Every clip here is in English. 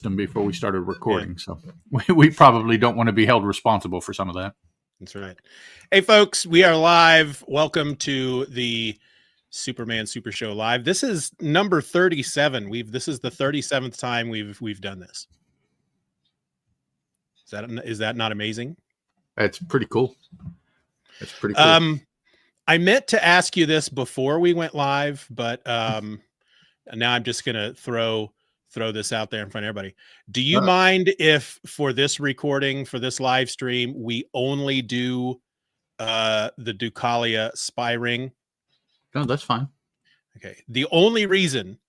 them before we started recording, so we probably don't want to be held responsible for some of that. That's right. Hey, folks, we are live. Welcome to the Superman Super Show live. This is number 37. This is the 37th time we've done this. Is that not amazing? That's pretty cool. That's pretty cool. I meant to ask you this before we went live, but now I'm just gonna throw this out there in front of everybody. Do you mind if for this recording, for this live stream, we only do the Deucalia spy ring? No, that's fine. Okay. The only reason,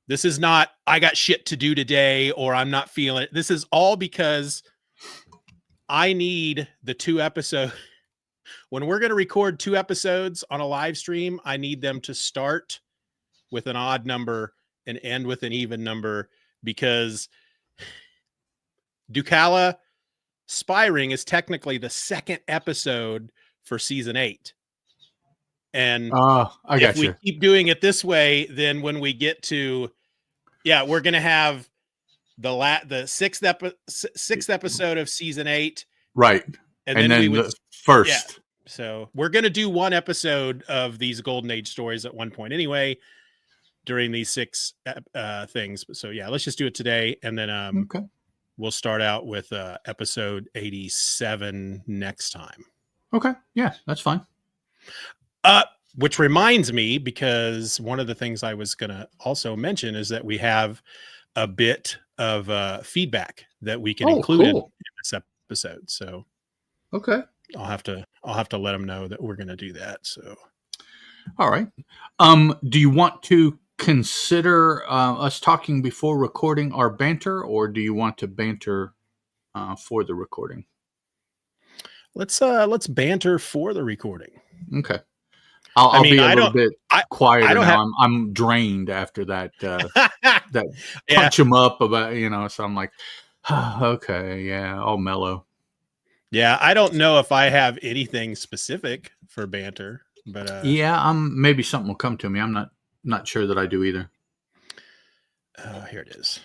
this is not I got shit to do today or I'm not feeling it. This is all because I need the 2 episodes. When we're going to record 2 episodes on a live stream, I need them to start with an odd number and end with an even number, because Deucalia Spy Ring is technically the 2nd episode for season 8. And if we keep doing it this way, then when we get to, we're going to have the 6th episode of season 8. Right. And then the first. Yeah. So we're going to do 1 episode of these Golden Age stories at one point anyway, during these 6 things. So let's just do it today. And then we'll start out with episode 87 next time. Okay. Yeah, that's fine. Which reminds me, because one of the things I was going to also mention is that we have a bit of feedback that we can include in this episode. So, okay. I'll have to let them know that we're going to do that. So, all right. Do you want to consider us talking before recording our banter, or do you want to banter for the recording? Let's banter for the recording. Okay. I'll be a little bit quieter now. I'm drained after that that punch him up about, so I'm like, okay, yeah, I'll mellow. Yeah, I don't know if I have anything specific for banter, but maybe something will come to me. I'm not sure that I do either. Here it is.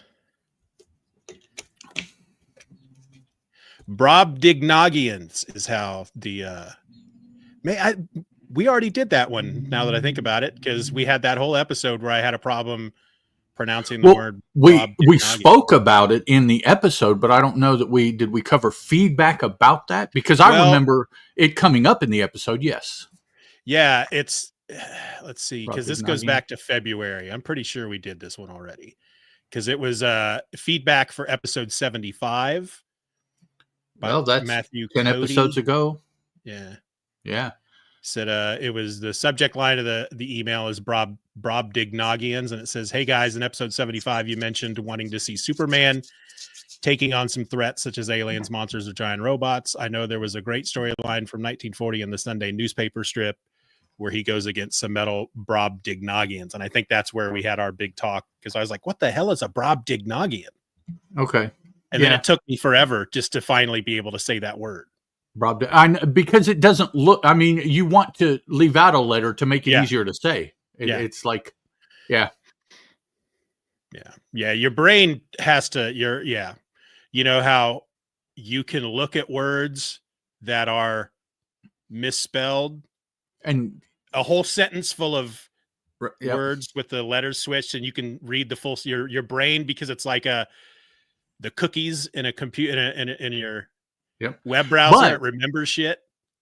Brobdingnagians is how the we already did that one, now that I think about it, because we had that whole episode where I had a problem pronouncing the word. We spoke about it in the episode, but I don't know that we cover feedback about that, because I remember it coming up in the episode. Yes. Yeah, it's let's see, because this goes back to February. I'm pretty sure we did this one already, because it was feedback for episode 75. Well, that's Matthew 10 Cody. Episodes ago. Yeah. Said it was, the subject line of the email is Brobdingnagians, and it says, "Hey guys, in episode 75 you mentioned wanting to see Superman taking on some threats such as aliens, monsters, or giant robots. I know there was a great storyline from 1940 in the Sunday newspaper strip where he goes against some metal Brobdingnagians." And I think that's where we had our big talk, because I was like, what the hell is a Brobdingnagian? Okay. And then it took me forever just to finally be able to say that word. Because it doesn't look, you want to leave out a letter to make it easier to say. It's like, Yeah, your brain has to, you know how you can look at words that are misspelled and a whole sentence full of words with the letters switched, and you can read the full, your brain, because it's like the cookies in a computer in your web browser, it remembers shit.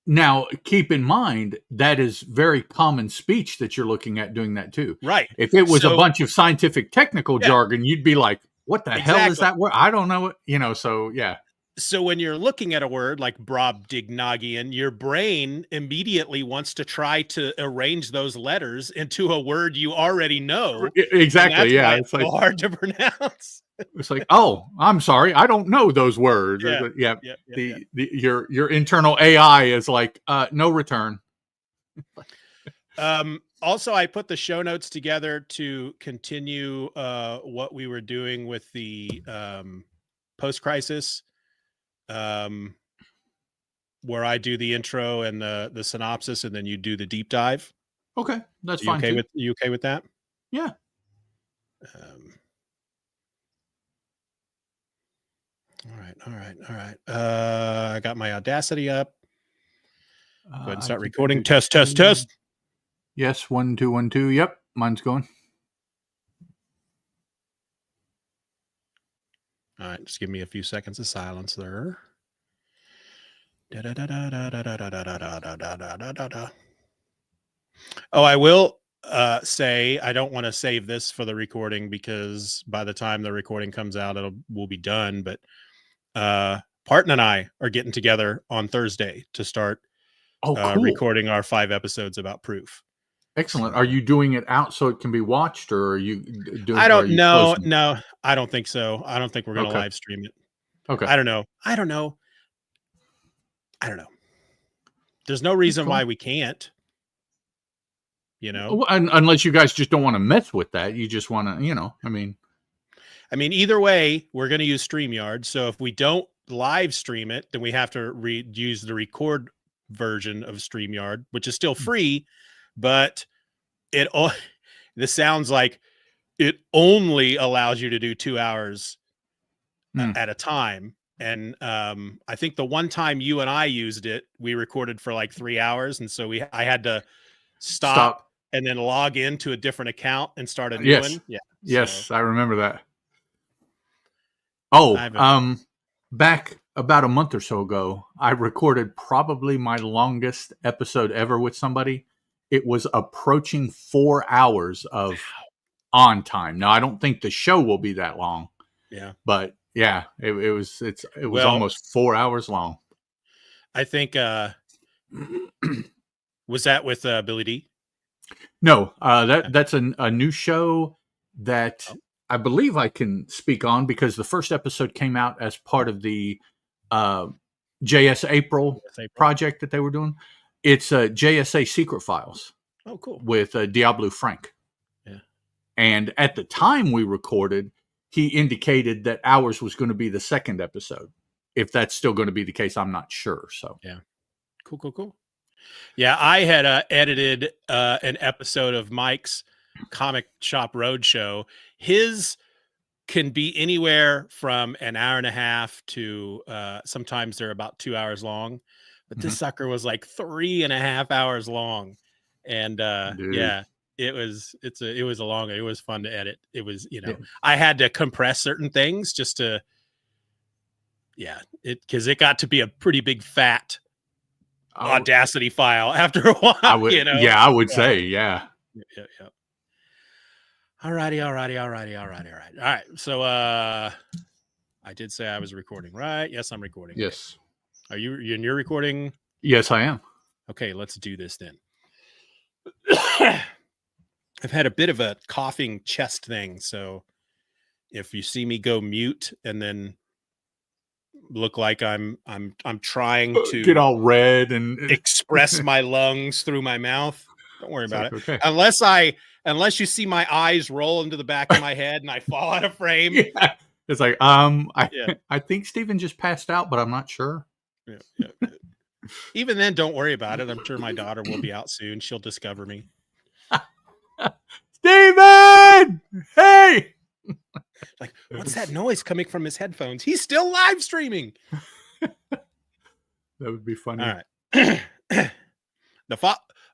Now, keep in mind, that is very common speech that you're looking at doing that too. Right. If it was a bunch of scientific technical jargon, you'd be like, what the hell is that word? I don't know it, so yeah. So when you're looking at a word like Brobdingnagian, your brain immediately wants to try to arrange those letters into a word you already know. Exactly. Yeah. It's so hard to pronounce. It's like, oh, I'm sorry, I don't know those words. Your internal AI is like, no return. Also, I put the show notes together to continue what we were doing with the post-crisis, where I do the intro and the synopsis, and then you do the deep dive. Okay, that's fine. You okay with that? Yeah. All right. I got my Audacity up. Go ahead and start recording. Test. Yes, 1 2 1 2. Yep, mine's going. All right, just give me a few seconds of silence there. Oh, I will say I don't want to save this for the recording because by the time the recording comes out, we'll be done. But Parton and I are getting together on Thursday to start cool. recording our 5 episodes about Proof. Excellent. So, are you doing it out so it can be watched, or are you doing? I don't know. No, I don't think so. I don't think we're going to live stream it. Okay. I don't know. There's no reason why we can't. You know, unless you guys just don't want to mess with that. You just want to, I mean, either way, we're going to use StreamYard. So if we don't live stream it, then we have to use the version of StreamYard, which is still free, but this sounds like it only allows you to do 2 hours at a time. And I think the one time you and I used it, we recorded for like 3 hours. And so I had to stop and then log into a different account and start a new one. Yeah. Yes, I remember that. Oh, back about a month or so ago, I recorded probably my longest episode ever with somebody. It was approaching 4 hours of on time. Now, I don't think the show will be that long. Yeah. But yeah, it was almost 4 hours long. I think was that with Billy D? No, that's a new show that I believe I can speak on because the first episode came out as part of the JS April project that they were doing. It's JSA Secret Files. Oh, cool. With Diablo Frank. Yeah. And at the time we recorded, he indicated that ours was going to be the second episode. If that's still going to be the case, I'm not sure. So yeah. Cool. Yeah, I had edited an episode of Mike's Comic Shop Roadshow. His can be anywhere from an hour and a half to sometimes they're about 2 hours long. But this sucker was like 3.5 hours long. And yeah, it was a long, it was fun to edit. It was, I had to compress certain things just to, because it got to be a pretty big fat Audacity file after a while. I would say, yeah. All right. So I did say I was recording, right? Yes, I'm recording. Yes. Are you're recording? Yes, I am. Okay, let's do this then. I've had a bit of a coughing chest thing, so if you see me go mute and then look like I'm trying to get all red and express my lungs through my mouth, don't worry about it. Okay. Unless you see my eyes roll into the back of my head and I fall out of frame. Yeah. It's like I think Steven just passed out, but I'm not sure. Yeah. Even then, don't worry about it. I'm sure my daughter will be out soon. She'll discover me. Steven! Hey! Like, what's that noise coming from his headphones? He's still live streaming. That would be funny.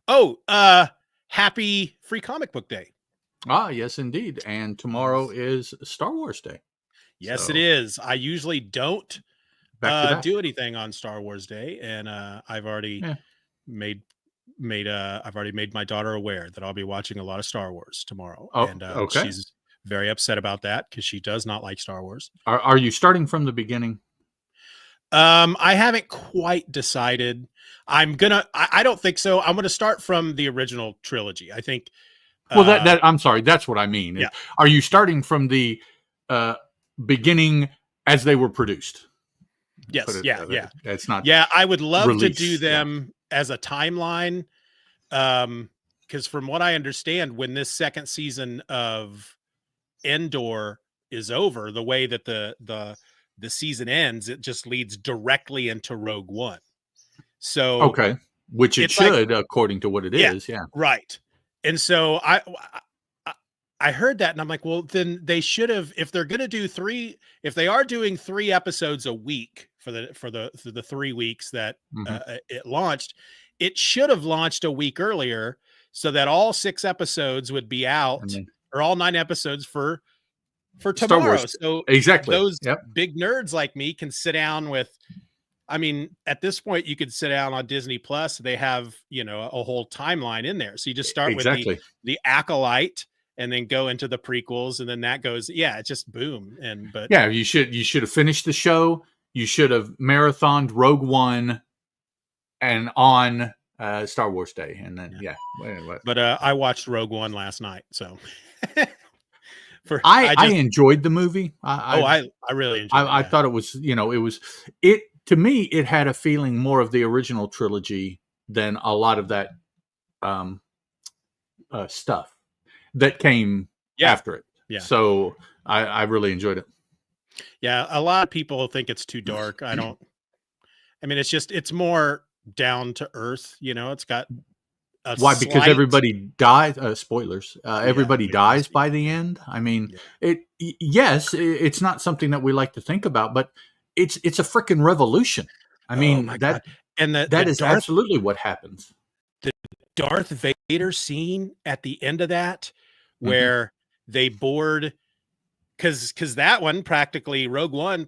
All right. Happy Free Comic Book Day. Ah, yes, indeed. And tomorrow is Star Wars Day. Yes, it is. I usually don't do anything on Star Wars Day, and I've already made my daughter aware that I'll be watching a lot of Star Wars tomorrow. And she's very upset about that because she does not like Star Wars. Are you starting from the beginning? I haven't quite decided. I don't think so. I'm gonna start from the original trilogy. I think. Well, I'm sorry. That's what I mean. Yeah. Are you starting from the beginning as they were produced? Yes. Yeah. It's not. Yeah, I would love to do them as a timeline. Because from what I understand, when this second season of Endor is over, the way that the season ends, it just leads directly into Rogue One. So which it should, according to what it is. Yeah, right. And so I heard that and I'm like, well, then they should have, if they're going to do if they are doing 3 episodes a week for the 3 weeks that it launched, it should have launched a week earlier so that all 6 episodes would be out, or all 9 episodes for tomorrow. So exactly, those big nerds like me can sit down with, I mean, at this point you could sit down on Disney Plus. They have, a whole timeline in there. So you just start with the Acolyte, and then go into the prequels, and then that goes, it's just boom. You should have finished the show. You should have marathoned Rogue One and on Star Wars Day, and then But I watched Rogue One last night, so I enjoyed the movie. I really enjoyed it. I thought it was, to me, it had a feeling more of the original trilogy than a lot of that stuff that came after it. Yeah. So I really enjoyed it. Yeah. A lot of people think it's too dark. It's more down to earth. It's got why? Because everybody dies. Spoilers. Everybody dies by the end. I mean, yes, it's not something that we like to think about, but it's a freaking revolution. I mean, that is absolutely what happens. The Darth Vader scene at the end of that, where they board, because that one, practically Rogue One,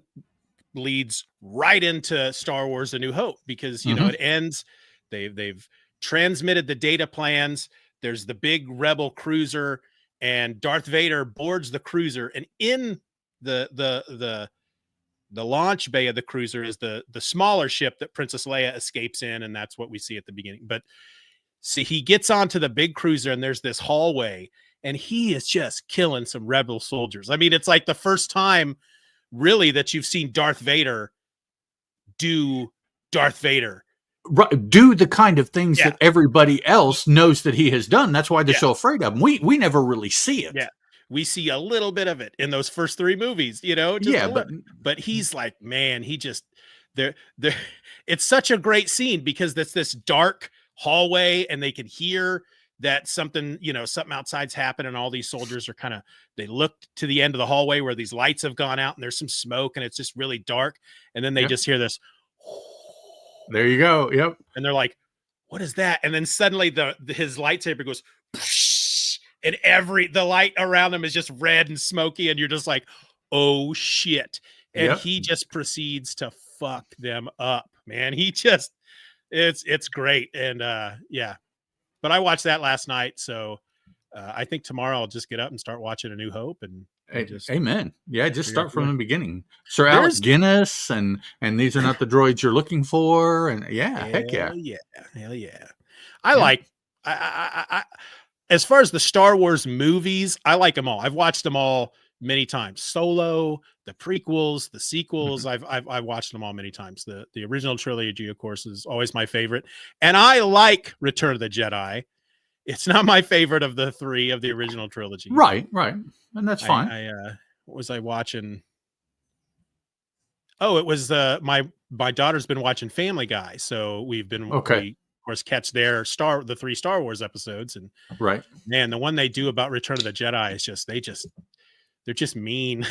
leads right into Star Wars: A New Hope, because it ends. They've transmitted the data plans. There's the big rebel cruiser, and Darth Vader boards the cruiser, and in the launch bay of the cruiser is the smaller ship that Princess Leia escapes in, and that's what we see at the beginning. But see, he gets onto the big cruiser, and there's this hallway, and he is just killing some rebel soldiers. I mean, it's like the first time really that you've seen Darth Vader do Darth Vader. Do the kind of things that everybody else knows that he has done. That's why they're so afraid of him. We never really see it. Yeah. We see a little bit of it in those first 3 movies, but he's like, man, he just, it's such a great scene because it's this dark hallway, and they can hear that something outside's happened, and all these soldiers are they look to the end of the hallway where these lights have gone out, and there's some smoke, and it's just really dark. And then they just hear this. There you go. Yep. And they're like, what is that? And then suddenly his lightsaber goes, and the light around him is just red and smoky, and you're just like, oh shit. And he just proceeds to fuck them up, man. He just, it's great. And but I watched that last night, so I think tomorrow I'll just get up and start watching A New Hope, and just amen. Yeah, just start from the beginning. Sir Alec Guinness, and these are not the droids you're looking for, and heck yeah. I as far as the Star Wars movies, I like them all. I've watched them all many times. Solo, the prequels, the sequels. I've watched them all many times. The original trilogy, of course, is always my favorite, and I like Return of the Jedi. It's not my favorite of the 3 of the original trilogy. Right, and that's fine. What was I watching? Oh, it was my daughter's been watching Family Guy, so we've been we, of course, catch the 3 Star Wars episodes, and man, the one they do about Return of the Jedi is just they're just mean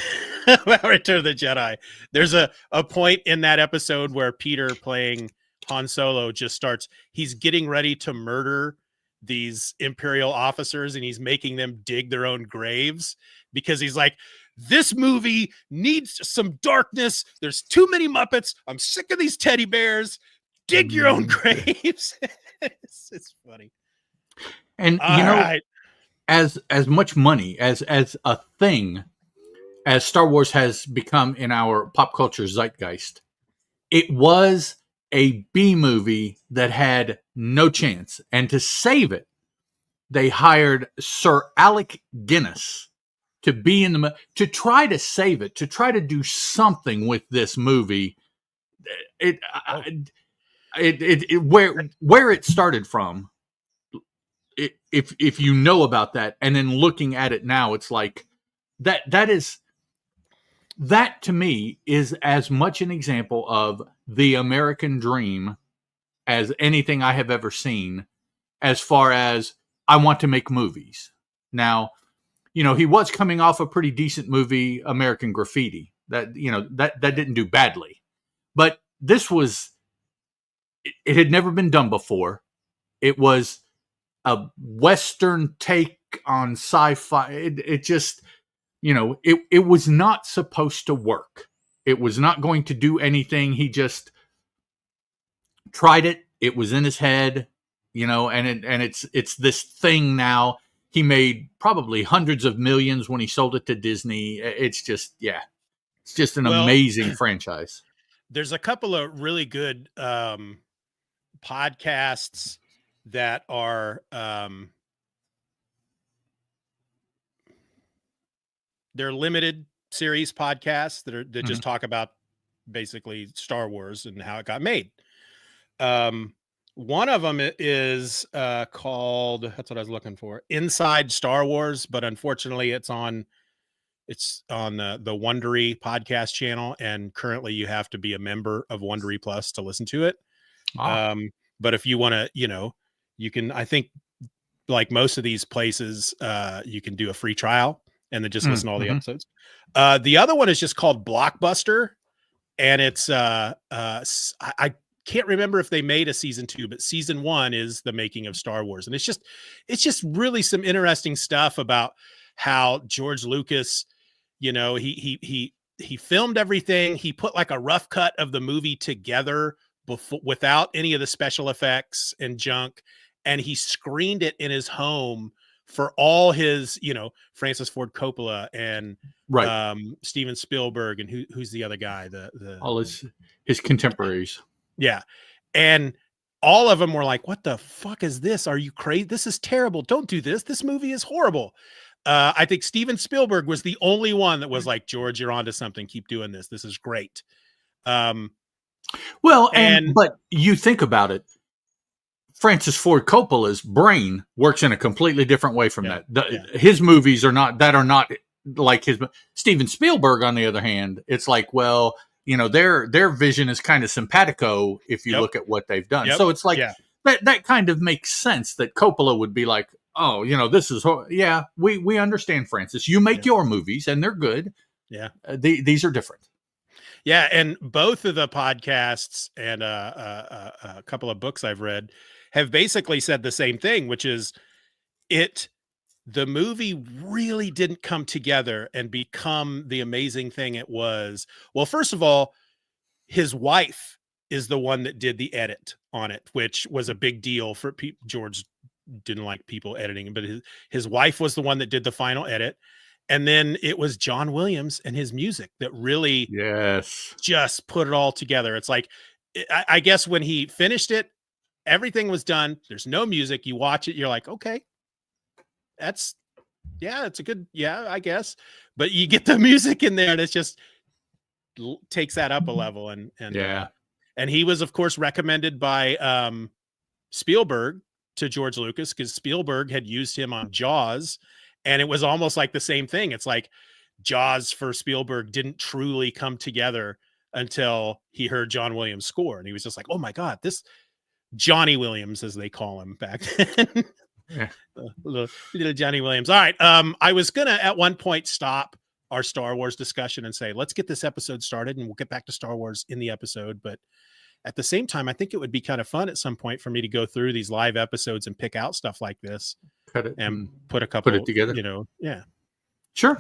about Return of the Jedi. There's a point in that episode where Peter, playing Han Solo, just starts. He's getting ready to murder these Imperial officers, and he's making them dig their own graves because he's like, this movie needs some darkness. There's too many Muppets. I'm sick of these teddy bears. Dig your own graves. It's funny. And as much money as a thing as Star Wars has become in our pop culture zeitgeist, it was a B movie that had no chance. And to save it, they hired Sir Alec Guinness to be in to try to save it, to try to do something with this movie. Where it started from, if you know about that, and then looking at it now, it's like that to me is as much an example of the American dream as anything I have ever seen, as far as I want to make movies. Now, he was coming off a pretty decent movie, American Graffiti. That that didn't do badly, but this was it had never been done before. It was a Western take on sci-fi. It just, it was not supposed to work. It was not going to do anything. He just tried it. It was in his head, and it's this thing now. He made probably hundreds of millions when he sold it to Disney. It's just, it's just an amazing franchise. There's a couple of really good podcasts that are they're limited series podcasts that just talk about basically Star Wars and how it got made. One of them is called, that's what I was looking for, Inside Star Wars, but unfortunately it's on the Wondery podcast channel, and currently you have to be a member of Wondery Plus to listen to it. But if you want to, you can, I think, like most of these places, you can do a free trial and then just listen to all the episodes. The other one is just called Blockbuster, and it's I can't remember if they made a season 2, but season 1 is the making of Star Wars, and it's just really some interesting stuff about how George Lucas, he filmed everything. He put like a rough cut of the movie together without any of the special effects and junk, and he screened it in his home for all his, Francis Ford Coppola and Steven Spielberg, and who's the other guy, all his contemporaries. Yeah. And all of them were like, what the fuck is this? Are you crazy? This is terrible. Don't do this. This movie is horrible. I think Steven Spielberg was the only one that was like, George, you're onto something. Keep doing this. This is great. But you think about it, Francis Ford Coppola's brain works in a completely different way from that. His movies are not like his. Steven Spielberg, on the other hand, it's like, well, their vision is kind of simpatico if you look at what they've done. So it's like that kind of makes sense that Coppola would be like, oh, this is, we understand, Francis. You make your movies and they're good. Yeah. These are different. Yeah. And both of the podcasts and a couple of books I've read have basically said the same thing, which is the movie really didn't come together and become the amazing thing it was. Well, first of all, his wife is the one that did the edit on it, which was a big deal for George didn't like people editing, but his wife was the one that did the final edit. And then it was John Williams and his music that really just put it all together. It's like, I guess when he finished it, everything was done. There's no music. You watch it, you're like, okay, it's a good, I guess. But you get the music in there and it's just takes that up a level. And he was, of course, recommended by Spielberg to George Lucas, because Spielberg had used him on Jaws, and it was almost like the same thing. It's like Jaws for Spielberg didn't truly come together until he heard John Williams' score, and he was just like, oh my God, this Johnny Williams, as they call him back then. Little Johnny Williams. All right. I was gonna at one point stop our Star Wars discussion and say, let's get this episode started and we'll get back to Star Wars in the episode. But at the same time, I think it would be kind of fun at some point for me to go through these live episodes and pick out stuff like this, cut it and put it together. Sure,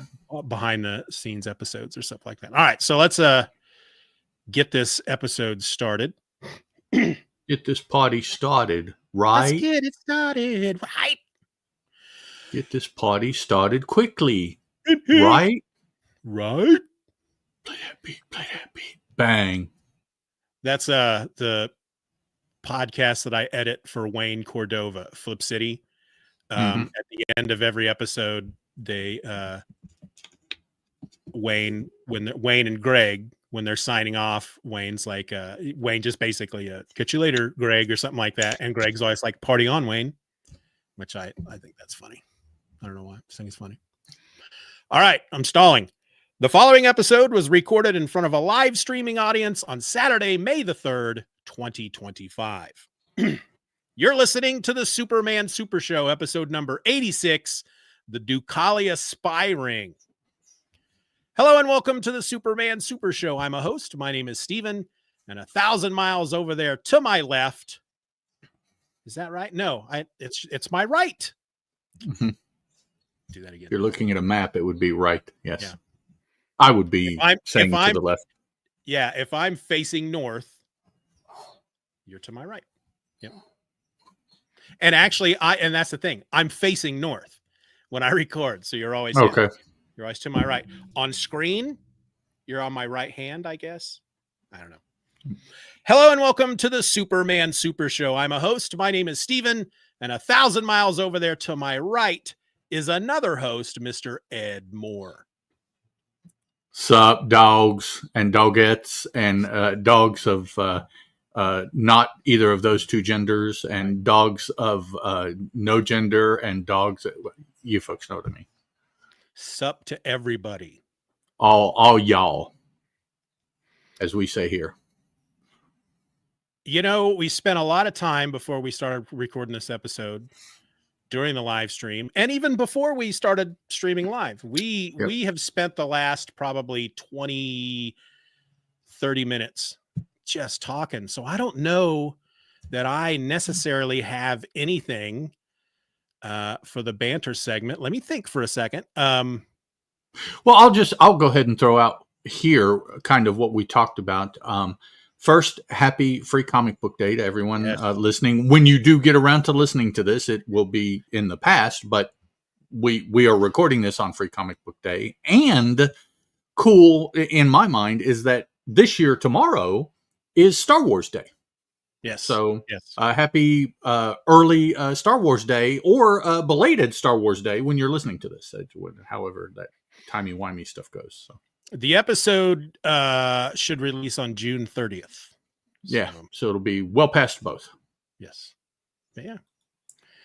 behind the scenes episodes or stuff like that. All right, so let's get this episode started. Get this party started, right? Let's get it started, right? Get this party started quickly, right? Right? Play that beat. Bang. That's the podcast that I edit for Wayne Cordova, Flip City. At the end of every episode, they Wayne and Greg, when they're signing off, Wayne's like, Wayne just basically, catch you later, Greg, or something like that. And Greg's always like, party on, Wayne, which I think that's funny. I don't know why. I just think it's funny. All right, I'm stalling. The following episode was recorded in front of a live streaming audience on Saturday, May the 3rd, 2025. You're listening to the Superman Super Show, episode number 86, the Ducalia spy ring. Hello and welcome to the Superman Super Show. I'm a host. My name is Steven, and 1,000 miles over there to my left. Is that right? No, it's my right. Mm-hmm. Do that again. If you're looking at a map, it would be right. Yes. Yeah. I would be saying to the left. Yeah, if I'm facing north, you're to my right. Yep. And actually, and that's the thing. I'm facing north when I record, so you're always okay. You're always to my right. On screen, you're on my right hand, I guess. I don't know. Hello and welcome to the Superman Super Show. I'm a host. My name is Steven, and 1,000 miles over there to my right is another host, Mr. Ed Moore. Sup, dogs and dogettes and dogs of not either of those two genders, and dogs of no gender, and dogs. You folks know what I mean. Sup to everybody. All y'all, as we say here. You know, we spent a lot of time before we started recording this episode, during the live stream, and even before we started streaming live. We have spent the last probably 20, 30 minutes just talking. So I don't know that I necessarily have anything for the banter segment. Let me think for a second. Well, I'll go ahead and throw out here kind of what we talked about. First, happy Free Comic Book Day to everyone listening. When you do get around to listening to this, it will be in the past, but we are recording this on Free Comic Book Day. And cool in my mind is that this year, tomorrow, is Star Wars Day. Yes. So happy early Star Wars Day, or belated Star Wars Day when you're listening to this, however that timey-wimey stuff goes. So. The episode should release on June 30th. So it'll be well past both. Yes. Yeah.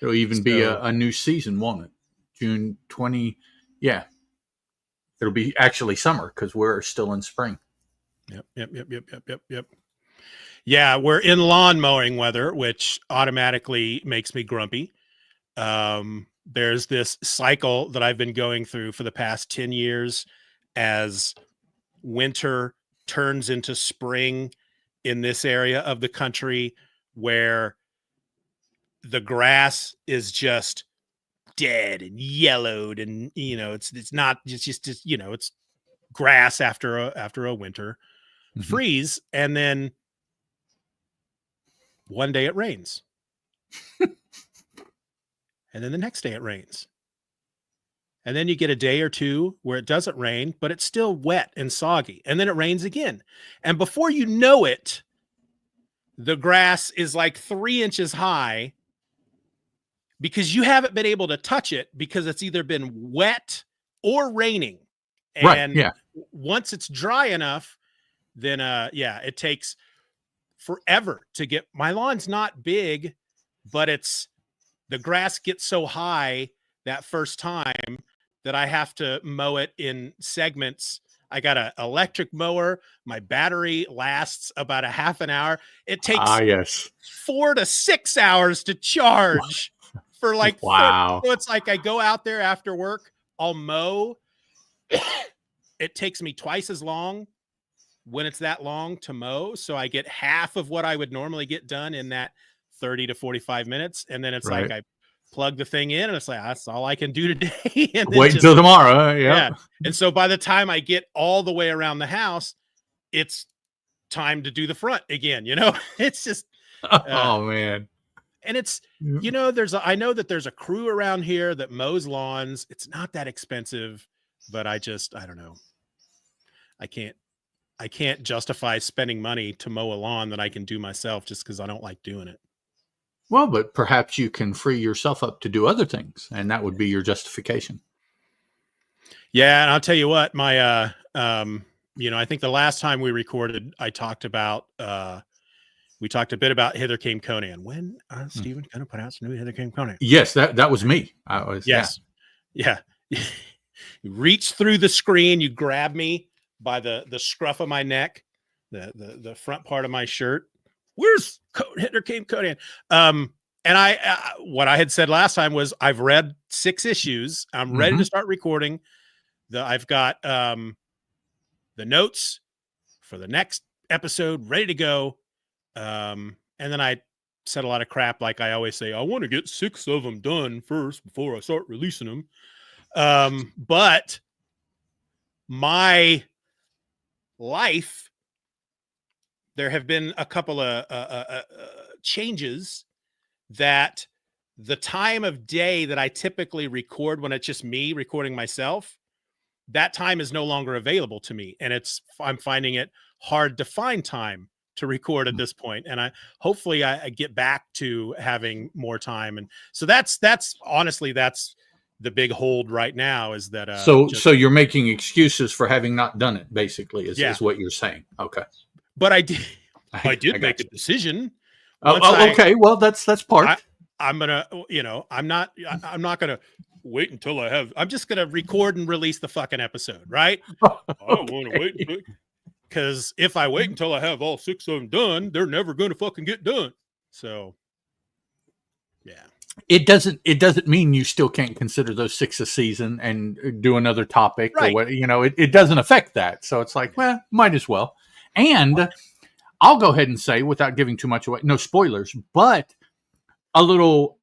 It'll even be a new season, won't it? June 20. Yeah. It'll be actually summer because we're still in spring. Yep. Yeah, we're in lawn mowing weather, which automatically makes me grumpy. There's this cycle that I've been going through for the past 10 years as winter turns into spring in this area of the country, where the grass is just dead and yellowed, and it's not just it's grass after a winter freeze, and then one day it rains and then the next day it rains. And then you get a day or two where it doesn't rain, but it's still wet and soggy. And then it rains again. And before you know it, the grass is like 3 inches high because you haven't been able to touch it because it's either been wet or raining. And once it's dry enough, then it takes forever to get. My lawn's not big, but the grass gets so high that first time that I have to mow it in segments. I got an electric mower. My battery lasts about a half an hour. It takes 4 to 6 hours to charge for like, wow. So it's like I go out there after work, I'll mow. It takes me twice as long when it's that long to mow. So I get half of what I would normally get done in that 30 to 45 minutes. And then it's like I plug the thing in and it's like, that's all I can do today. And wait until tomorrow. Yeah. And so by the time I get all the way around the house, it's time to do the front again. It's just, oh man. And it's, I know that there's a crew around here that mows lawns. It's not that expensive, but I don't know. I can't justify spending money to mow a lawn that I can do myself just because I don't like doing it. Well, but perhaps you can free yourself up to do other things, and that would be your justification. Yeah, and I'll tell you what, my I think the last time we recorded, we talked a bit about Hither Came Conan. When Steven going to put out some new Hither Came Conan? Yes, that was me. Yes. Yeah. You reach through the screen, you grab me by the scruff of my neck, the front part of my shirt. Where's Hither Came Conan? And what I had said last time was I've read 6 issues. I'm ready to start recording. I've got the notes for the next episode ready to go. And then I said a lot of crap, like I always say, I want to get 6 of them done first before I start releasing them. But my life, there have been a couple of changes that the time of day that I typically record when it's just me recording myself, that time is no longer available to me. And I'm finding it hard to find time to record at this point. And hopefully I get back to having more time. And so that's honestly, that's the big hold right now, is that, so you're making excuses for having not done it, basically, is what you're saying. Okay. But I did make a decision. Okay. Well, that's part. I'm gonna, I'm not gonna wait until I'm just gonna record and release the fucking episode, right? I don't want to wait, because if I wait until I have all 6 of them done, they're never gonna fucking get done. So, yeah. It doesn't mean you still can't consider those 6 a season and do another topic, right? Or what, it doesn't affect that. So it's like, well, might as well. And I'll go ahead and say, without giving too much away, no spoilers, but a little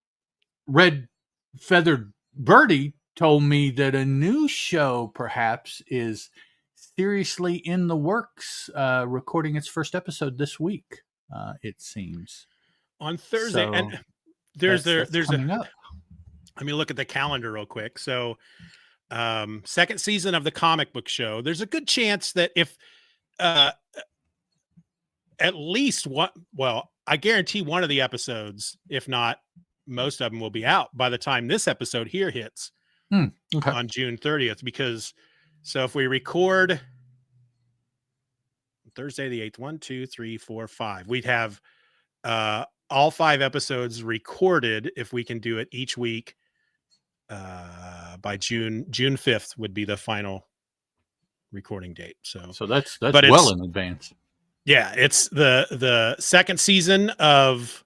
red feathered birdie told me that a new show perhaps is seriously in the works, recording its first episode this week, it seems. On Thursday. So and there's coming up. Let me look at the calendar real quick. So, second season of the comic book show, there's a good chance that if at least one, well, I guarantee one of the episodes, if not most of them, will be out by the time this episode here hits on June 30th. Because so if we record Thursday the 8th, 1, 2, 3, 4, 5, we'd have all 5 episodes recorded if we can do it each week. By June 5th would be the final recording date. So that's well in advance. Yeah, it's the second season of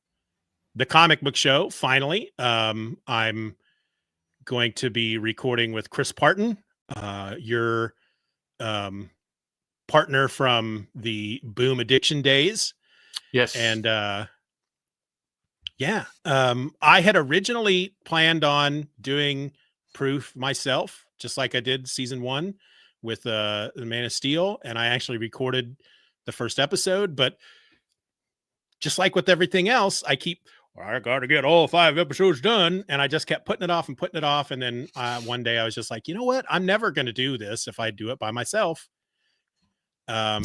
the comic book show. Finally, I'm going to be recording with Chris Parton, your partner from the Boom Addiction days. Yes, and I had originally planned on doing Proof myself, just like I did season 1 with the Man of Steel, and I actually recorded the first episode. But just like with everything else, I got to get all 5 episodes done, and I just kept putting it off. And then one day I was just like, you know what? I'm never going to do this if I do it by myself. There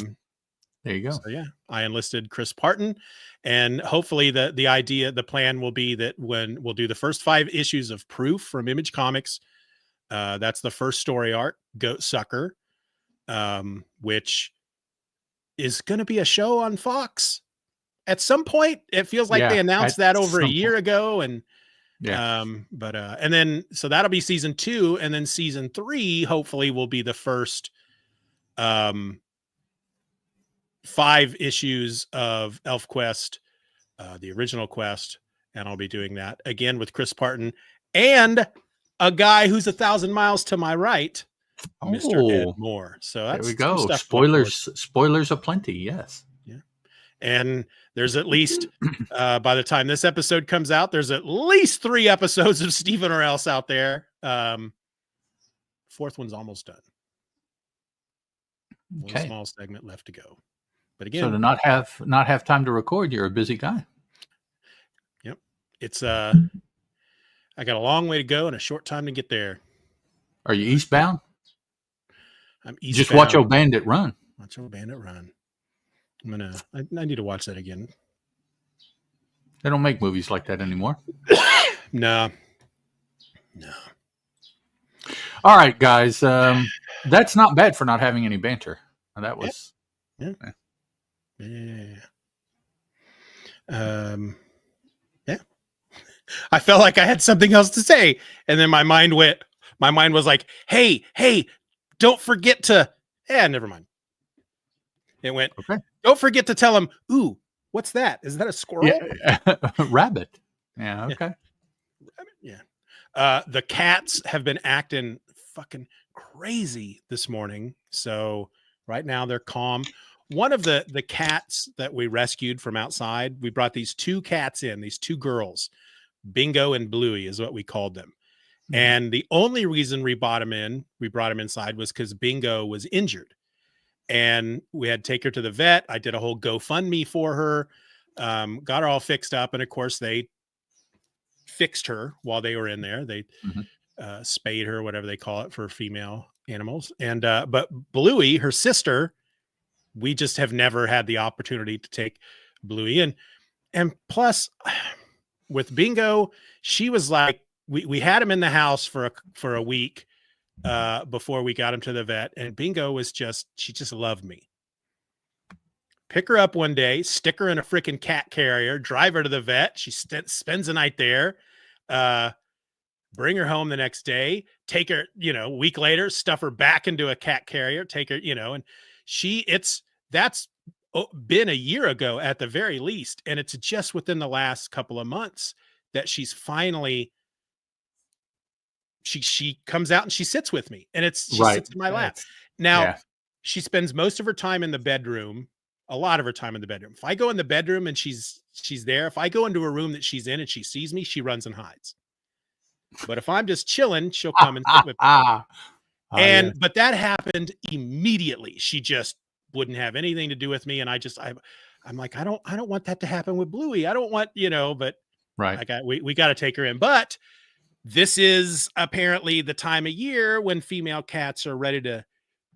you go. So yeah, I enlisted Chris Parton, and hopefully the plan will be that when we'll do the first 5 issues of Proof from Image Comics, that's the first story arc, Goat Sucker, which is going to be a show on Fox at some point. It feels like they announced that over a year ago. And, and then, so that'll be season 2. And then season 3, hopefully will be the first, 5 issues of ElfQuest, the original Quest. And I'll be doing that again with Chris Parton and a guy who's 1,000 miles to my right, Mr. Ed Moore. So that's, there we go. Spoilers aplenty. Yes. Yeah. And there's at least, by the time this episode comes out, there's at least 3 episodes of Steven or Else out there. 4th one's almost done. Okay. One small segment left to go. But again, so to not have time to record, you're a busy guy. Yep. It's I got a long way to go and a short time to get there. Are you eastbound? I'm eastbound. Just watch old Bandit run. Watch old Bandit run. I need to watch that again. They don't make movies like that anymore. No. All right, guys. That's not bad for not having any banter. That was. Yeah. I felt like I had something else to say, and then my mind was like, hey, don't forget to, never mind. It went, okay. Don't forget to tell him, ooh, what's that? Is that a squirrel? Yeah. Rabbit. Yeah. Okay. Yeah. The cats have been acting fucking crazy this morning. So right now they're calm. One of the cats that we rescued from outside, we brought these 2 cats in, these 2 girls, Bingo and Bluey is what we called them. Mm-hmm. And the only reason we brought them inside was because Bingo was injured. And we had to take her to the vet. I did a whole GoFundMe for her, got her all fixed up. And of course, they fixed her while they were in there. They spayed her, whatever they call it for female animals. And but Bluey, her sister, we just have never had the opportunity to take Bluey in. And plus, with Bingo, she was like, we had him in the house for a week before we got him to the vet. And Bingo was she just loved me. Pick her up one day, stick her in a freaking cat carrier, drive her to the vet. She spends the night there, bring her home the next day, take her, a week later, stuff her back into a cat carrier, take her, and that's been a year ago at the very least. And it's just within the last couple of months that she's finally, she comes out and she sits with me, and she sits in my lap. Now she spends most of her time in the bedroom, a lot of her time in the bedroom. If I go in the bedroom and she's there, if I go into a room that she's in and she sees me, she runs and hides. But if I'm just chilling, she'll come and sit with me. But that happened immediately. She just wouldn't have anything to do with me. And I'm like, I don't want that to happen with Bluey. I don't want, but we got to take her in. But this is apparently the time of year when female cats are ready to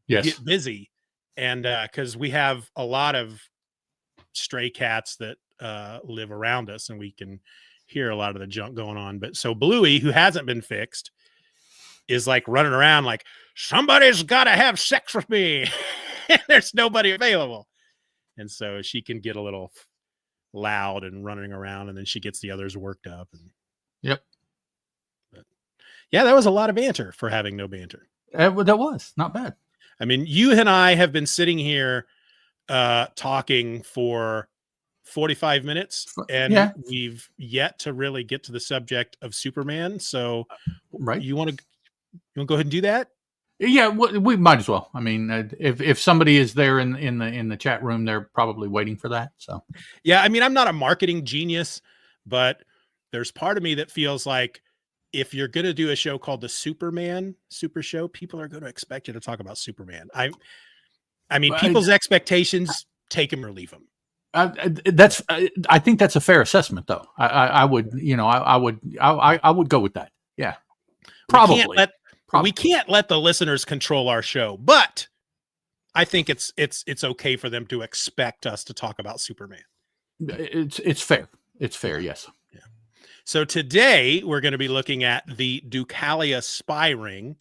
get busy. And because we have a lot of stray cats that live around us, and we can hear a lot of the junk going on. But so Bluey, who hasn't been fixed, is like running around like, somebody's got to have sex with me. There's nobody available. And so she can get a little loud and running around, and then she gets the others worked up. Yep. But yeah, that was a lot of banter for having no banter. That was not bad. I mean, you and I have been sitting here talking for 45 minutes, and we've yet to really get to the subject of Superman. So you want to go ahead and do that? Yeah, we might as well. I mean, if somebody is there in the chat room, they're probably waiting for that. So yeah, I mean, I'm not a marketing genius, but there's part of me that feels like if you're going to do a show called the Superman Super Show, people are going to expect you to talk about Superman. I mean, people's expectations, take them or leave them. I think that's a fair assessment, though. I would go with that. Yeah, probably. We can't let the listeners control our show, but I think it's okay for them to expect us to talk about Superman. It's fair. It's fair. Yes. Yeah. So today we're going to be looking at the Deucalia spy ring.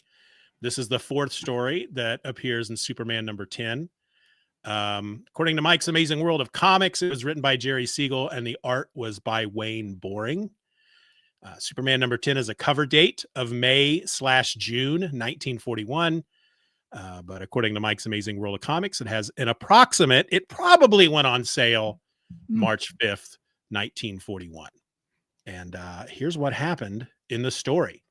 This is the 4th story that appears in Superman number 10. According to Mike's Amazing World of Comics, it was written by Jerry Siegel and the art was by Wayne Boring. Superman number 10 is a cover date of May/June 1941. But according to Mike's Amazing World of Comics, it has an approximate, it probably went on sale March 5th, 1941. And here's what happened in the story.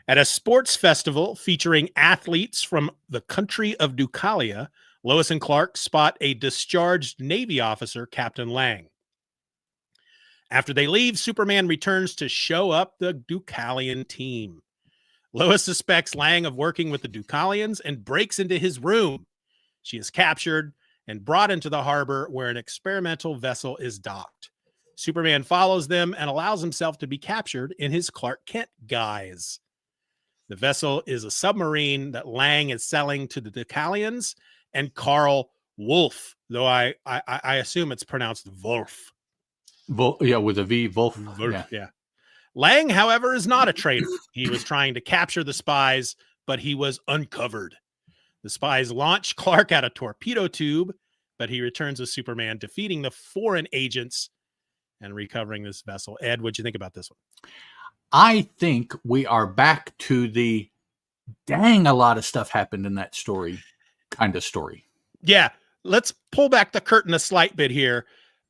At a sports festival featuring athletes from the country of Deucalia, Lois and Clark spot a discharged Navy officer, Captain Lang. After they leave, Superman returns to show up the Deucalian team. Lois suspects Lang of working with the Deucalians and breaks into his room. She is captured and brought into the harbor where an experimental vessel is docked. Superman follows them and allows himself to be captured in his Clark Kent guise. The vessel is a submarine that Lang is selling to the Deucalians and Carl Wolf, though I assume it's pronounced Wolf. With a V, Wolf. Yeah. Lang, however, is not a traitor. He was trying to capture the spies, but he was uncovered. The spies launch Clark out a torpedo tube, but he returns with Superman, defeating the foreign agents and recovering this vessel. Ed, what'd you think about this one? I think we are back to the dang, a lot of stuff happened in that story kind of story. Yeah. Let's pull back the curtain a slight bit here.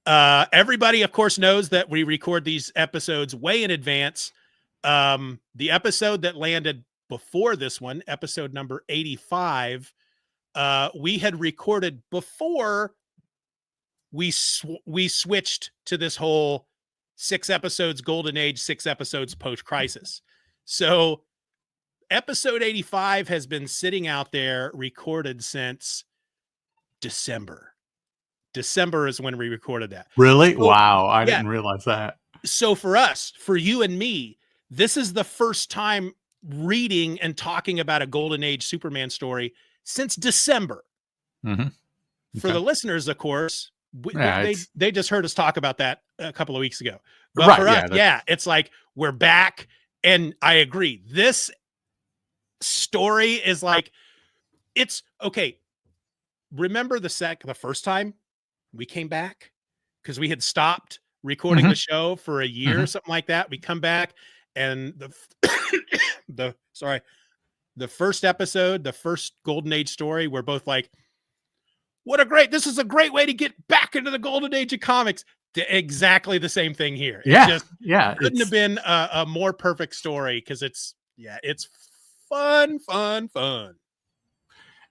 Everybody, of course, knows that we record these episodes way in advance. The episode that landed before this one, episode number 85, we had recorded before we switched to this whole 6 episodes Golden Age, 6 episodes post-crisis. So episode 85 has been sitting out there recorded since December. December is when we recorded that. Really? So, wow. I didn't realize that. So for us, for you and me, this is the first time reading and talking about a Golden Age Superman story since December. Mm-hmm. Okay. For the listeners, of course, they just heard us talk about that a couple of weeks ago. But right, for us, it's like we're back. And I agree. This story is like, it's okay. Remember the first time we came back because we had stopped recording the show for a year or something like that. We come back and the first episode, the first Golden Age story, we're both like, this is a great way to get back into the Golden Age of comics. Exactly the same thing here. It couldn't have been a more perfect story because it's fun.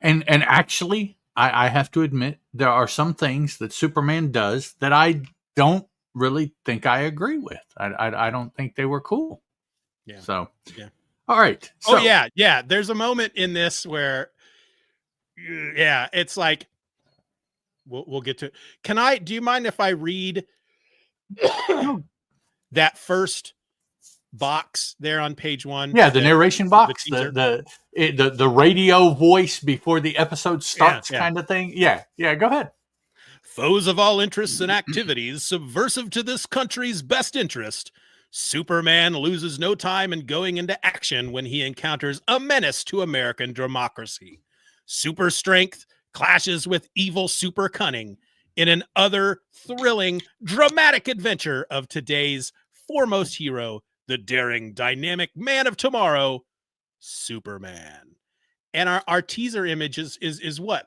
And actually, I have to admit, there are some things that Superman does that I don't really think I agree with. I don't think they were cool. Yeah. So, yeah. All right. So, yeah. There's a moment in this where, it's like, we'll get to it. Do you mind if I read that first box there on page 1? Yeah, the narration box, the radio voice before the episode starts kind of thing. Yeah, go ahead. Foes of all interests and activities subversive to this country's best interest, Superman loses no time in going into action when he encounters a menace to American democracy. Super strength clashes with evil super cunning in an other thrilling, dramatic adventure of today's foremost hero, the daring, dynamic man of tomorrow, Superman. And our teaser image is what?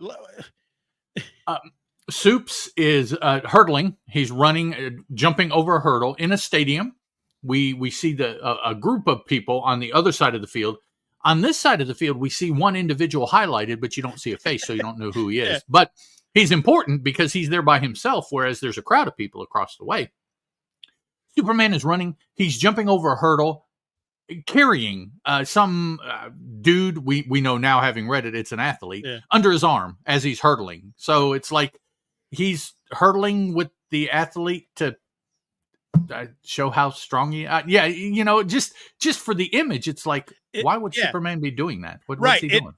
Soups is hurdling. He's running, jumping over a hurdle in a stadium. We see a group of people on the other side of the field. On this side of the field, we see one individual highlighted, but you don't see a face, so you don't know who he is. Yeah. But he's important because he's there by himself, whereas there's a crowd of people across the way. Superman is running. He's jumping over a hurdle, carrying some dude, we know now, having read it, it's an athlete, under his arm as he's hurdling. So it's like he's hurdling with the athlete to show how strong he just for the image. It's like, why would Superman be doing that? What's he doing?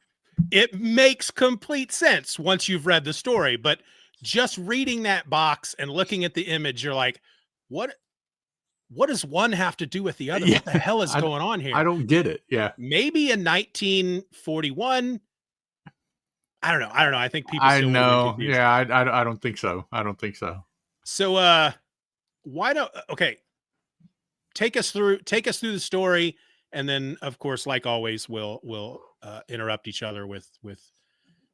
It makes complete sense once you've read the story, but just reading that box and looking at the image, you're like, what does one have to do with the other? What the hell is going on here? I don't get it. Yeah. Maybe in 1941. I don't know. I think people still know. Yeah, I don't think so. So why don't take us through the story, and then of course, like always, we'll interrupt each other with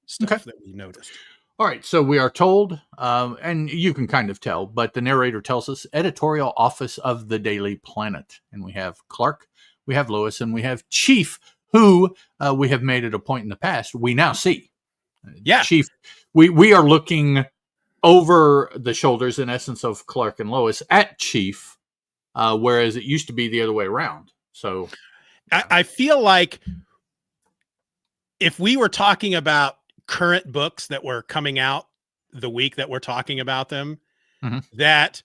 stuff that we noticed. All right, so we are told, and you can kind of tell, but the narrator tells us, editorial office of the Daily Planet, and we have Clark, we have Lois, and we have Chief, who we have made it a point in the past we now see. Chief, we are looking over the shoulders, in essence, of Clark and Lois at Chief, whereas it used to be the other way around. So I feel like if we were talking about current books that were coming out the week that we're talking about them, that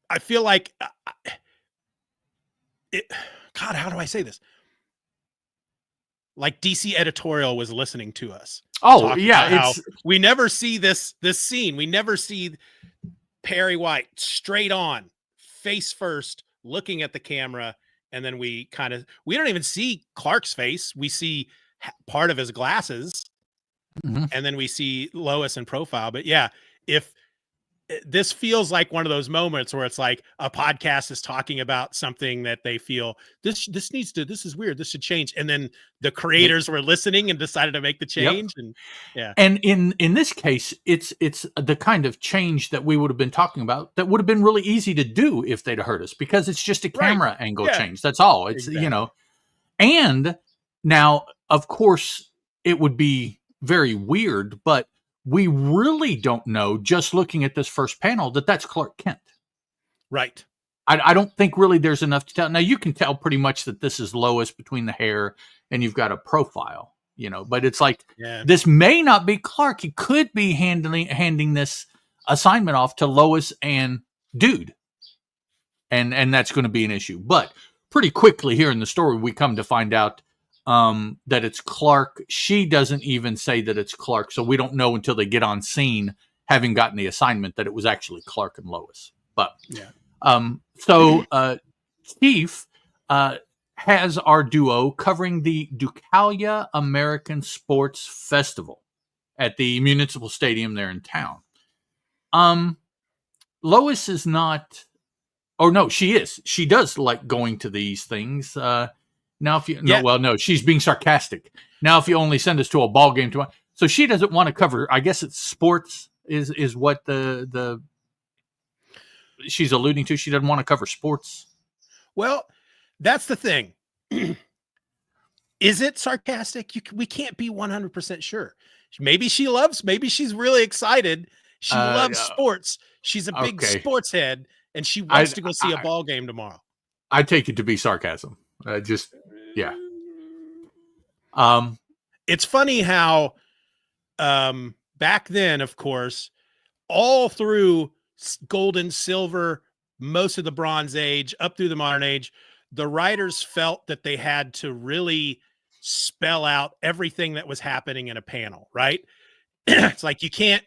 I feel like God, how do I say this? Like DC editorial was listening to us. Oh yeah, we never see this scene. We never see Perry White straight on, face first, looking at the camera, and then we don't even see Clark's face. We see part of his glasses, and then we see Lois in profile. But yeah, if this feels like one of those moments where it's like a podcast is talking about something that they feel this is weird, this should change, and then the creators were listening and decided to make the change. Yep. And yeah, and in this case, it's the kind of change that we would have been talking about that would have been really easy to do if they'd heard us, because it's just a camera angle change. That's all. It's exactly. And now, of course, it would be very weird, but we really don't know, just looking at this first panel, that that's Clark Kent. Right. I don't think really there's enough to tell. Now, you can tell pretty much that this is Lois between the hair, and you've got a profile, but it's like, this may not be Clark. He could be handing this assignment off to Lois and Dude. And that's going to be an issue. But pretty quickly here in the story, we come to find out that it's Clark. She doesn't even say that it's Clark, so we don't know until they get on scene, having gotten the assignment, that it was actually Clark and Lois. But Steve has our duo covering the Ducalia American Sports Festival at the Municipal Stadium there in town. Lois is not. Oh no, she is. She does like going to these things. Now, if you no, she's being sarcastic. Now, if you only send us to a ball game tomorrow, so she doesn't want to cover. I guess it's sports is what the she's alluding to. She doesn't want to cover sports. Well, that's the thing. Is it sarcastic? We can't be 100% sure. Maybe she's really excited. She loves sports. She's a big sports head, and she wants to go see a ball game tomorrow. I take it to be sarcasm. It's funny how back then, of course, all through gold and silver, most of the Bronze Age, up through the modern age, the writers felt that they had to really spell out everything that was happening in a panel, right? It's like you can't,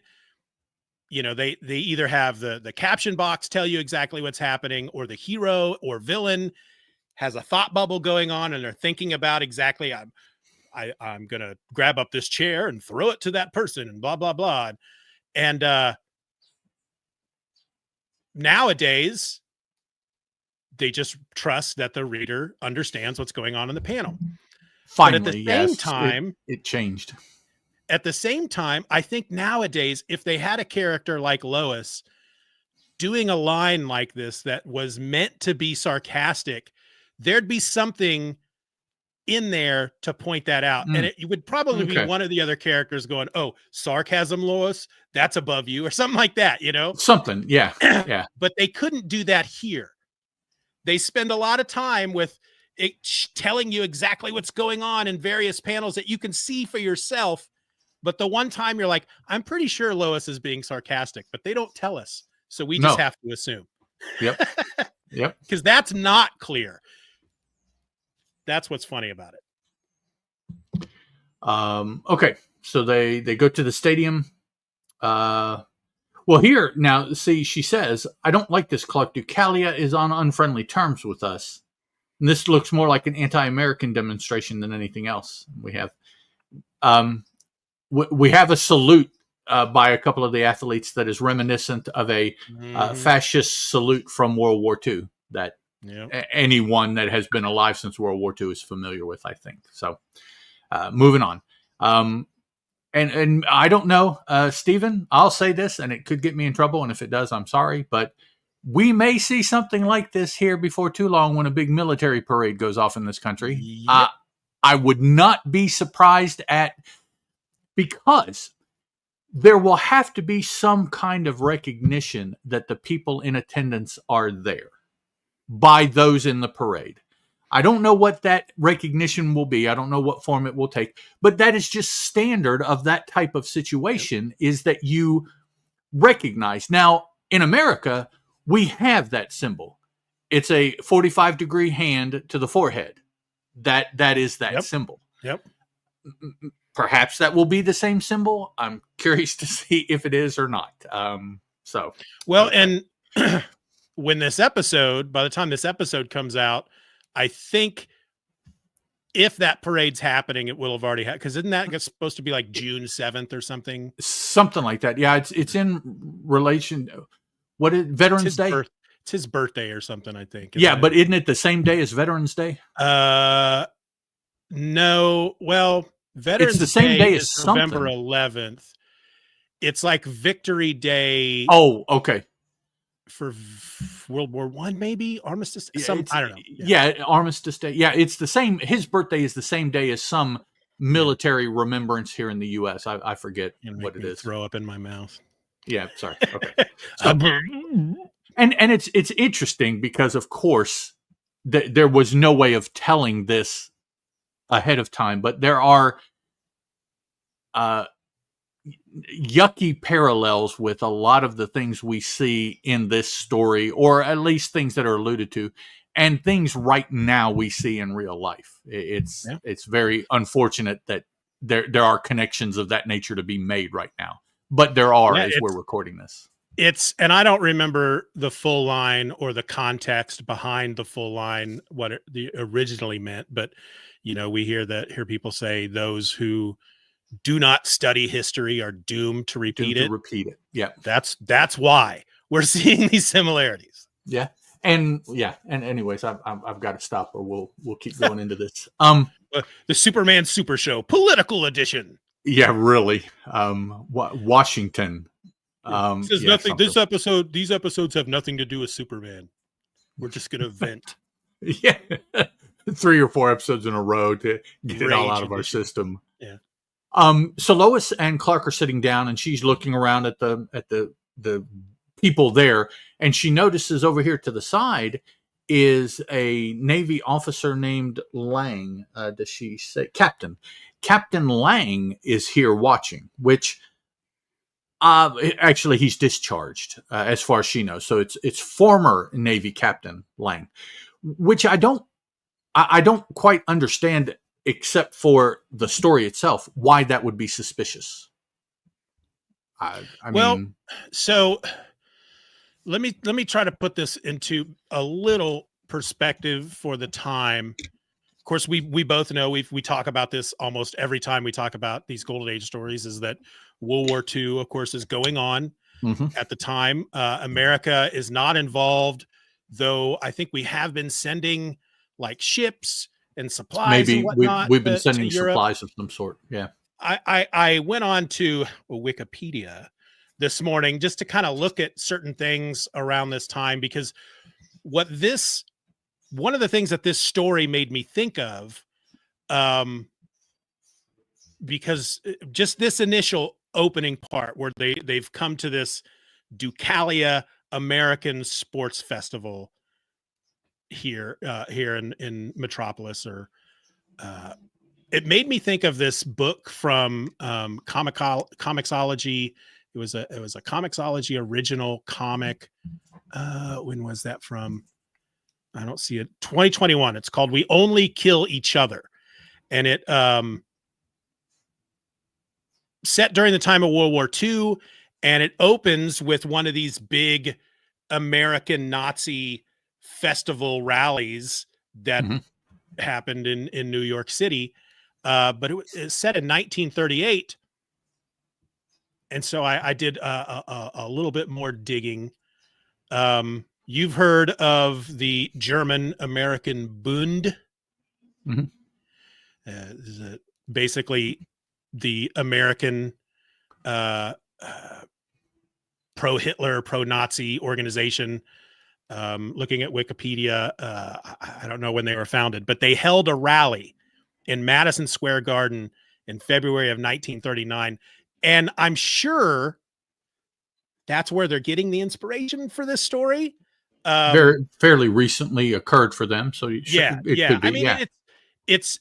they either have the caption box tell you exactly what's happening, or the hero or villain has a thought bubble going on and they're thinking about exactly, I'm going to grab up this chair and throw it to that person and blah, blah, blah. And nowadays, they just trust that the reader understands what's going on in the panel. Finally, but at the same time, it changed. At the same time, I think nowadays, if they had a character like Lois doing a line like this that was meant to be sarcastic, there'd be something in there to point that out. And it would probably be one of the other characters going, "Oh, sarcasm, Lois, that's above you," or something like that, Something, yeah. Yeah. But they couldn't do that here. They spend a lot of time with it telling you exactly what's going on in various panels that you can see for yourself. But the one time you're like, I'm pretty sure Lois is being sarcastic, but they don't tell us. So we just have to assume. Yep. Because that's not clear. That's what's funny about it. Okay. So they go to the stadium. Well, here now, see, she says, "I don't like this, Clark. Ducalia is on unfriendly terms with us." And this looks more like an anti-American demonstration than anything else. We have a salute by a couple of the athletes that is reminiscent of a fascist salute from World War II that anyone that has been alive since World War II is familiar with, I think. So moving on. And I don't know, Steven, I'll say this, and it could get me in trouble, and if it does, I'm sorry, but we may see something like this here before too long when a big military parade goes off in this country. Yep. I would not be surprised because there will have to be some kind of recognition that the people in attendance are there by those in the parade. I don't know what that recognition will be. I don't know what form it will take, but that is just standard of that type of situation, is that you recognize. Now, in America, we have that symbol. It's a 45-degree hand to the forehead. That is that symbol. Yep. Perhaps that will be the same symbol. I'm curious to see if it is or not. And by the time this episode comes out, I think if that parade's happening, it will have already happened. Because isn't that supposed to be like June 7th or something? Something like that. Yeah, it's in relation. What is Veterans Day? It's his birthday or something, I think. Yeah, but isn't it the same day as Veterans Day? No. Well, Veterans it's the same day as November 11th. It's like Victory Day. Oh, okay. For World War I, maybe Armistice. I don't know. Yeah, Armistice Day. Yeah, it's the same. His birthday is the same day as some military remembrance here in the U.S. I forget what it is. Throw up in my mouth. Yeah, sorry. Okay. So, and it's interesting because, of course, there was no way of telling this ahead of time, but there are yucky parallels with a lot of the things we see in this story, or at least things that are alluded to, and things right now we see in real life. It's very unfortunate that there are connections of that nature to be made right now, but there are as we're recording this. And I don't remember the full line or the context behind the full line, what it originally meant, but we hear people say those who do not study history are doomed to repeat it. Yeah. That's why we're seeing these similarities. Yeah. And anyways, I've got to stop, or we'll keep going into this. The Superman Super Show political edition. Yeah, really. Washington. Says nothing. These episodes have nothing to do with Superman. We're just going to vent. Yeah. 3 or 4 episodes in a row to get it all out of our system. Yeah. So Lois and Clark are sitting down, and she's looking around at the people there, and she notices over here to the side is a Navy officer named Lang. Does she say Captain? Captain Lang is here watching, which actually he's discharged as far as she knows. So it's former Navy Captain Lang, which I don't quite understand, except for the story itself, why that would be suspicious. I mean, so let me try to put this into a little perspective for the time. Of course, we both know we talk about this almost every time we talk about these Golden Age stories, is that World War II, of course, is going on at the time. America is not involved, though I think we have been sending like ships and supplies. Maybe and whatnot we've been sending supplies of some sort. Yeah. I went on to Wikipedia this morning just to kind of look at certain things around this time, because one of the things that this story made me think of, because just this initial opening part where they've come to this Ducalia American Sports Festival here in Metropolis, or it made me think of this book from Comixology. It was a Comixology original comic. When was that from? I don't see it. 2021. It's called We Only Kill Each Other, and it set during the time of World War II, and it opens with one of these big American Nazi festival rallies that happened in New York City, but it set in 1938. And so I did a little bit more digging. You've heard of the German American Bund. Basically the American pro-Hitler, pro-Nazi organization. Looking at Wikipedia, I don't know when they were founded, but they held a rally in Madison Square Garden in February of 1939. And I'm sure that's where they're getting the inspiration for this story. Fairly recently occurred for them. So it could be. I mean, it's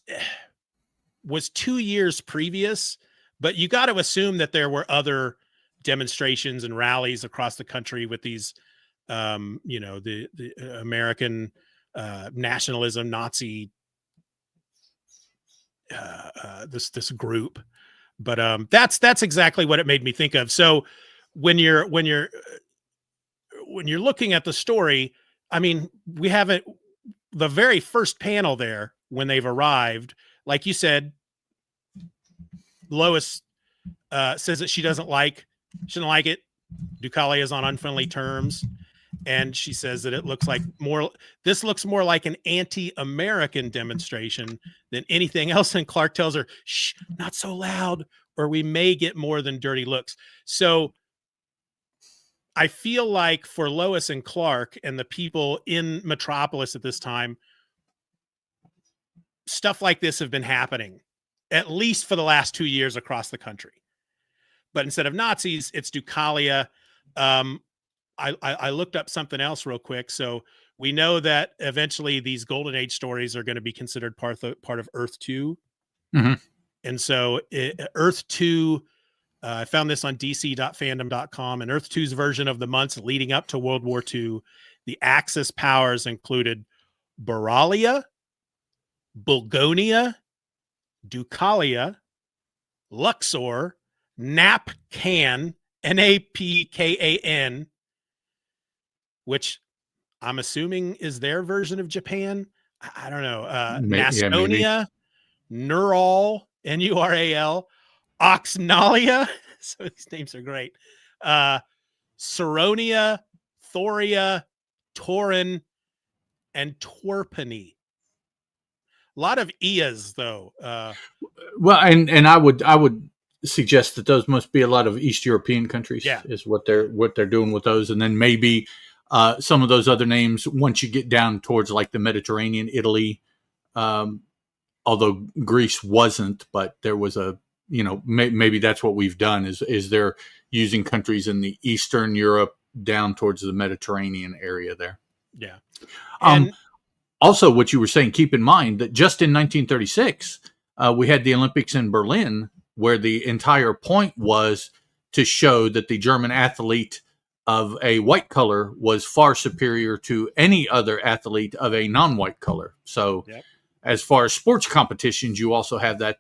was 2 years previous, but you got to assume that there were other demonstrations and rallies across the country with these, the American nationalism, Nazi, this group. But that's exactly what it made me think of. So when you're looking at the story, I mean, we haven't, the very first panel there when they've arrived. Like you said, Lois says that she doesn't like it. Deucalion is on unfriendly terms. And she says that this looks more like an anti-American demonstration than anything else. And Clark tells her, shh, not so loud, or we may get more than dirty looks. So I feel like for Lois and Clark and the people in Metropolis at this time, stuff like this have been happening at least for the last 2 years across the country. But instead of Nazis, it's Deucalion. I looked up something else real quick. So we know that eventually these Golden Age stories are going to be considered part of Earth 2. Mm-hmm. And so Earth 2, I found this on dc.fandom.com, and Earth 2's version of the months leading up to World War II, the Axis powers included Boralia, Bulgonia, Deucalion, Luxor, Napkan, Napkan, which I'm assuming is their version of Japan. I don't know. Nastonia, Nural, Nural, Oxnalia. So these names are great. Saronia, Thoria, Torin, and Torpany. A lot of Ias, though. Well, and I would suggest that those must be a lot of East European countries. Yeah. Is what they're doing with those, and then maybe some of those other names once you get down towards like the Mediterranean, Italy, although Greece wasn't, but there was a, maybe that's what we've done is they're using countries in the Eastern Europe down towards the Mediterranean area there. Yeah. Also, what you were saying, keep in mind that just in 1936, we had the Olympics in Berlin, where the entire point was to show that the German athlete of a white color was far superior to any other athlete of a non-white color. So as far as sports competitions, you also have that,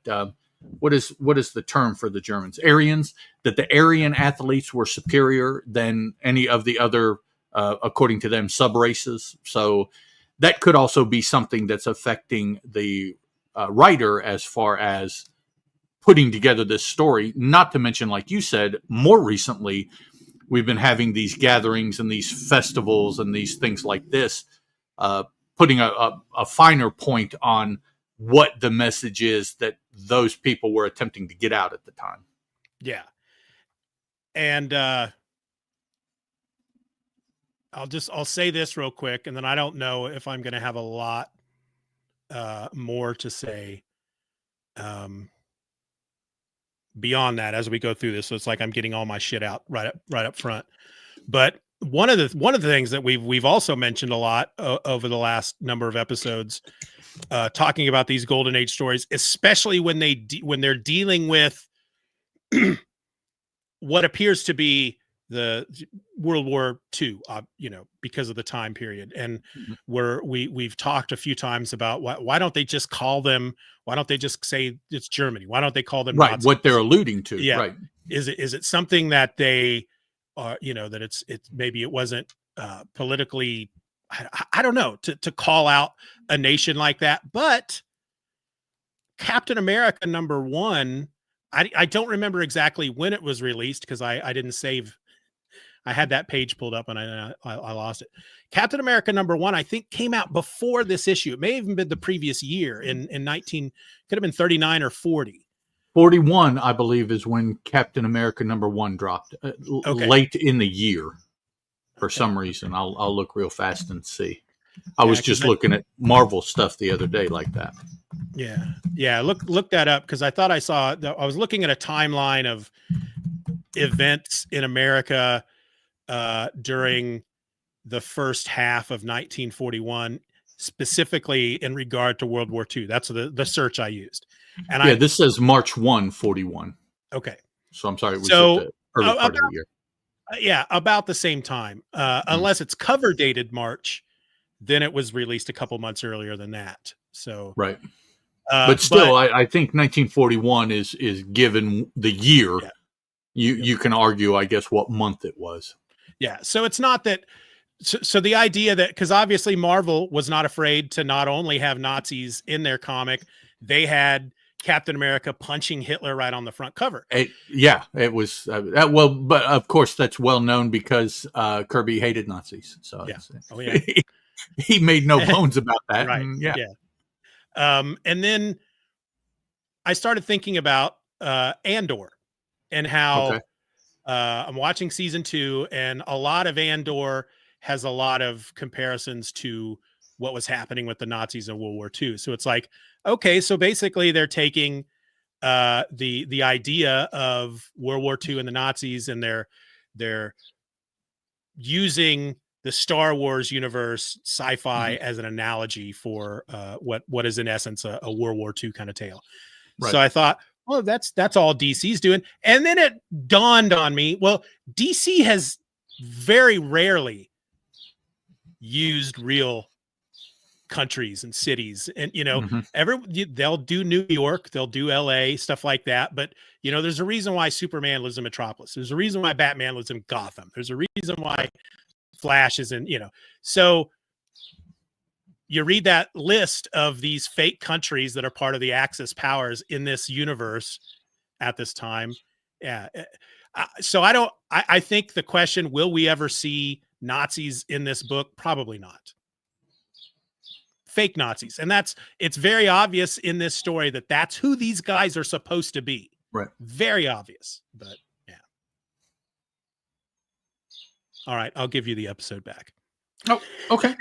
what is the term for the Germans? Aryans, that the Aryan athletes were superior than any of the other, according to them, sub-races. So that could also be something that's affecting the writer as far as putting together this story, not to mention, like you said, more recently, we've been having these gatherings and these festivals and these things like this, putting a finer point on what the message is that those people were attempting to get out at the time. Yeah. And I'll say this real quick, and then I don't know if I'm going to have a lot more to say beyond that as we go through this. So it's like I'm getting all my shit out right up front. But one of the things that we've also mentioned a lot over the last number of episodes, talking about these Golden Age stories, especially when they're dealing with what appears to be the World War II, because of the time period. And we've talked a few times about why don't they just call them? Why don't they just say it's Germany? Why don't they call them Nazis? What they're alluding to? Yeah. Right. Is it something that they are, that it's maybe it wasn't politically, I don't know, to call out a nation like that. But Captain America #1, I don't remember exactly when it was released because I didn't save. I had that page pulled up and I lost it. Captain America #1, I think, came out before this issue. It may have even been the previous year in 19, could have been 39 or 40. 41, I believe, is when Captain America #1 dropped. Late in the year, for some reason. I'll look real fast and see. I was just looking at Marvel stuff the other day like that. Yeah. Look that up because I thought I saw. I was looking at a timeline of events in America during the first half of 1941, specifically in regard to World War II. That's the search I used. And this says March 1, 41. Okay. So I'm sorry. It was the early part of the year. Yeah, about the same time. Unless it's cover dated March, then it was released a couple months earlier than that. So right. But still, I think 1941 is given the year. Yeah. You can argue, I guess, what month it was. Yeah. So it's not that So the idea that, because obviously Marvel was not afraid to not only have Nazis in their comic, they had Captain America punching Hitler right on the front cover. It was well, but of course that's well known because Kirby hated Nazis. So he made no bones about that. Right. And and then I started thinking about Andor and how I'm watching season 2, and a lot of Andor has a lot of comparisons to what was happening with the Nazis in World War II. So it's like, okay, so basically they're taking the idea of World War II and the Nazis, and they're using the Star Wars universe sci-fi as an analogy for what is in essence a World War II kind of tale. Right. So I thought, well, that's all DC's doing. And then it dawned on me, well, DC has very rarely used real countries and cities, and they'll do New York, they'll do LA, stuff like that, but there's a reason why Superman lives in Metropolis, there's a reason why Batman lives in Gotham, there's a reason why Flash is in, so you read that list of these fake countries that are part of the Axis powers in this universe at this time. So I think the question, will we ever see Nazis in this book? Probably not. Fake Nazis. And it's very obvious in this story that that's who these guys are supposed to be. Right. Very obvious, but yeah. All right. I'll give you the episode back. Oh, okay.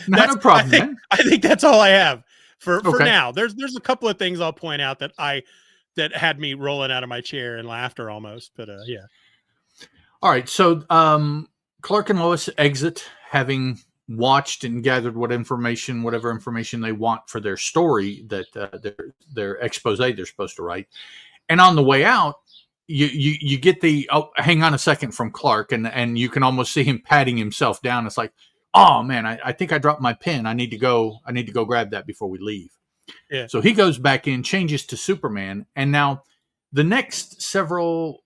Not a problem. I think that's all I have for now. There's a couple of things I'll point out that had me rolling out of my chair in laughter almost, but yeah. All right. So Clark and Lois exit, having watched and gathered whatever information they want for their story, that their expose they're supposed to write. And on the way out, you get the hang on a second from Clark, and you can almost see him patting himself down. It's like, oh man, I think I dropped my pen. I need to go grab that before we leave. Yeah. So he goes back in, changes to Superman, and now the next several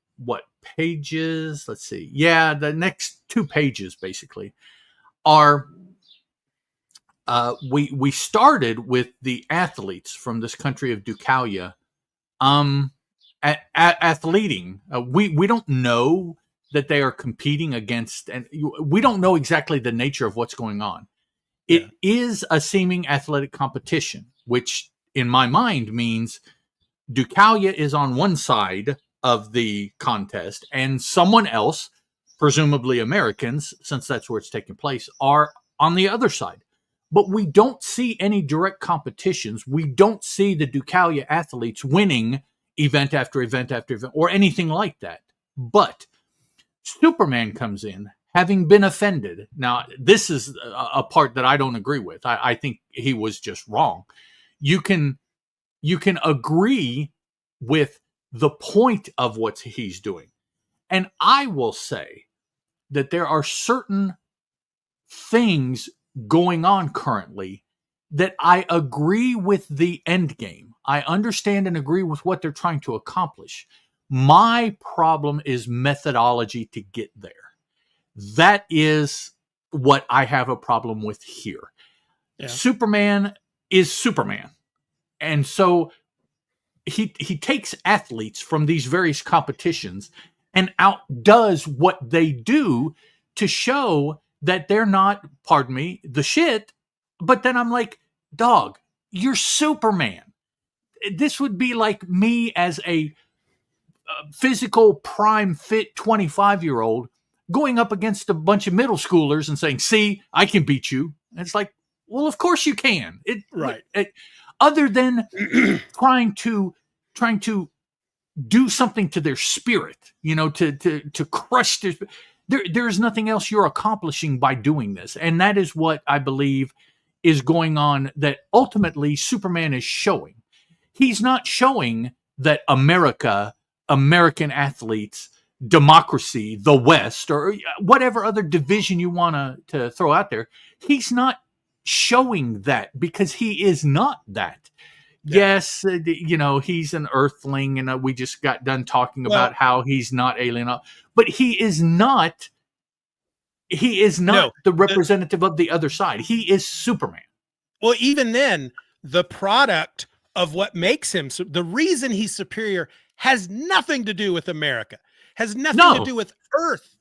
pages? Let's see. Yeah, the next 2 pages basically are we started with the athletes from this country of Ducalia athleting. We don't know that they are competing against, and we don't know exactly the nature of what's going on. It is a seeming athletic competition, which in my mind means Ducalia is on one side of the contest and someone else, presumably Americans, since that's where it's taking place, are on the other side. But we don't see any direct competitions. We don't see the Ducalia athletes winning event after event after event or anything like that. But Superman comes in, having been offended. Now, this is a part that I don't agree with. I think he was just wrong. You can agree with the point of what he's doing. And I will say that there are certain things going on currently that I agree with the end game. I understand and agree with what they're trying to accomplish. My problem is methodology to get there. That is what I have a problem with here. Yeah. Superman is Superman. And so he takes athletes from these various competitions and outdoes what they do to show that they're not, pardon me, the shit. But then I'm like, dog, you're Superman. This would be like me as a physical prime fit 25-year-old going up against a bunch of middle schoolers and saying, see, I can beat you. And it's like, well, of course you can. Right. Other than trying to do something to their spirit, to crush there's nothing else you're accomplishing by doing this. And that is what I believe is going on, that ultimately Superman is showing. He's not showing that American athletes, democracy, the West, or whatever other division you want to throw out there. He's not showing that because he is not that. Yeah. Yes, he's an earthling, and we just got done talking about how he's not alien, but he is not He is not the representative of the other side. He is Superman. Well, even then, the product of what makes him, the reason he's superior has nothing to do with America, has nothing to do with Earth.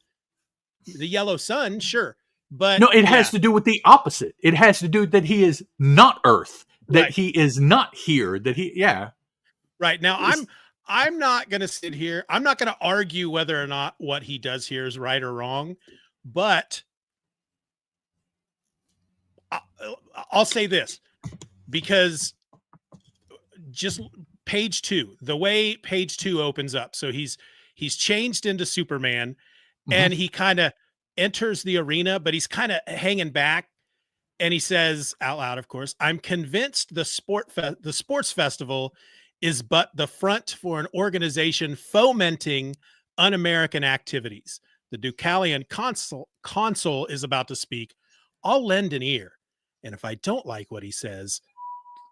The yellow sun, sure. But no, it has to do with the opposite. It has to do that he is not Earth, that he is not here, that he, Right. Now, I'm not going to sit here. I'm not going to argue whether or not what he does here is right or wrong, but I'll say this, because just page 2, the way page 2 opens up. So he's changed into Superman, and he kind of enters the arena, but he's kind of hanging back. And he says out loud, of course, "I'm convinced the sports festival is but the front for an organization fomenting un-American activities. The Deucalion consul is about to speak. I'll lend an ear. And if I don't like what he says, ...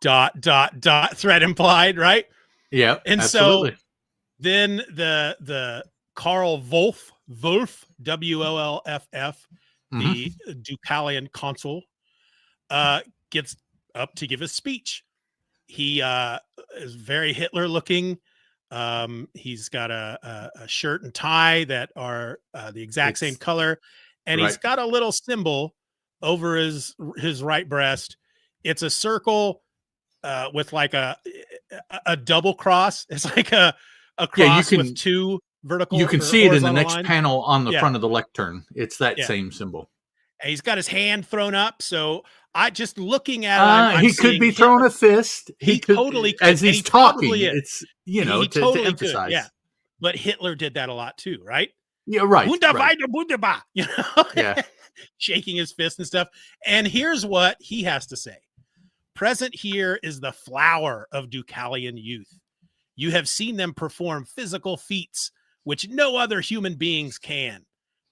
threat implied," right? Yeah. And absolutely. So then the Karl Wolff, WOLFF, the Deucalion consul, gets up to give a speech. He is very Hitler looking. He's got a shirt and tie that are the exact same color, and he's got a little symbol over his right breast. It's a circle with like a double cross. It's like a cross with 2 vertical. You can see it in the next lines. panel on the front of the lectern. It's that same symbol. And he's got his hand thrown up. So I just looking at it, he could be throwing a fist. He totally could. As he's talking. It's, he to emphasize. Could, yeah. But Hitler did that a lot too, right? Yeah, right. Wunderbar, you know? Yeah. Shaking his fist and stuff. And here's what he has to say. "Present here is the flower of Deucalion youth. You have seen them perform physical feats which no other human beings can.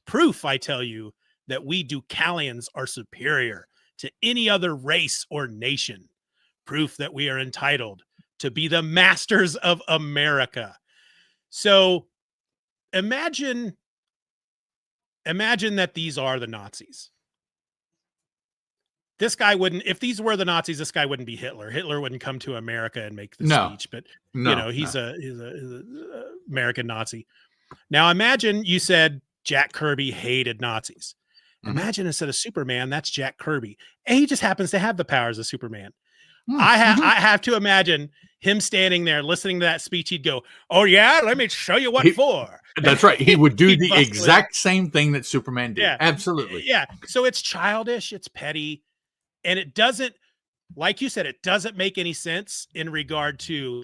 Proof, I tell you, that we Deucalions are superior to any other race or nation. Proof that we are entitled to be the masters of America." So imagine that these are the Nazis. This guy wouldn't, if these were the Nazis, this guy wouldn't be Hitler. Hitler wouldn't come to America and make the speech, but he's a American Nazi. Now imagine you said Jack Kirby hated Nazis. Imagine instead of Superman, that's Jack Kirby. And he just happens to have the powers of Superman. I have to imagine him standing there listening to that speech. He'd go, "Oh yeah, let me show you what for." That's right. He would do the exact same thing that Superman did. Yeah. Absolutely. Yeah. So it's childish, it's petty, and it doesn't, like you said, it doesn't make any sense in regard to,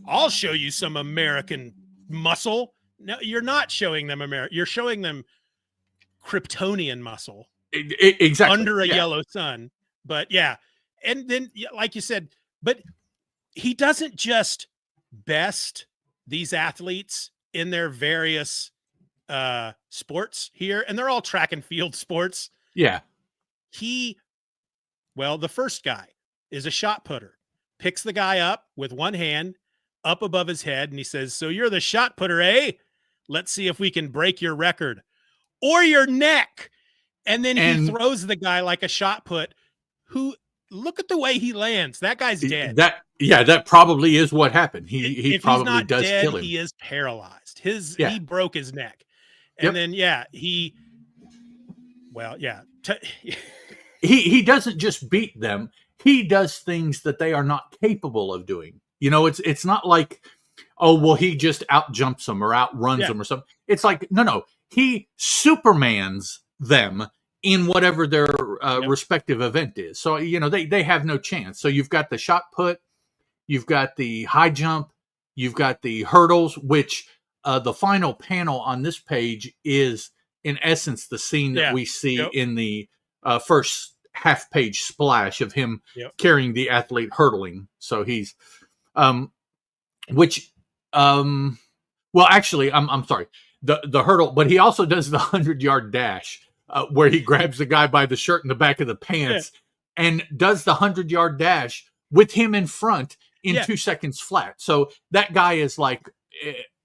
"I'll show you some American muscle." No, you're not showing them you're showing them Kryptonian muscle. Exactly. Under a yellow sun. But yeah. And then, like you said, but he doesn't just best these athletes in their various sports here, and they're all track and field sports. Yeah. The first guy is a shot putter, picks the guy up with one hand up above his head, and he says, "So you're the shot putter, eh? Let's see if we can break your record or your neck." And then he throws the guy like a shot put, who, look at the way he lands. That guy's dead. That probably is what happened. He if probably he's not does dead, kill him. He is paralyzed. He broke his neck. And then he doesn't just beat them. He does things that they are not capable of doing. You know, it's not like, oh, well, he just outjumps them or outruns them or something. It's like, no. He Supermans them in whatever their respective event is. So, they have no chance. So you've got the shot put, you've got the high jump, you've got the hurdles, which the final panel on this page is, in essence, the scene that we see in the first half-page splash of him carrying the athlete hurdling. So he's, actually, I'm sorry, the hurdle, but he also does the 100-yard dash. Where he grabs the guy by the shirt in the back of the pants and does the 100-yard dash with him in front in 2 seconds flat. So that guy is like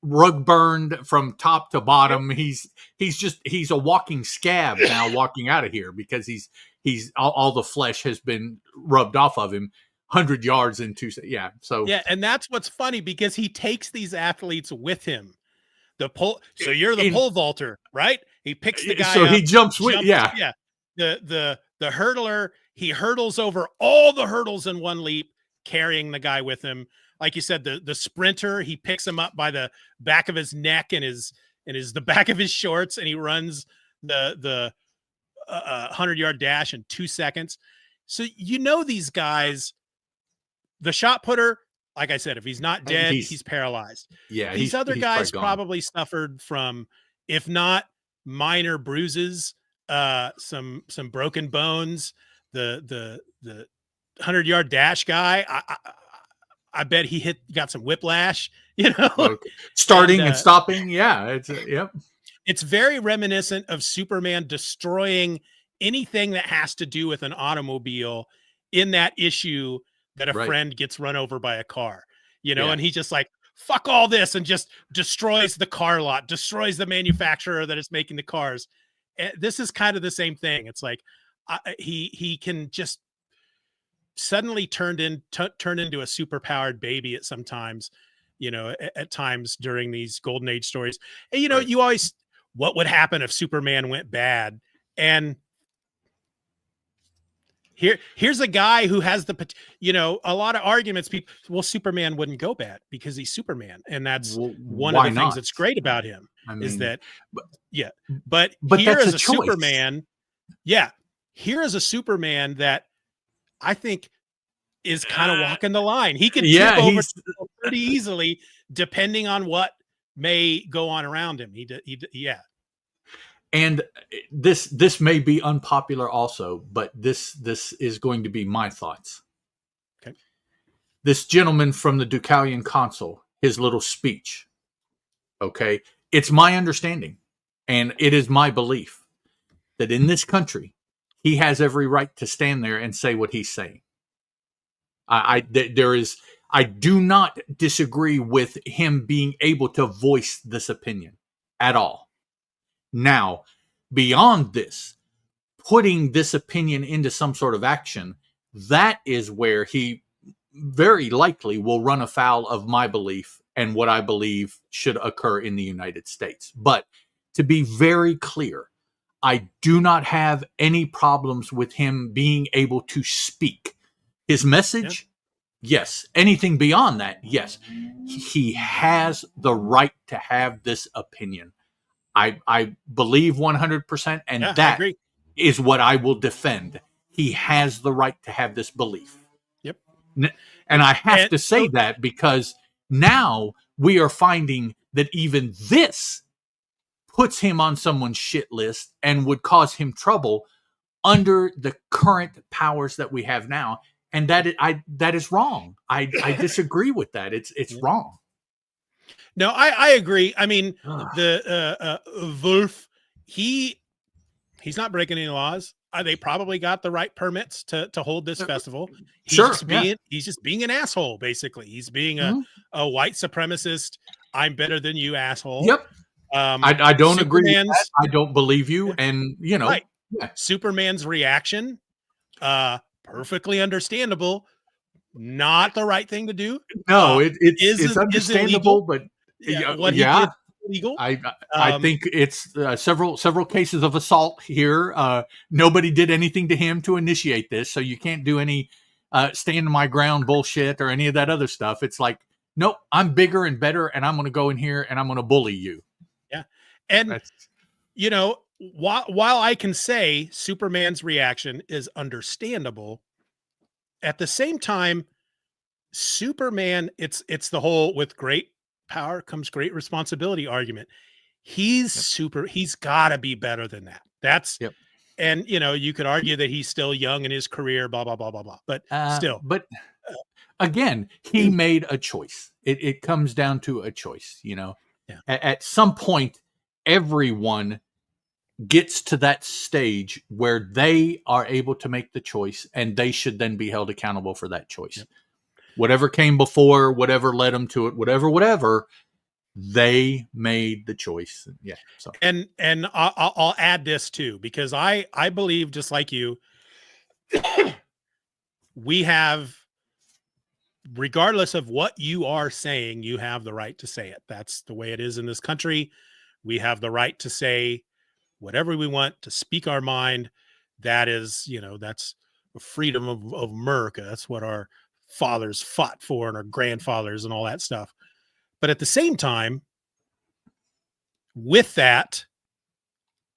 rug burned from top to bottom. He's a walking scab now, walking out of here because he's all the flesh has been rubbed off of him 100 yards into. Yeah. So, yeah. And that's what's funny because he takes these athletes with him. So you're the pole vaulter, right? He picks the guy so up. He jumps with, yeah. Yeah. The hurdler, he hurdles over all the hurdles in one leap, carrying the guy with him. Like you said, the sprinter, he picks him up by the back of his neck and the back of his shorts, and he runs the 100-yard dash in 2 seconds. So these guys, the shot putter, like I said, if he's not dead, he's paralyzed. Yeah, these other guys probably suffered from, if not minor bruises, some broken bones. The 100-yard dash guy, I bet he got some whiplash. Starting and stopping. Yeah, yep. It's very reminiscent of Superman destroying anything that has to do with an automobile in that issue that a friend gets run over by a car, and he's just like, fuck all this, and just destroys the car lot, destroys the manufacturer that is making the cars. This is kind of the same thing. It's like he can just suddenly turn into a super powered baby at sometimes, at times during these Golden Age stories. And, you always, what would happen if Superman went bad? And here's a guy who has a lot of arguments. People, well, Superman wouldn't go bad because he's Superman. And that's one of the things that's great about him is that, but here is a Superman. Yeah. Here is a Superman that I think is kind of walking the line. He could tip over pretty easily depending on what may go on around him. Yeah. And this may be unpopular also, but this is going to be my thoughts. Okay. This gentleman from the Deucalion Council, his little speech. Okay. It's my understanding, and it is my belief that in this country, he has every right to stand there and say what he's saying. I do not disagree with him being able to voice this opinion at all. Now, beyond this, putting this opinion into some sort of action, that is where he very likely will run afoul of my belief and what I believe should occur in the United States. But to be very clear, I do not have any problems with him being able to speak his message. Yes. Anything beyond that, yes. He has the right to have this opinion. I believe 100%, and that is what I will defend. He has the right to have this belief. Yep. And I have to say that because now we are finding that even this puts him on someone's shit list and would cause him trouble under the current powers that we have now. And that is wrong. I disagree with that. It's wrong. No, I agree. I mean, the Wolf, he's not breaking any laws. They probably got the right permits to hold this festival. He's just being an asshole, basically. He's being a white supremacist. I'm better than you, asshole. Yep. I don't agree with that. I don't believe you. And, Superman's reaction, perfectly understandable. Not the right thing to do. No, it's understandable, but what he did illegal. I think it's several cases of assault here. Nobody did anything to him to initiate this, so you can't do any stand my ground bullshit or any of that other stuff. It's like, nope, I'm bigger and better, and I'm going to go in here and I'm going to bully you. Yeah, and while I can say Superman's reaction is understandable, at the same time, Superman, it's the whole with great power comes great responsibility argument. He's he's got to be better than that. And you could argue that he's still young in his career, blah blah blah blah blah. But still, again, he made a choice. It comes down to a choice. At some point, everyone gets to that stage where they are able to make the choice, and they should then be held accountable for that choice. Whatever came before, whatever led them to it, whatever, They made the choice. Yeah. So and I'll add this too, because I believe, just like you, we have, regardless of what you are saying, you have the right to say it. That's the way it is in this country. We have the right to say whatever we want, to speak our mind. That is, that's freedom of America. That's what our fathers fought for, and our grandfathers and all that stuff. But at the same time, with that,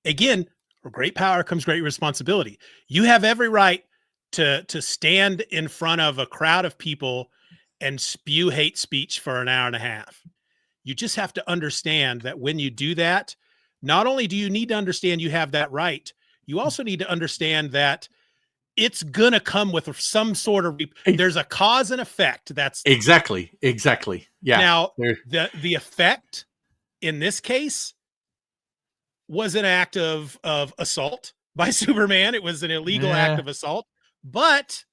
again, with great power comes great responsibility. You have every right to stand in front of a crowd of people and spew hate speech for an hour and a half. You just have to understand that when you do that, not only do you need to understand you have that right, you also need to understand that it's gonna come with some sort of, there's a cause and effect. That's exactly. Yeah. Now the effect in this case was an act of assault by Superman. It was an illegal act of assault, but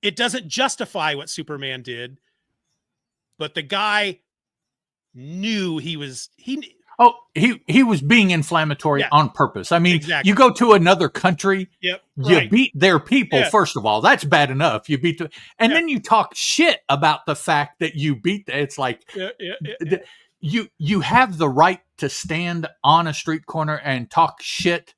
it doesn't justify what Superman did. But the guy knew he was being inflammatory on purpose. I mean, exactly. You go to another country, you beat their people. First of all, that's bad enough. You beat and then you talk shit about the fact that you beat. It's like you have the right to stand on a street corner and talk shit.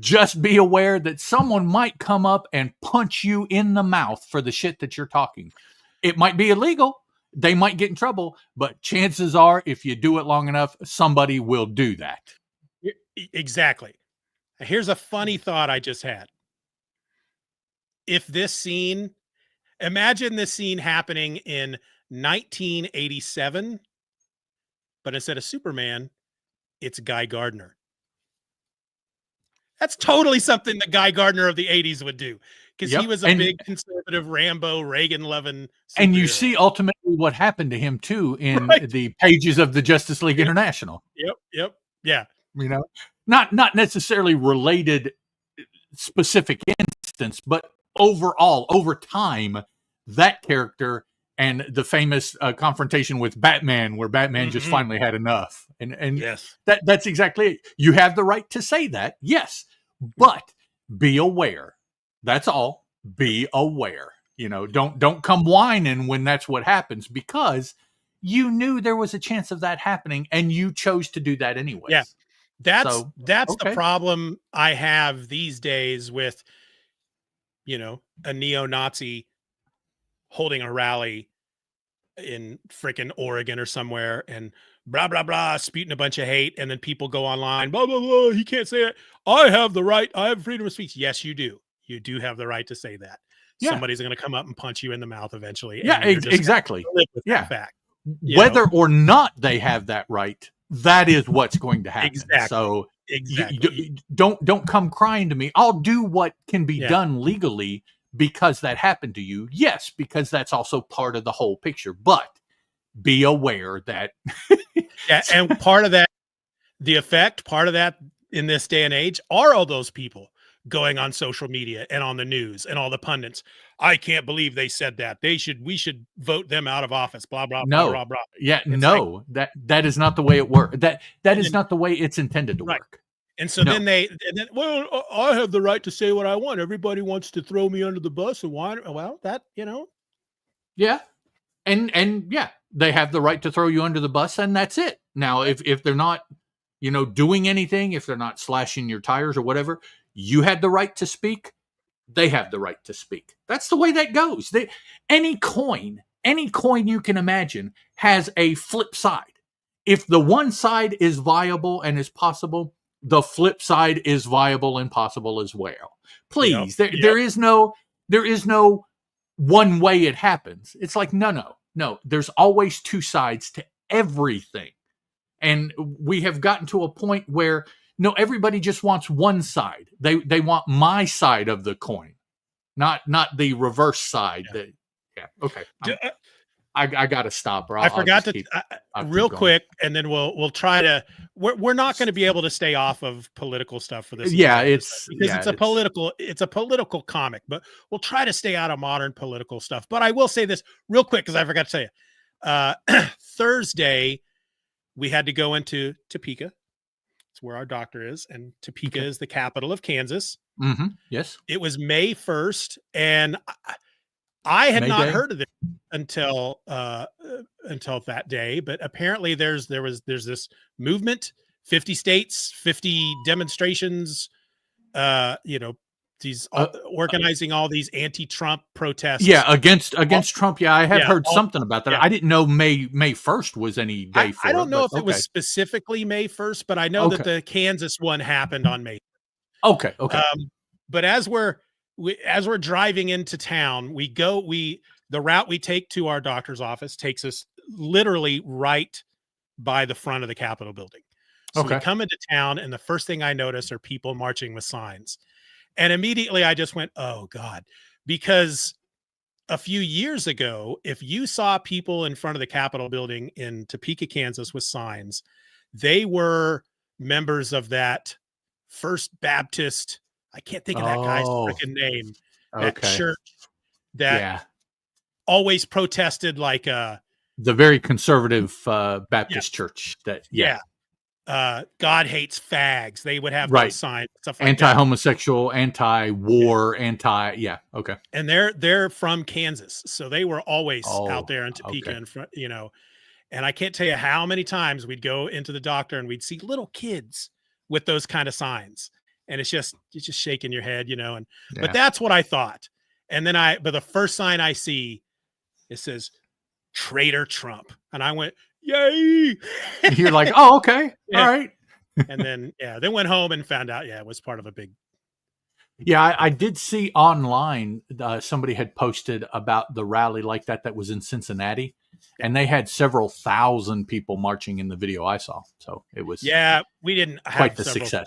Just be aware that someone might come up and punch you in the mouth for the shit that you're talking. It might be illegal. They might get in trouble, but chances are, if you do it long enough, somebody will do that. Exactly. Here's a funny thought I just had. If this scene, imagine this scene happening in 1987, but instead of Superman, it's Guy Gardner. That's totally something that Guy Gardner of the 80s would do, because he was a big conservative, Rambo, Reagan-loving superhero. And you see ultimately what happened to him too in the pages of the Justice League International. Yep. Yeah. Not necessarily related specific instance, but overall, over time, that character and the famous confrontation with Batman, where Batman just finally had enough. And yes, that's exactly it. You have the right to say that, yes, but be aware. That's all. Be aware. Don't come whining when that's what happens, because you knew there was a chance of that happening and you chose to do that anyway. Yeah, that's the problem I have these days with, a neo-Nazi holding a rally in freaking Oregon or somewhere and blah, blah, blah, spewing a bunch of hate. And then people go online, blah, blah, blah. He can't say it. I have the right. I have freedom of speech. Yes, you do. You do have the right to say that. Yeah. Somebody's going to come up and punch you in the mouth eventually. Yeah, exactly. Live with that fact. Whether or not they have that right, that is what's going to happen. Exactly. So don't come crying to me. I'll do what can be done legally because that happened to you. Yes, because that's also part of the whole picture. But be aware that and part of that, the effect, part of that in this day and age are all those people going on social media and on the news and all the pundits. I can't believe they said that. We should vote them out of office. Blah, blah, blah, blah, blah. Yeah, it's that is not the way it works. That is not the way it's intended to work. And so then well, I have the right to say what I want. Everybody wants to throw me under the bus and why? Well, that, Yeah. And yeah, they have the right to throw you under the bus, and that's it. Now, if they're not, doing anything, if they're not slashing your tires or whatever, you had the right to speak. They have the right to speak. That's the way that goes. Any coin you can imagine has a flip side. If the one side is viable and is possible, the flip side is viable and possible as well. Please, there is no one way it happens. It's like, no. There's always two sides to everything. And we have gotten to a point where, everybody just wants one side. They want my side of the coin, not the reverse side. Okay. I got to stop. I forgot to real quick, and then we'll try to. We're not going to be able to stay off of political stuff for this. Yeah, it's a political comic, but we'll try to stay out of modern political stuff. But I will say this real quick, because I forgot to tell you, Thursday, we had to go into Topeka. It's where our doctor is, and Topeka is the capital of Kansas. Mm-hmm. Yes. It was May 1st, and I had not heard of it until that day. But apparently, there's this movement, 50 states, 50 demonstrations. These organizing all these anti-Trump protests. Yeah, against Trump. Yeah, I have heard something about that. Yeah. I didn't know May 1st was any day for it. I don't know if it was specifically May 1st, but I know that the Kansas one happened on May 1st. Okay. But as we're driving into town, the route we take to our doctor's office takes us literally right by the front of the Capitol building. So we come into town, and the first thing I notice are people marching with signs. And immediately I just went, oh God, because a few years ago, if you saw people in front of the Capitol building in Topeka, Kansas with signs, they were members of that First Baptist. I can't think of that guy's freaking name. That church that always protested like the very conservative Baptist church. God hates fags. They would have those signs, stuff like anti-homosexual, anti-war, And they're from Kansas, so they were always out there in Topeka in front, And I can't tell you how many times we'd go into the doctor and we'd see little kids with those kind of signs, and it's just shaking your head, But that's what I thought. And then but the first sign I see, it says "Traitor Trump," and I went, yay. You're like, oh, okay. All right. And then, then went home and found out, it was part of a big. Yeah, I did see online, somebody had posted about the rally like that was in Cincinnati, and they had several thousand people marching in the video I saw. So it was we didn't have quite the success.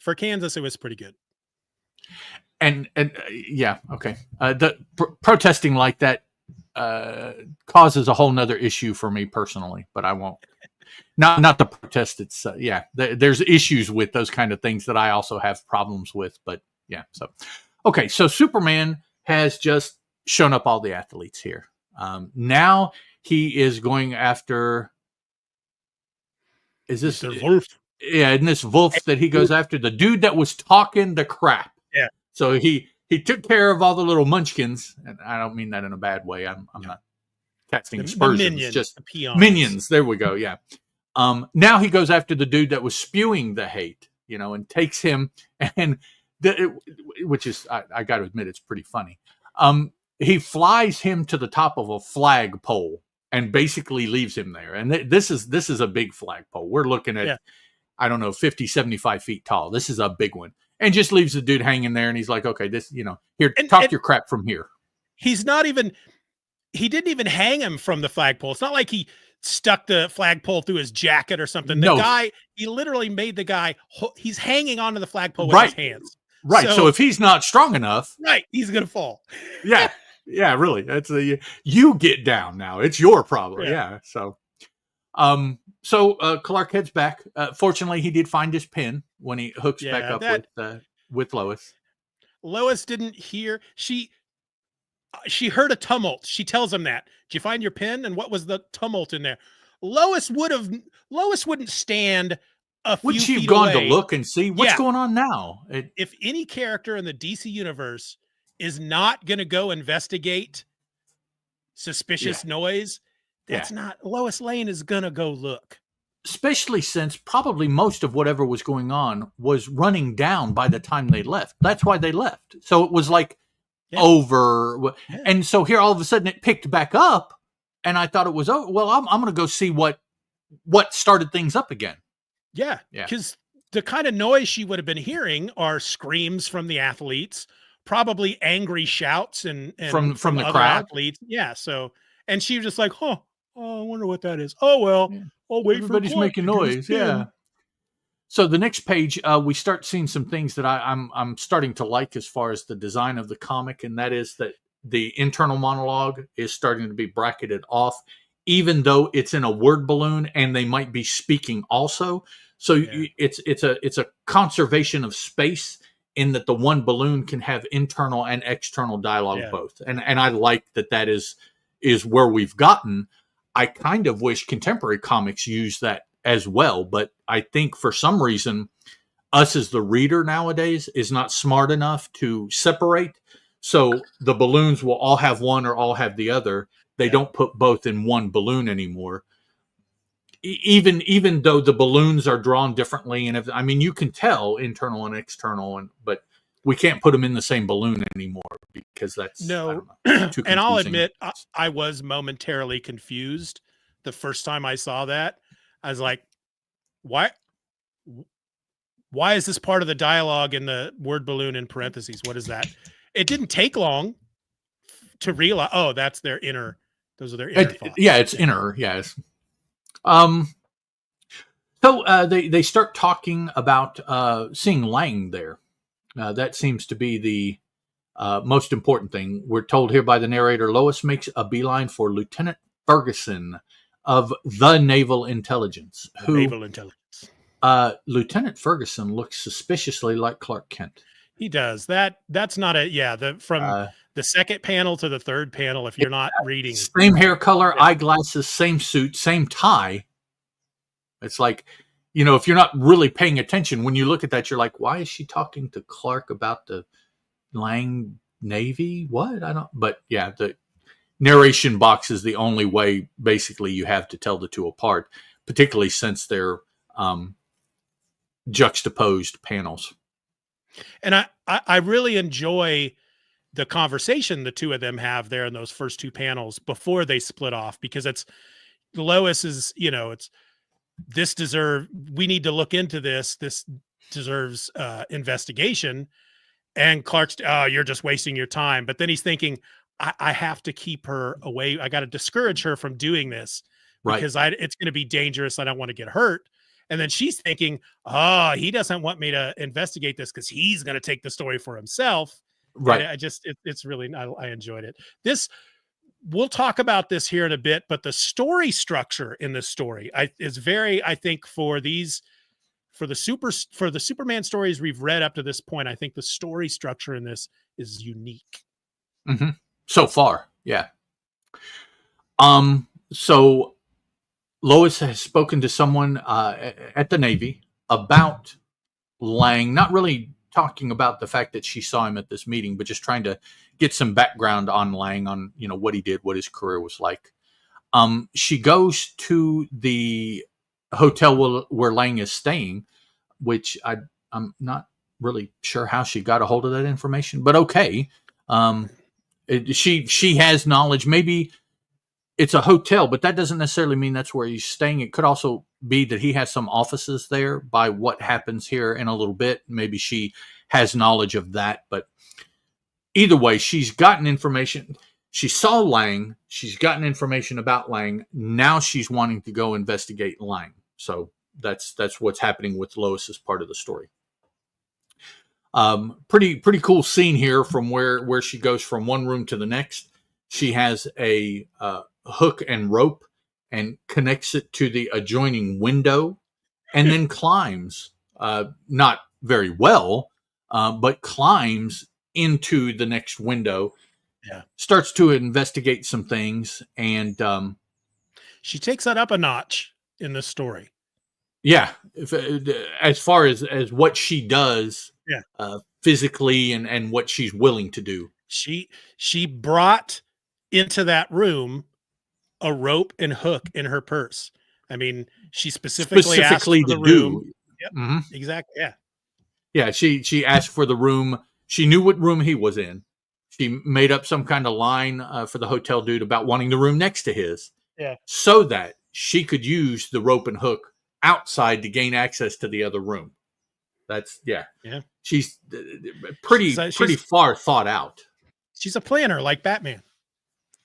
For Kansas, it was pretty good. And the protesting like that causes a whole nother issue for me personally, but I won't. Not the protest. It's there's issues with those kind of things that I also have problems with. But so Superman has just shown up all the athletes here. Now he is going after. Is this Wolf? Yeah, isn't this Wolf that he goes after, the dude that was talking the crap? Yeah. So he took care of all the little munchkins, and I don't mean that in a bad way. I'm not casting aspersions. Minions, just the minions. There we go. Yeah. Now he goes after the dude that was spewing the hate, and takes him, and which is I got to admit, it's pretty funny. He flies him to the top of a flagpole and basically leaves him there. And this is a big flagpole. We're looking at, I don't know, 50, 75 feet tall. This is a big one. And just leaves the dude hanging there. And he's like, okay, this, here, talk your crap from here. He didn't even hang him from the flagpole. It's not like he stuck the flagpole through his jacket or something. The guy, he literally made the guy, he's hanging onto the flagpole with his hands. Right. So if he's not strong enough. Right. He's going to fall. Yeah. Yeah, really. That's you get down now. It's your problem. Yeah. So Clark heads back. Fortunately, he did find his pin when he hooks back up with Lois. Lois didn't hear. She heard a tumult. She tells him that. Did you find your pin? And what was the tumult in there? Lois wouldn't stand a few Would she have feet gone away to look and see what's going on now? If any character in the DC universe is not going to go investigate suspicious noise, that's not Lois Lane is going to go look. Especially since probably most of whatever was going on was running down by the time they left. That's why they left. So it was like over. Yeah. And so here all of a sudden it picked back up, and I thought it was over. Well, I'm going to go see what started things up again. Yeah. Because the kind of noise she would have been hearing are screams from the athletes, probably angry shouts and from the other crowd. Athletes. Yeah. So, and she was just like, I wonder what that is. Oh, well, I'll wait. Everybody's making noise. Yeah. So the next page, we start seeing some things that I'm starting to like as far as the design of the comic. And that is that the internal monologue is starting to be bracketed off, even though it's in a word balloon and they might be speaking also. So it's a conservation of space in that the one balloon can have internal and external dialogue both. And I like that is where we've gotten. I kind of wish contemporary comics use that as well, but I think for some reason us as the reader nowadays is not smart enough to separate. So the balloons will all have one or all have the other. They don't put both in one balloon anymore. Even though the balloons are drawn differently, and I mean, you can tell internal and external, but we can't put them in the same balloon anymore because that's no. Too and I'll admit, I was momentarily confused the first time I saw that. I was like, why is this part of the dialogue in the word balloon in parentheses? What is that? It didn't take long to realize. Oh, that's their inner. Those are their inner thoughts. Yeah, it's inner. Yes. So they start talking about seeing Lang there. That seems to be the most important thing. We're told here by the narrator, Lois makes a beeline for Lieutenant Ferguson of the Naval Intelligence. Lieutenant Ferguson looks suspiciously like Clark Kent. He does. That's not from the second panel to the third panel, if you're not reading. Same hair color, eyeglasses, same suit, same tie. It's like, if you're not really paying attention, when you look at that, you're like, why is she talking to Clark about the Lang Navy? What? But yeah, the narration box is the only way basically you have to tell the two apart, particularly since they're juxtaposed panels. And I really enjoy the conversation the two of them have there in those first two panels before they split off, because it's Lois is, we need to look into this. This deserves investigation. And Clark's, you're just wasting your time. But then he's thinking, I have to keep her away. I got to discourage her from doing this because it's going to be dangerous. I don't want to get hurt. And then she's thinking, he doesn't want me to investigate this because he's going to take the story for himself. Right. And it's really, I enjoyed it. We'll talk about this here in a bit, but the story structure in this story is very, I think for the Superman stories we've read up to this point, I think the story structure in this is unique. Mm-hmm. So far. Yeah. So Lois has spoken to someone at the Navy about Lang, not really talking about the fact that she saw him at this meeting, but just trying to get some background on Lang, on what he did, what his career was like. She goes to the hotel where Lang is staying, which I'm not really sure how she got a hold of that information, but okay. She has knowledge. Maybe it's a hotel, but that doesn't necessarily mean that's where he's staying. It could also be that he has some offices there by what happens here in a little bit. Maybe she has knowledge of that, but either way, she's gotten information. She saw Lang. She's gotten information about Lang. Now she's wanting to go investigate Lang. So that's what's happening with Lois's part of the story. Pretty cool scene here from where she goes from one room to the next. She has a hook and rope and connects it to the adjoining window, and then climbs, not very well, but climbs into the next window. Yeah, starts to investigate some things, and she takes that up a notch in this story. Yeah, as far as what she does, physically and what she's willing to do. She brought into that room a rope and hook in her purse. I mean, she specifically asked for the room. Yep, mm-hmm. Exactly. Yeah. Yeah. She asked for the room. She knew what room he was in. She made up some kind of line for the hotel dude about wanting the room next to his. Yeah. So that she could use the rope and hook outside to gain access to the other room. That's yeah. She's pretty far thought out. She's a planner like Batman.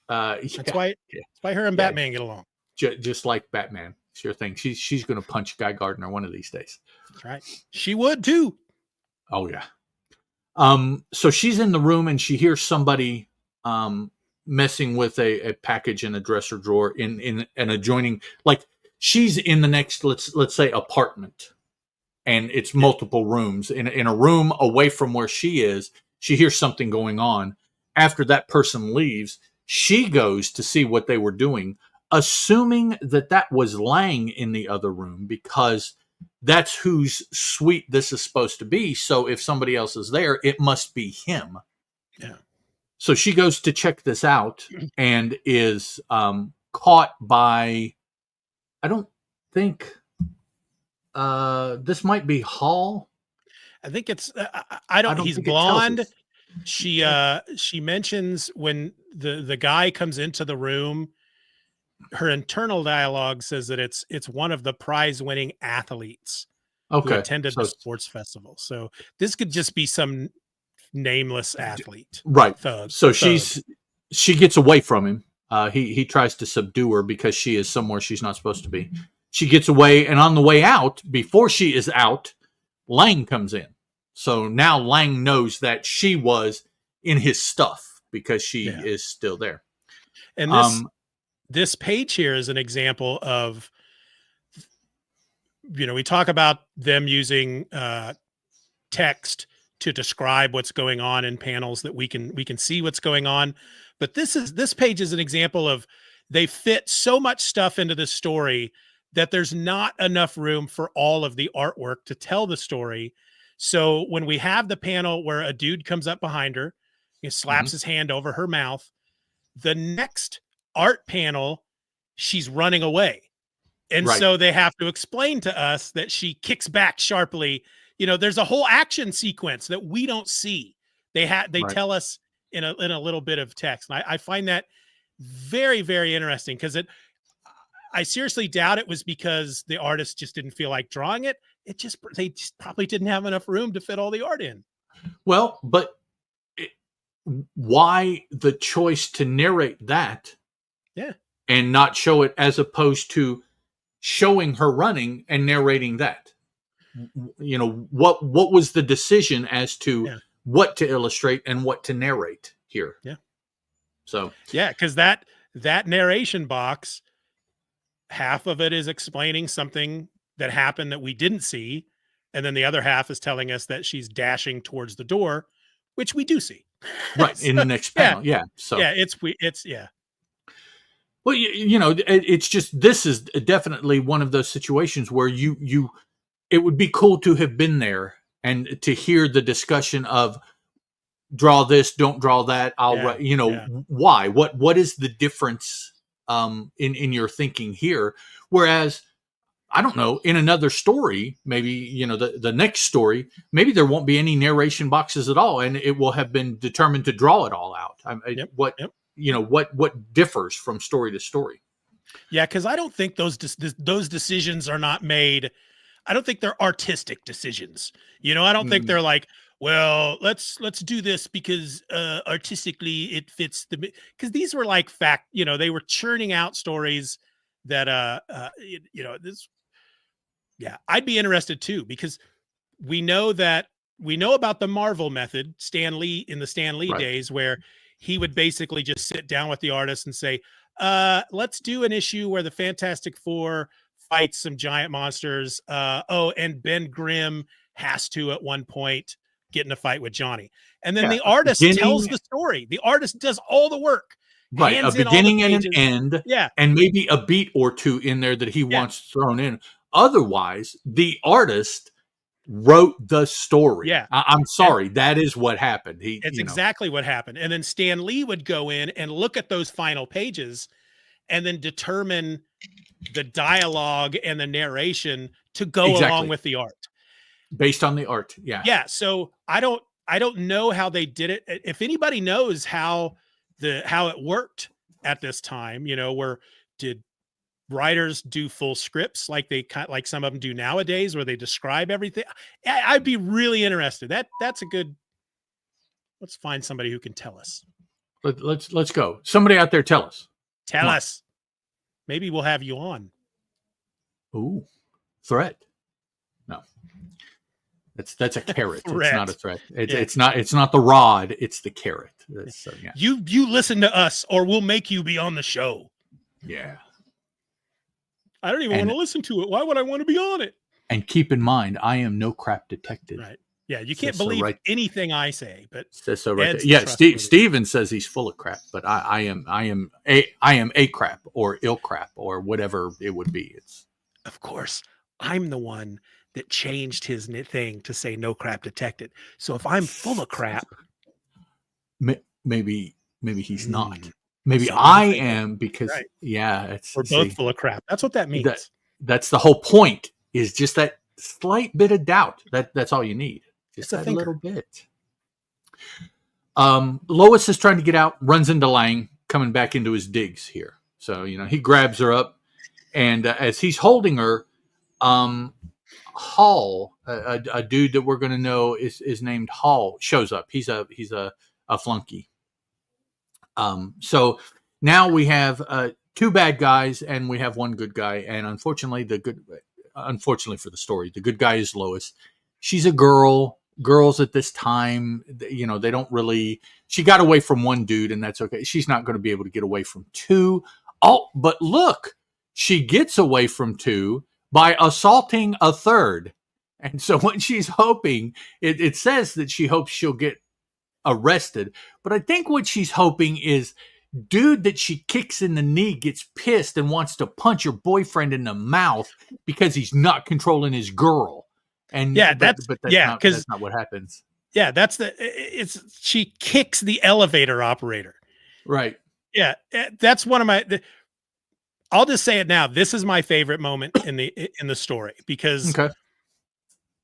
That's why her and Batman get along. Just like Batman, sure thing. She's going to punch Guy Gardner one of these days. That's right. She would too. Oh yeah. So she's in the room and she hears somebody messing with a package in a dresser drawer in an adjoining, like she's in the next let's say apartment, and it's multiple rooms. In a room away from where she is, she hears something going on. After that person leaves, she goes to see what they were doing, assuming that was Lang in the other room, because that's whose suite this is supposed to be. So if somebody else is there, it must be him. Yeah. So she goes to check this out and is caught by, I don't think, this might be Hall. I think it's, I don't he's blonde. She mentions when the guy comes into the room, her internal dialogue says that it's one of the prize-winning athletes who attended the sports festival. So this could just be some nameless athlete, right? So she gets away from him. He tries to subdue her because she is somewhere she's not supposed to be. She gets away, and on the way out, before she is out, Lang comes in. So now Lang knows that she was in his stuff because she is still there. And this page here is an example of, we talk about them using text to describe what's going on in panels that we can see what's going on. But this page is an example of, they fit so much stuff into the story that there's not enough room for all of the artwork to tell the story. So when we have the panel where a dude comes up behind her, he slaps his hand over her mouth, the next art panel, she's running away. And so they have to explain to us that she kicks back sharply. There's a whole action sequence that we don't see. They tell us in a little bit of text. And I find that very, very interesting, because I seriously doubt it was because the artist just didn't feel like drawing it. They just probably didn't have enough room to fit all the art in. Well, but why the choice to narrate that? Yeah. And not show it, as opposed to showing her running and narrating that? What was the decision as to what to illustrate and what to narrate here? Yeah. So because that narration box, half of it is explaining something that happened that we didn't see, and then the other half is telling us that she's dashing towards the door, which we do see. Right. In the next panel. Yeah. So it's well, it's just, this is definitely one of those situations where it would be cool to have been there and to hear the discussion of, draw this, don't draw that. Why? What is the difference in your thinking here? Whereas, I don't know, in another story, maybe, the next story, maybe there won't be any narration boxes at all, and it will have been determined to draw it all out. What differs from story to story? Yeah, because I don't think those decisions are not made. I don't think they're artistic decisions. I don't think they're like, well, let's do this because artistically it fits because these were like they were churning out stories that I'd be interested too, because we know about the Marvel method, Stan Lee, in the Stan Lee days, where he would basically just sit down with the artist and say, let's do an issue where the Fantastic Four fights some giant monsters. And Ben Grimm has to, at one point, get in a fight with Johnny. And then the artist tells the story. The artist does all the work. Right. A beginning and an end. Yeah. And maybe a beat or two in there that he wants thrown in. Otherwise, the artist wrote the story. Yeah. I'm sorry. That is what happened. It's exactly what happened. And then Stan Lee would go in and look at those final pages and then determine the dialogue and the narration to go along with the art. Based on the art. Yeah. Yeah. So I don't know how they did it. If anybody knows how it worked at this time, where did writers do full scripts like some of them do nowadays, where they describe everything? I'd be really interested. That's a good. Let's find somebody who can tell us. Let's go. Somebody out there, tell us. Tell us. Maybe we'll have you on. Ooh, threat. No, that's a carrot. It's not a threat. It's not the rod. It's the carrot. You listen to us, or we'll make you be on the show. Yeah. I don't even want to listen to it. Why would I want to be on it? And keep in mind, I am no crap detective. Right. Yeah, you can't believe anything I say, but so right there. Yeah, Steven says he's full of crap, but I am a crap or ill crap or whatever it would be. It's of course I'm the one that changed his thing to say no crap detected. So if I'm full of crap, maybe he's not. Maybe I am because we're both full of crap. That's what that means. That's the whole point. Is just that slight bit of doubt. That's all you need. Just a little bit. Lois is trying to get out, runs into Lang, coming back into his digs here. So, he grabs her up, and as he's holding her, Hall, a dude that we're going to know is named Hall, shows up. He's a flunky. So now we have two bad guys, and we have one good guy. And unfortunately for the story, the good guy is Lois. She's a girl. Girls at this time, they don't really. She got away from one dude, and that's okay. She's not going to be able to get away from two. Oh, but look, she gets away from two by assaulting a third. And so what she's hoping, it says that she hopes she'll get arrested. But I think what she's hoping is dude that she kicks in the knee gets pissed and wants to punch her boyfriend in the mouth because he's not controlling his girl. And that's not what happens. Yeah, she kicks the elevator operator. Right. Yeah, that's one of my. I'll just say it now. This is my favorite moment in the story because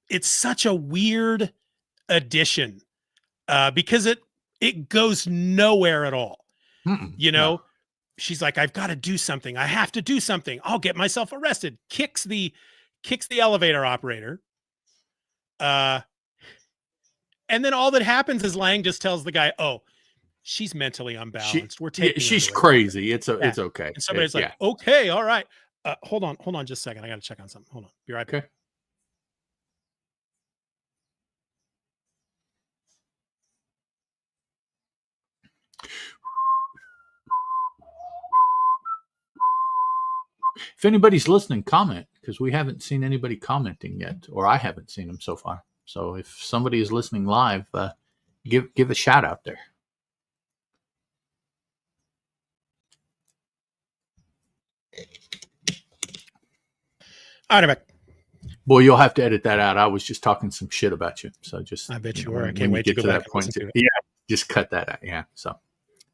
it's such a weird addition because it goes nowhere at all. No. She's like, I've got to do something. I have to do something. I'll get myself arrested. Kicks the elevator operator. And then all that happens is Lang just tells the guy, "Oh, she's mentally unbalanced. We're taking she's crazy. It's okay." And somebody's like, "Okay, all right. Hold on just a second. I got to check on something. Hold on. Be right back." If anybody's listening, comment, because we haven't seen anybody commenting yet, or I haven't seen them so far. So if somebody is listening live, give a shout out there. All right, back. Boy, you'll have to edit that out. I was just talking some shit about you. So I bet you were. I can't wait to go back to that point. Yeah, just cut that out. Yeah. So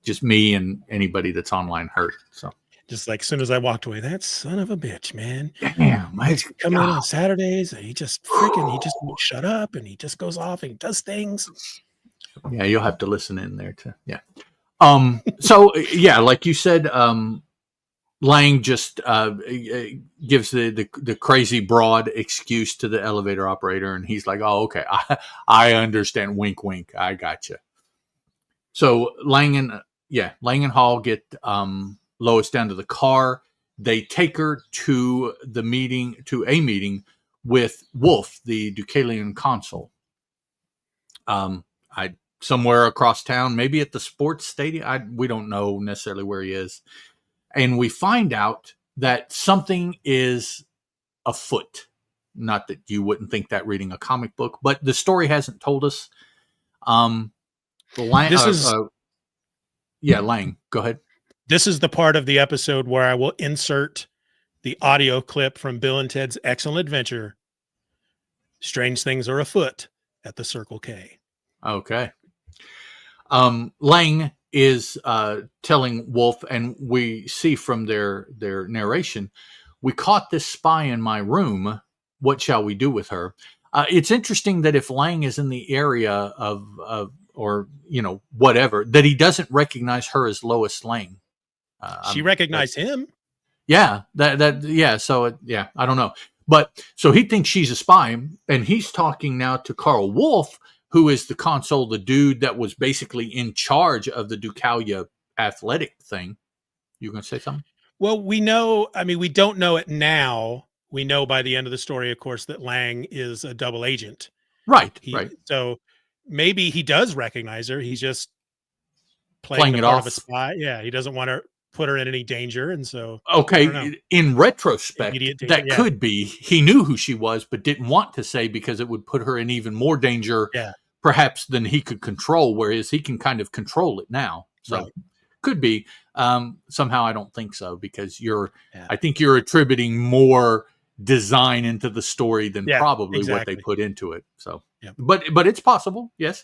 just me and anybody that's online heard. So just like as soon as I walked away, that son of a bitch, man. Damn, he's coming in on Saturdays. And he just won't shut up, and he just goes off and he does things. Yeah, you'll have to listen in there too. Yeah. So yeah, like you said, Lang just gives the crazy broad excuse to the elevator operator, and he's like, "Oh, okay, I understand. Wink, wink. I got you." So Lang and Hall get Lois down to the car. They take her to a meeting with Wolf, the Deucalion consul. Somewhere across town, maybe at the sports stadium. We don't know necessarily where he is. And we find out that something is afoot. Not that you wouldn't think that reading a comic book, but the story hasn't told us. Lang, go ahead. This is the part of the episode where I will insert the audio clip from Bill and Ted's Excellent Adventure. Strange things are afoot at the Circle K. Okay. Lang is telling Wolf, and we see from their narration, we caught this spy in my room. What shall we do with her? It's interesting that if Lang is in the area of or whatever, that he doesn't recognize her as Lois Lane. She recognized him. Yeah, So I don't know, but so he thinks she's a spy, and he's talking now to Carl Wolf, who is the consul, the dude that was basically in charge of the Deucalia athletic thing. You going to say something? Well, we know. I mean, we don't know it now. We know by the end of the story, of course, that Lang is a double agent. Right. Right. So maybe he does recognize her. He's just playing it off of a spy. Yeah, he doesn't want to put her in any danger. And so, okay, in retrospect, that could be he knew who she was, but didn't want to say because it would put her in even more danger, perhaps, than he could control. Whereas he can kind of control it now. So could be. Somehow I don't think so, because I think you're attributing more design into the story than probably what they put into it. So, but it's possible. Yes.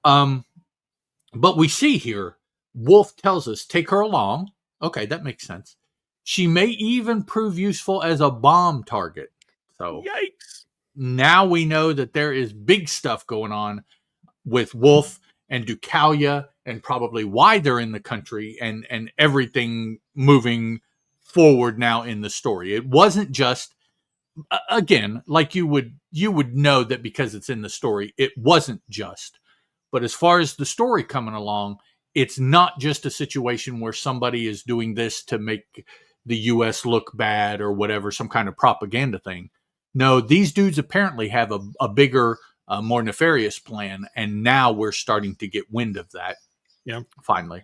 But we see here, Wolf tells us, take her along. Okay, that makes sense. She may even prove useful as a bomb target. So yikes. Now we know that there is big stuff going on with Wolf and Deucalia, and probably why they're in the country, and everything moving forward now in the story. It wasn't just, again, like you would know that because it's in the story, it wasn't just. But as far as the story coming along, it's not just a situation where somebody is doing this to make the U.S. look bad or whatever, some kind of propaganda thing. No, these dudes apparently have a bigger, more nefarious plan, and now we're starting to get wind of that. Yeah, finally.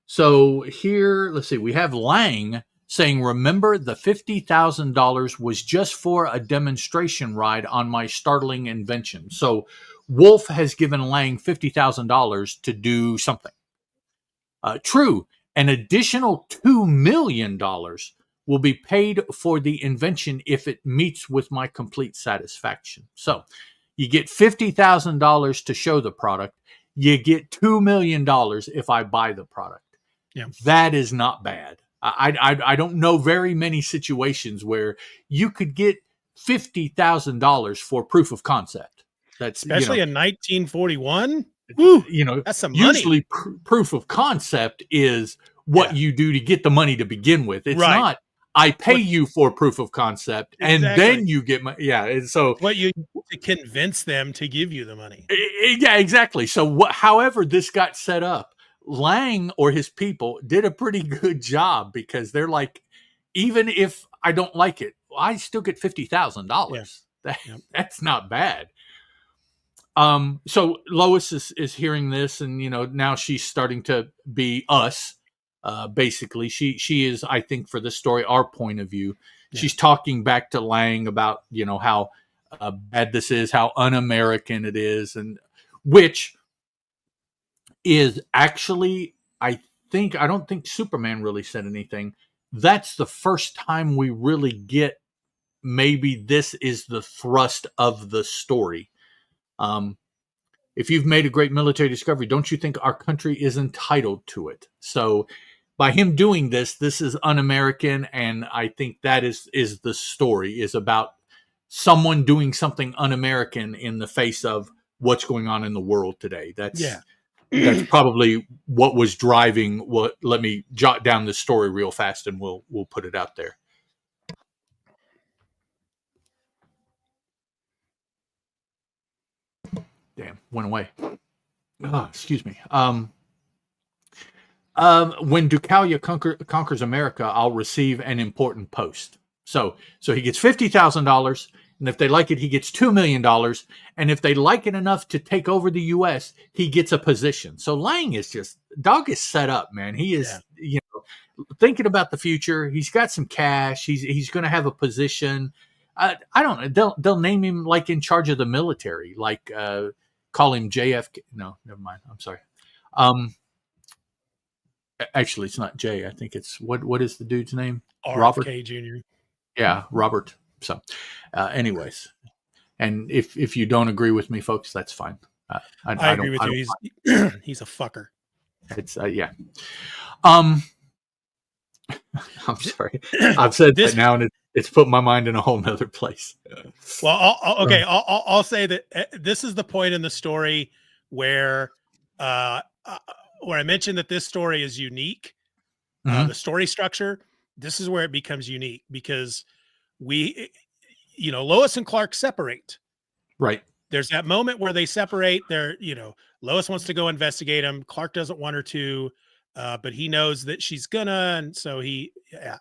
So here, let's see, we have Lang saying, remember, the $50,000 was just for a demonstration ride on my startling invention. So Wolf has given Lang $50,000 to do something. True, an additional $2 million will be paid for the invention if it meets with my complete satisfaction. So you get $50,000 to show the product. You get $2 million if I buy the product. Yeah. That is not bad. I don't know very many situations where you could get $50,000 for proof of concept. That's especially in 1941. Woo, that's some usually money. Proof of concept is what you do to get the money to begin with. It's not, I pay you for proof of concept, and then you get my, and so what you to convince them to give you the money. Yeah, exactly. So however this got set up, Lang or his people did a pretty good job, because they're like, even if I don't like it, I still get $50,000. That's not bad. So Lois is hearing this, and now she's starting to be us. Basically, she is, I think, for this story, our point of view. She's talking back to Lang about how bad this is, how un-American it is, and which is actually, I don't think Superman really said anything. That's the first time we really get, maybe this is the thrust of the story. If you've made a great military discovery, don't you think our country is entitled to it? So by him doing this is un-American, and I think that is the story, is about someone doing something un-American in the face of what's going on in the world today. That's probably what was driving what. Let me jot down this story real fast, and we'll put it out there. Damn, went away. Oh, excuse me. When Deucalia conquers America, I'll receive an important post. So he gets $50,000, and if they like it, he gets $2 million. And if they like it enough to take over the U.S., he gets a position. So Lang is just, dog is set up, man. He is, thinking about the future. He's got some cash. He's going to have a position. I don't know. They'll name him like in charge of the military, like call him JFK. No, never mind. I'm sorry. Actually, it's not Jay. I think it's what is the dude's name? Robert Jr. Yeah, Robert. So, anyways, and if you don't agree with me, folks, that's fine. I agree with you. He's a fucker. It's I'm sorry. I've said that now, and it's put my mind in a whole nother place. Well, I'll say that this is the point in the story where I mentioned that this story is unique. The story structure, this is where it becomes unique, because Lois and Clark separate. Right. There's that moment where they separate. Lois wants to go investigate him. Clark doesn't want her to, but he knows that she's gonna, and so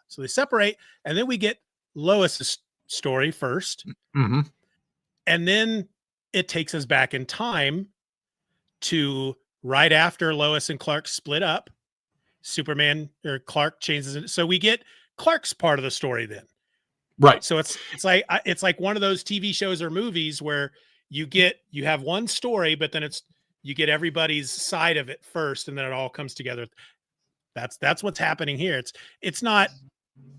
so they separate, and then we get Lois's story first, and then it takes us back in time to right after Lois and Clark split up, Superman or Clark changes it. So we get Clark's part of the story then. Right. So it's like one of those TV shows or movies where you have one story, but then you get everybody's side of it first, and then it all comes together. That's what's happening here. It's not.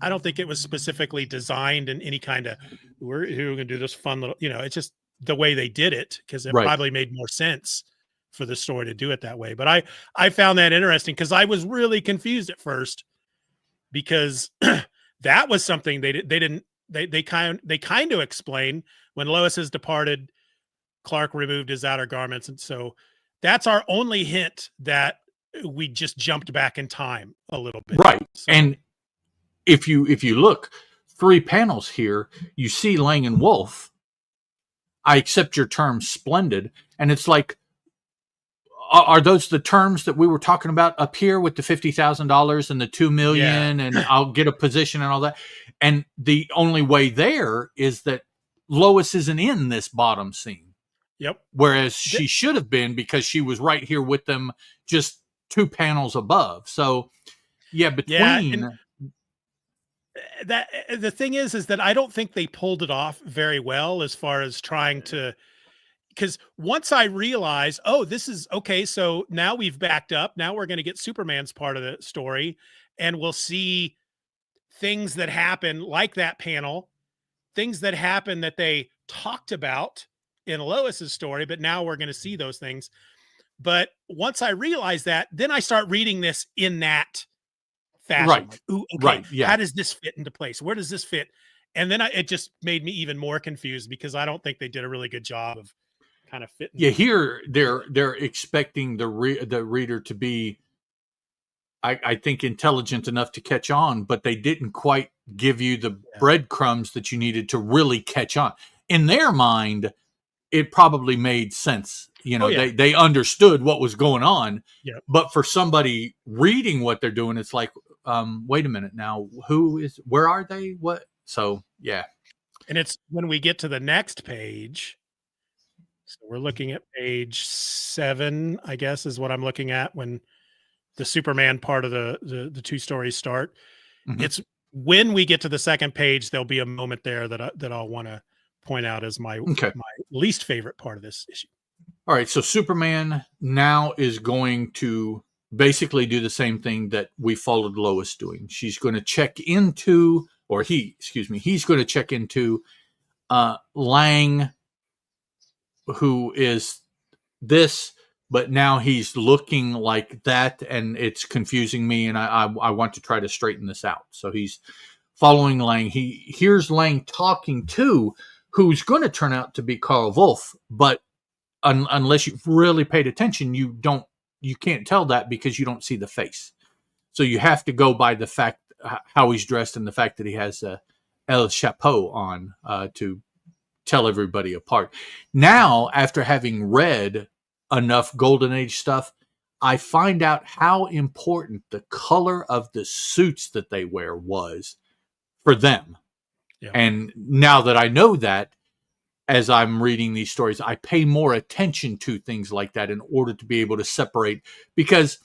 I don't think it was specifically designed in any kind of we're going to do this fun little. It's just the way they did it, because it probably made more sense for the story to do it that way. But I found that interesting because I was really confused at first, because that was something they kind of explain when Lois has departed. Clark removed his outer garments, and so that's our only hint that we just jumped back in time a little bit. Right. So, and if you look 3 panels here, you see Lang and Wolf. I accept your term splendid. And it's like, are those the terms that we were talking about up here with the $50,000 and the $2 million and I'll get a position and all that? And the only way there is that Lois isn't in this bottom scene. Yep. Whereas she should have been, because she was right here with them, just 2 panels above. So between that, the thing is that I don't think they pulled it off very well as far as trying to, because once I realized, oh, this is okay. So now we've backed up. Now we're going to get Superman's part of the story, and we'll see things that happen like that panel, things that happen that they talked about in Lois's story, but now we're going to see those things. But once I realize that, then I start reading this in that fashion. Right. Like, ooh, okay, right. Yeah. How does this fit into place? Where does this fit? And then it just made me even more confused, because I don't think they did a really good job of kind of fitting. Yeah. Here they're expecting the reader to be, I think, intelligent enough to catch on, but they didn't quite give you the breadcrumbs that you needed to really catch on. In their mind, it probably made sense. They understood what was going on. Yeah. But for somebody reading what they're doing, it's like, wait a minute now, where are they? What? So, yeah. And it's when we get to the next page. So we're looking at page 7, I guess, is what I'm looking at when the Superman part of the 2 stories start. Mm-hmm. It's when we get to the second page, there'll be a moment there that I'll want to point out as my least favorite part of this issue. All right. So Superman now is going to basically do the same thing that we followed Lois doing. She's going to check into, he's going to check into Lang, who is this, but now he's looking like that, and it's confusing me, and I want to try to straighten this out. So he's following Lang. He hears Lang talking to who's going to turn out to be Karl Wolf, but unless you've really paid attention, you can't tell that because you don't see the face. So you have to go by the fact how he's dressed and the fact that he has a El Chapeau on to tell everybody apart. Now, after having read enough Golden Age stuff, I find out how important the color of the suits that they wear was for them. Yeah. And now that I know that, as I'm reading these stories, I pay more attention to things like that in order to be able to separate, because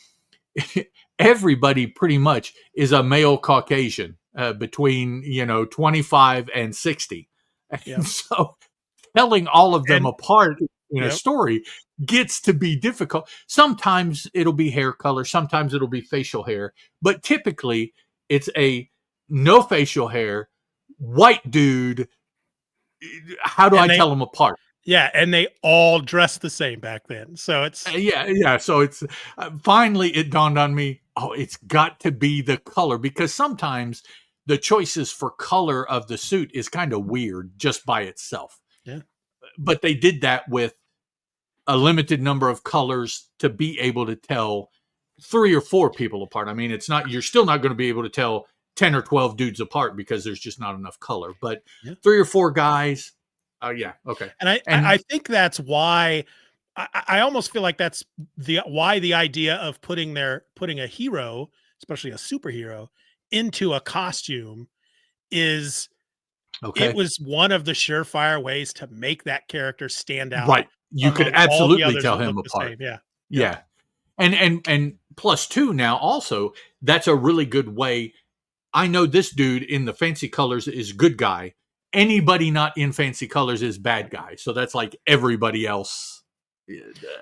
everybody pretty much is a male Caucasian between 25 and 60. Yeah. And so telling all of them apart in a story gets to be difficult. Sometimes it'll be hair color, sometimes it'll be facial hair, but typically it's a no facial hair, white dude. How do I tell them apart? Yeah, and they all dress the same back then. So it's So it's finally it dawned on me. Oh, it's got to be the color, because sometimes the choices for color of the suit is kind of weird just by itself. Yeah, but they did that with a limited number of colors to be able to tell 3 or 4 people apart. I mean, you're still not going to be able to tell 10 or 12 dudes apart because there's just not enough color, but 3 or 4 guys. Okay. And I think that's why I almost feel like that's why the idea of putting a hero, especially a superhero, into a costume is it was one of the surefire ways to make that character stand out. Right. You could absolutely tell him apart. Yeah. And plus two now also, that's a really good way. I know this dude in the fancy colors is good guy. Anybody not in fancy colors is bad guy. So that's like everybody else.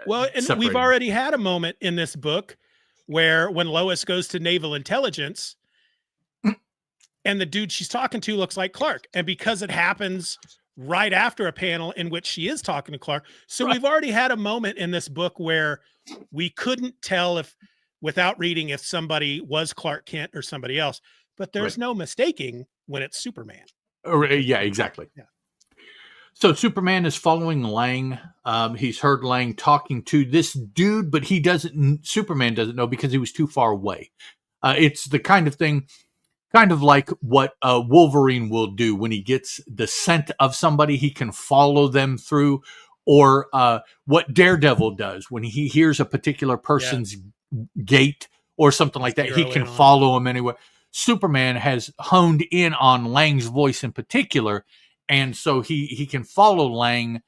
Well, and separated. We've already had a moment in this book where when Lois goes to naval intelligence and the dude she's talking to looks like Clark. And because it happens right after a panel in which she is talking to Clark. So We've already had a moment in this book where we couldn't tell without reading if somebody was Clark Kent or somebody else, but there's no mistaking when it's Superman. Yeah, exactly. Yeah. So Superman is following Lang. He's heard Lang talking to this dude, but Superman doesn't know because he was too far away. It's the kind of thing, kind of like what Wolverine will do when he gets the scent of somebody, he can follow them through, or what Daredevil does when he hears a particular person's gait or something like that, he can follow them anywhere. Superman has honed in on Lang's voice in particular, and so he can follow Lang,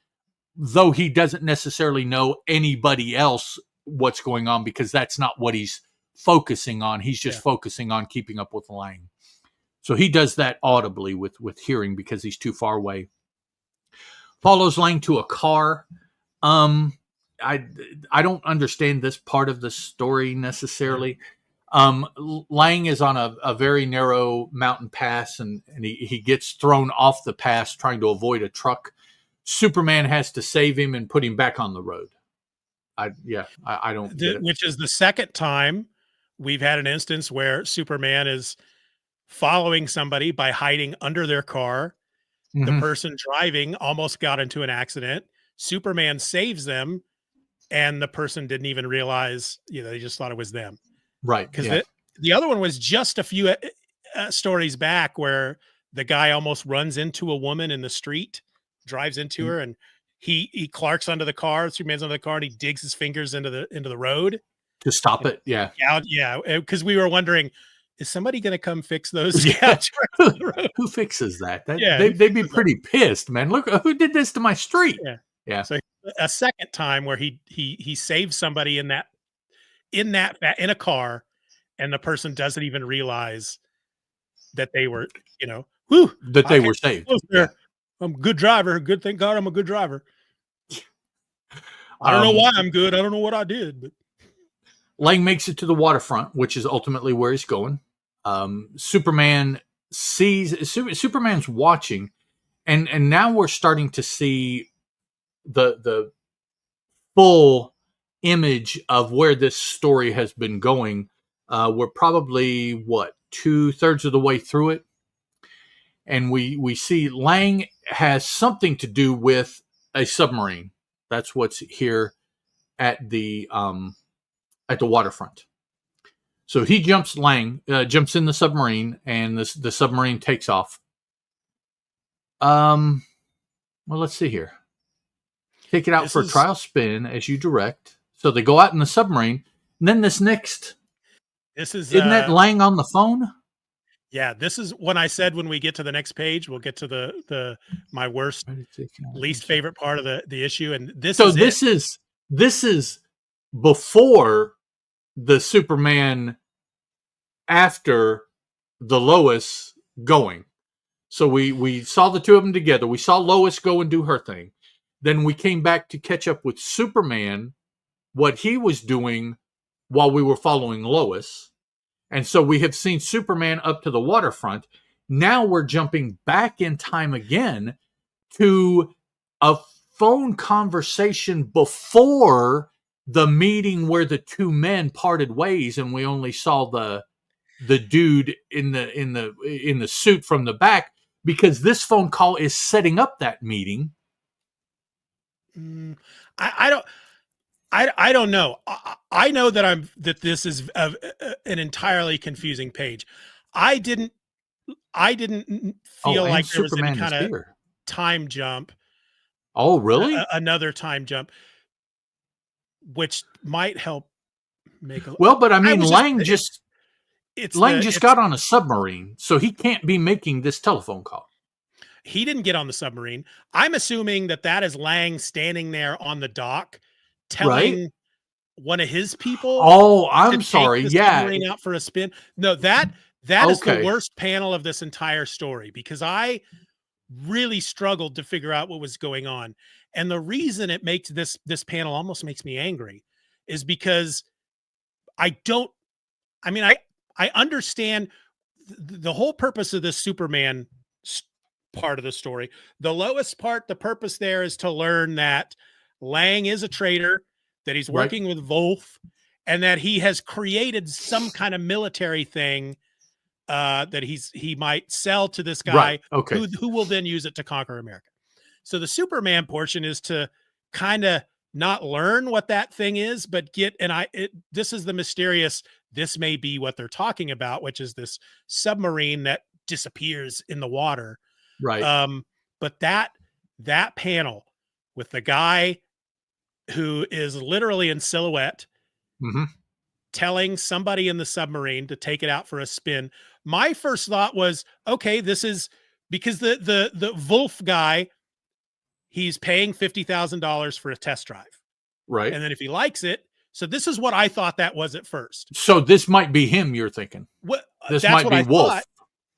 though he doesn't necessarily know anybody else what's going on, because that's not what he's focusing on. He's just focusing on keeping up with Lang. So he does that audibly with hearing because he's too far away. Follows Lang to a car. I don't understand this part of the story necessarily. Lang is on a very narrow mountain pass, and he gets thrown off the pass trying to avoid a truck. Superman has to save him and put him back on the road. I don't get it. Which is the second time we've had an instance where Superman is following somebody by hiding under their car. The person driving almost got into an accident. Superman saves them, and the person didn't even realize, they just thought it was them. Right. Because the other one was just a few stories back where the guy almost runs into a woman in the street, drives into her, and he Clark's under the car, Superman's under the car, and he digs his fingers into the road to stop it. Yeah. Yeah. Because we were wondering, is somebody going to come fix those? Who fixes that? They'd be pretty pissed, man. Look, who did this to my street? Yeah. So a second time where he saves somebody in a car, and the person doesn't even realize that they were, that they were saved. I'm a good driver. Good, thank God I'm a good driver. I don't know why I'm good. I don't know what I did, but Lang makes it to the waterfront, which is ultimately where he's going. Superman's watching, and now we're starting to see the full image of where this story has been going. We're probably 2/3 of the way through it, and we see Lang has something to do with a submarine. That's what's here at the waterfront. So he jumps in the submarine, and the submarine takes off. Well, let's see here. Take it out for a trial spin as you direct. So they go out in the submarine, and then isn't that Lang on the phone? Yeah, this is when I said when we get to the next page, we'll get to my least favorite part of the issue, and this is before the Superman after the Lois going. So we saw the two of them together. We saw Lois go and do her thing. Then we came back to catch up with Superman, what he was doing while we were following Lois. And so we have seen Superman up to the waterfront. Now we're jumping back in time again to a phone conversation before the meeting where the two men parted ways, and we only saw the dude in the suit from the back, because this phone call is setting up that meeting. I don't know. I know that this is an entirely confusing page. I didn't feel like there was any kind of time jump. Oh, really? Another time jump, which might help make a... Well, but I mean, Lang just got on a submarine, so he can't be making this telephone call. He didn't get on the submarine. I'm assuming that is Lang standing there on the dock telling one of his people. Oh, I'm sorry. Yeah. Out for a spin. No, that is the worst panel of this entire story, because I really struggled to figure out what was going on. And the reason it makes this panel almost makes me angry is because I understand the whole purpose of this Superman part of the story. The lowest part, the purpose there is to learn that Lang is a traitor, that he's working with Wolf, and that he has created some kind of military thing that he might sell to this guy, who will then use it to conquer America. So the Superman portion is to kind of not learn what that thing is, but this is the mysterious, this may be what they're talking about, which is this submarine that disappears in the water. Right. But that panel with the guy who is literally in silhouette, telling somebody in the submarine to take it out for a spin. My first thought was, okay, this is because the Wolf guy, he's paying $50,000 for a test drive. Right. And then if he likes it, so this is what I thought that was at first. So this might be him, you're thinking. This might be Wolf.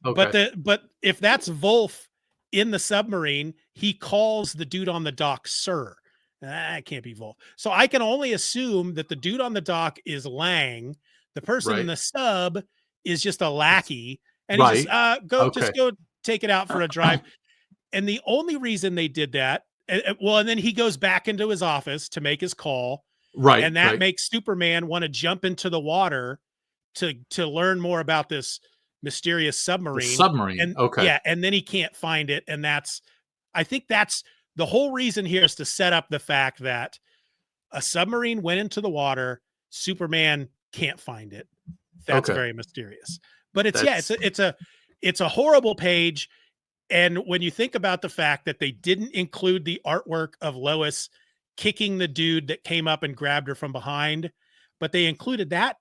Okay. But if that's Wolf in the submarine, he calls the dude on the dock sir. That can't be Wolf. So I can only assume that the dude on the dock is Lang. The person in the sub is just a lackey. And he just go take it out for a drive. And the only reason they did that, and then he goes back into his office to make his call. Right. And that makes Superman want to jump into the water to learn more about this mysterious submarine. And, and then he can't find it. And I think that's the whole reason here, is to set up the fact that a submarine went into the water. Superman can't find it. That's very mysterious. But it's a horrible page. And when you think about the fact that they didn't include the artwork of Lois kicking the dude that came up and grabbed her from behind, but they included that,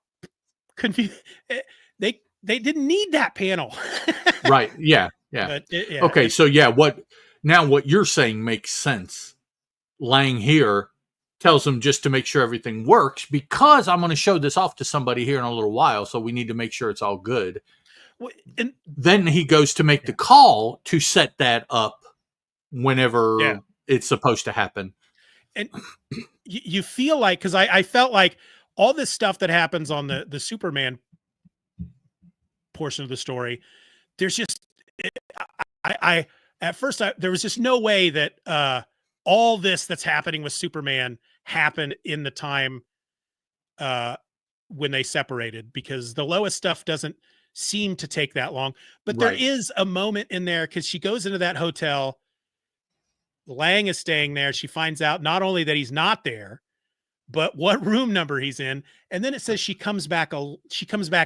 they didn't need that panel. Right. Yeah. Yeah. Okay. So what you're saying makes sense. Lang here tells him just to make sure everything works, because I'm going to show this off to somebody here in a little while. So we need to make sure it's all good. And then he goes to make the call to set that up whenever it's supposed to happen. And you feel like, because I felt like all this stuff that happens on the Superman portion of the story, there's just, at first there was just no way that all this that's happening with Superman happened in the time when they separated, because the Lois stuff doesn't seem to take that long. But there is a moment in there, because she goes into that hotel, Lang is staying there. She finds out not only that he's not there, but what room number he's in. And then it says she comes back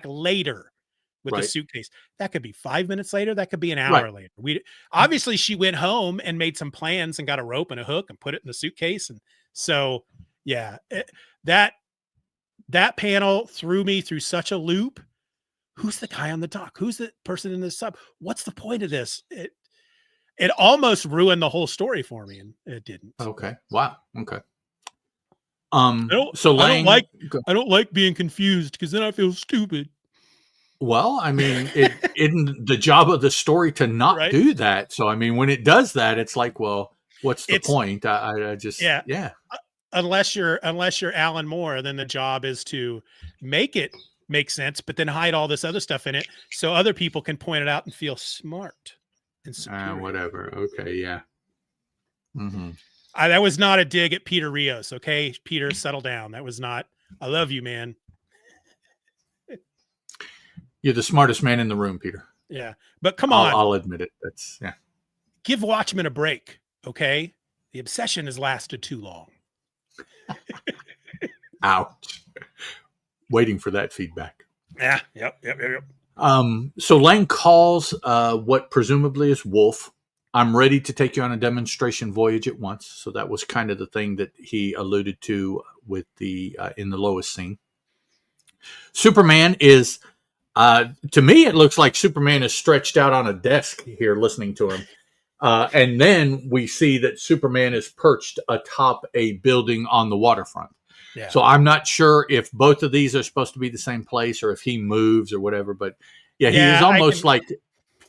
later with the suitcase. That could be 5 minutes later. That could be an hour later. Obviously she went home and made some plans and got a rope and a hook and put it in the suitcase. And so, that panel threw me through such a loop. Who's the guy on the dock? Who's the person in the sub? What's the point of this? It almost ruined the whole story for me, and it didn't. Okay. Wow. Okay. I don't like being confused, because then I feel stupid. Well, I mean, it isn't the job of the story to not do that. So, I mean, when it does that, it's like, well, what's the point? I just Unless you're Alan Moore, then the job is to make it make sense, but then hide all this other stuff in it so other people can point it out and feel smart and superior. Whatever. Okay. Yeah. Mm-hmm. That was not a dig at Peter Rios. Okay, Peter, settle down. That was not. I love you, man. You're the smartest man in the room, Peter. Yeah, but come on. I'll admit it. Give Watchmen a break, okay? The obsession has lasted too long. Ouch. Waiting for that feedback. Yeah. Yep. So Lang calls what presumably is Wolf. I'm ready to take you on a demonstration voyage at once. So that was kind of the thing that he alluded to with the in the Lois scene. Superman is, to me, it looks like Superman is stretched out on a desk here listening to him. And then we see that Superman is perched atop a building on the waterfront. Yeah. So I'm not sure if both of these are supposed to be the same place or if he moves or whatever. But yeah, he is almost like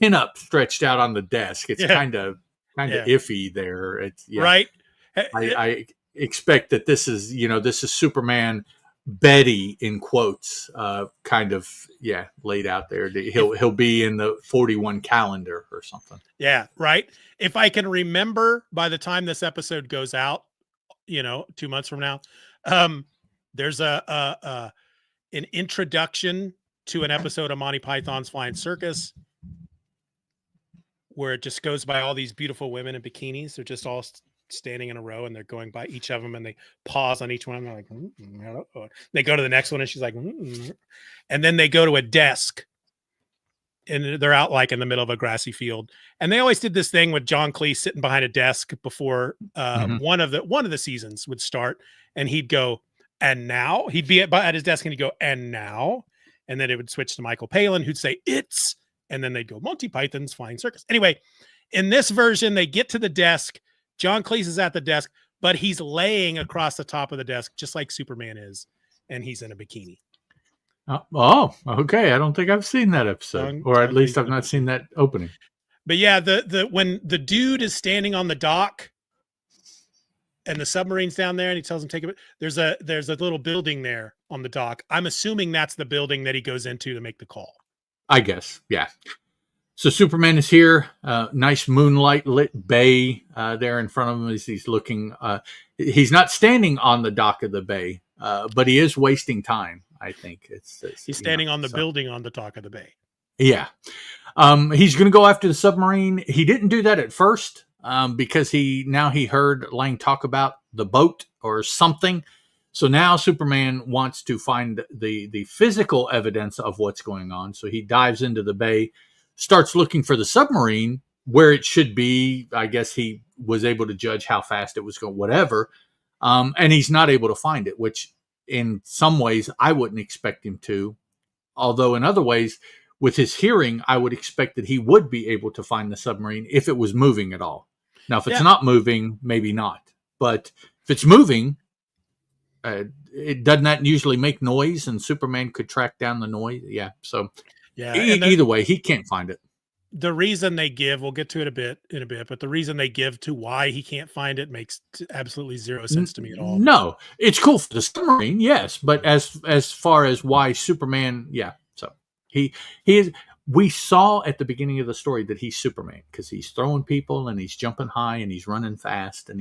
pinup stretched out on the desk. It's kind of iffy there. It's right. I expect that this is Superman Betty in quotes, kind of laid out there. He'll be in the 41 calendar or something. Yeah, right. If I can remember, by the time this episode goes out, 2 months from now, there's an introduction to an episode of Monty Python's Flying Circus where it just goes by all these beautiful women in bikinis. They're just all standing in a row and they're going by each of them and they pause on each one. And they're like, they go to the next one and she's like, and then they go to a desk and they're out like in the middle of a grassy field. And they always did this thing with John Cleese sitting behind a desk before one of the seasons would start, and he'd go, and now he'd be at his desk and he'd go, and now, and then it would switch to Michael Palin, who'd say it's, and then they'd go Monty Python's Flying Circus. Anyway, in this version, they get to the desk. John Cleese is at the desk, but he's laying across the top of the desk, just like Superman is, and he's in a bikini. Oh, okay. I don't think I've seen that episode, or at least I've not seen that opening. But yeah, when the dude is standing on the dock and the submarine's down there and he tells him take it, there's a little building there on the dock. I'm assuming that's the building that he goes into to make the call. I guess, yeah. So Superman is here. Nice moonlight lit bay there in front of him as he's looking. He's not standing on the dock of the bay, but he is wasting time. I think he's standing on the building on the dock of the bay. Yeah. He's going to go after the submarine. He didn't do that at first because he heard Lang talk about the boat or something. So now Superman wants to find the physical evidence of what's going on. So he dives into the bay, starts looking for the submarine where it should be. I guess he was able to judge how fast it was going, whatever. And he's not able to find it, which in some ways I wouldn't expect him to. Although in other ways, with his hearing, I would expect that he would be able to find the submarine if it was moving at all. Now, if it's not moving, maybe not. But if it's moving, it doesn't that usually make noise, and Superman could track down the noise. Yeah. So either way, he can't find it. The reason they give, we'll get to it in a bit, but the reason they give to why he can't find it makes absolutely zero sense to me at all. No, it's cool for the submarine, yes, but as far as why Superman, yeah. So he is. We saw at the beginning of the story that he's Superman because he's throwing people and he's jumping high and he's running fast, and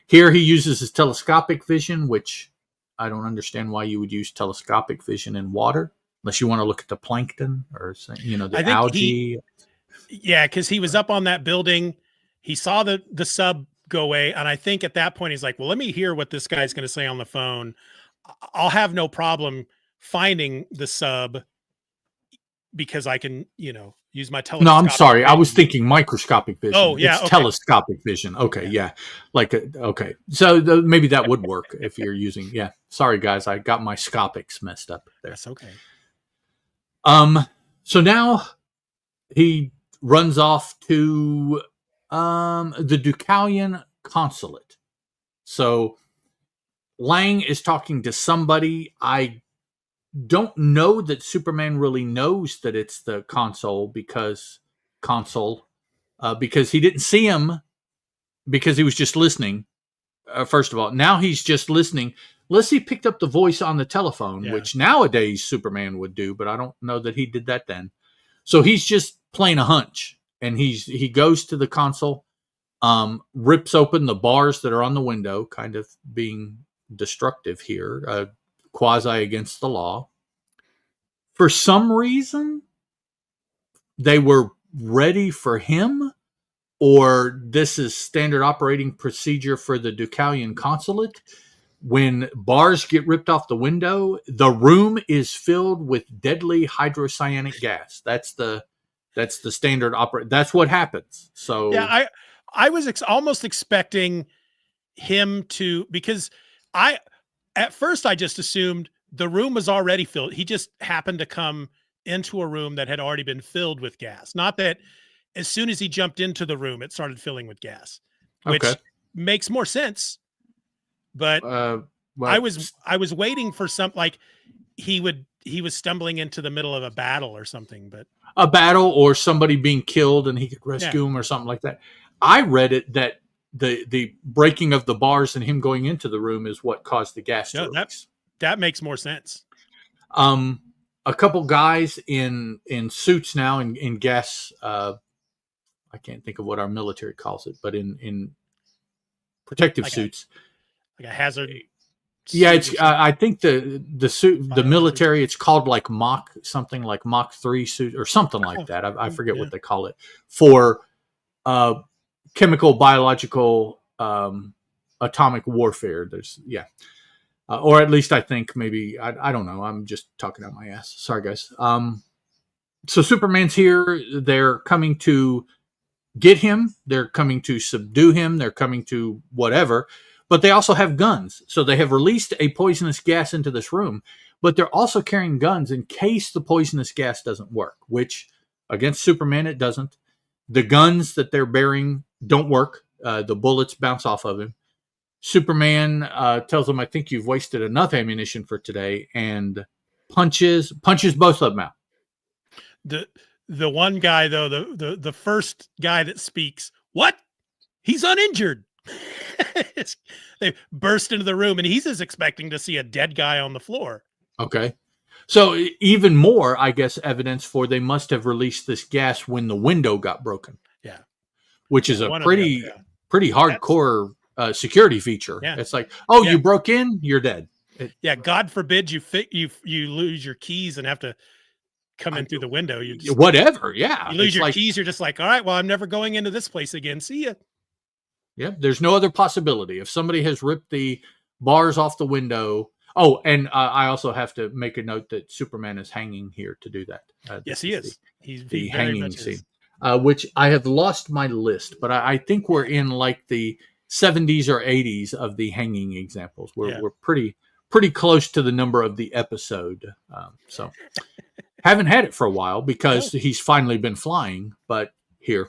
here he uses his telescopic vision, which I don't understand why you would use telescopic vision in water unless you want to look at the plankton or the algae. Because he was up on that building. He saw the sub go away. And I think at that point, he's like, well, let me hear what this guy's going to say on the phone. I'll have no problem finding the sub because I can, use my telescope. No, I'm sorry. I was thinking microscopic vision. Oh, yeah. It's telescopic vision. Okay. Yeah. Okay. So maybe that would work if you're using, Sorry, guys. I got my scopics messed up there. That's okay. So now he runs off to the Deucalion consulate. So Lang is talking to somebody. I don't know that Superman really knows that it's the consul because he didn't see him because he was just listening. First of all, now he's just listening. Unless he picked up the voice on the telephone, which nowadays Superman would do, but I don't know that he did that then. So he's just playing a hunch, and he goes to the console, rips open the bars that are on the window, kind of being destructive here, quasi against the law. For some reason, they were ready for him, or this is standard operating procedure for the Deucalion consulate. When bars get ripped off the window, the room is filled with deadly hydrocyanic gas. That's the standard operate. That's what happens. So yeah, I was almost expecting him to, because at first I just assumed the room was already filled. He just happened to come into a room that had already been filled with gas. Not that as soon as he jumped into the room, it started filling with gas, which makes more sense. But I was waiting for something like he was stumbling into the middle of a battle or something, but a battle or somebody being killed and he could rescue him or something like that. I read it that the breaking of the bars and him going into the room is what caused the gas to release. That makes more sense. A couple guys in suits now in gas. I can't think of what our military calls it, but in protective suits, like a hazard. Yeah, it's. I think the suit, the military, it's called like Mach 3 suit or something like that. I forget what they call it for chemical, biological, atomic warfare. There's or at least I think maybe I don't know. I'm just talking out my ass. Sorry, guys. So Superman's here. They're coming to get him. They're coming to subdue him. They're coming to whatever. But they also have guns. So they have released a poisonous gas into this room. But they're also carrying guns in case the poisonous gas doesn't work, which against Superman, it doesn't. The guns that they're bearing don't work. The bullets bounce off of him. Superman tells them, I think you've wasted enough ammunition for today, and punches both of them out. The one guy, though, the first guy that speaks, what? He's uninjured. They burst into the room and he's just expecting to see a dead guy on the floor. Okay. So even more, I guess, evidence for they must have released this gas when the window got broken. Yeah. Which is a pretty hardcore security feature. Yeah. It's like, you broke in, you're dead. God forbid you lose your keys and have to come in through the window. You just, whatever. Yeah. You lose your keys. You're just like, all right, well, I'm never going into this place again. See ya. Yeah, there's no other possibility. If somebody has ripped the bars off the window. Oh, and I also have to make a note that Superman is hanging here to do that. Yes, he is. He's the hanging scene, which I have lost my list, but I think we're in like the 70s or 80s of the hanging examples. We're pretty close to the number of the episode. So haven't had it for a while because he's finally been flying, but here.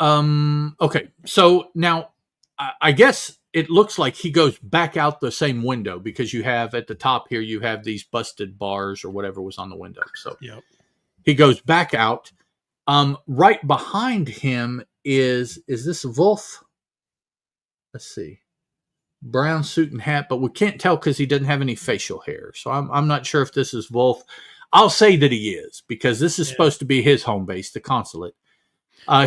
Okay, so now I guess it looks like he goes back out the same window because you have at the top here, you have these busted bars or whatever was on the window. So he goes back out. Right behind him is this Wolf? Let's see. Brown suit and hat, but we can't tell because he doesn't have any facial hair. So I'm not sure if this is Wolf. I'll say that he is because this is supposed to be his home base, the consulate.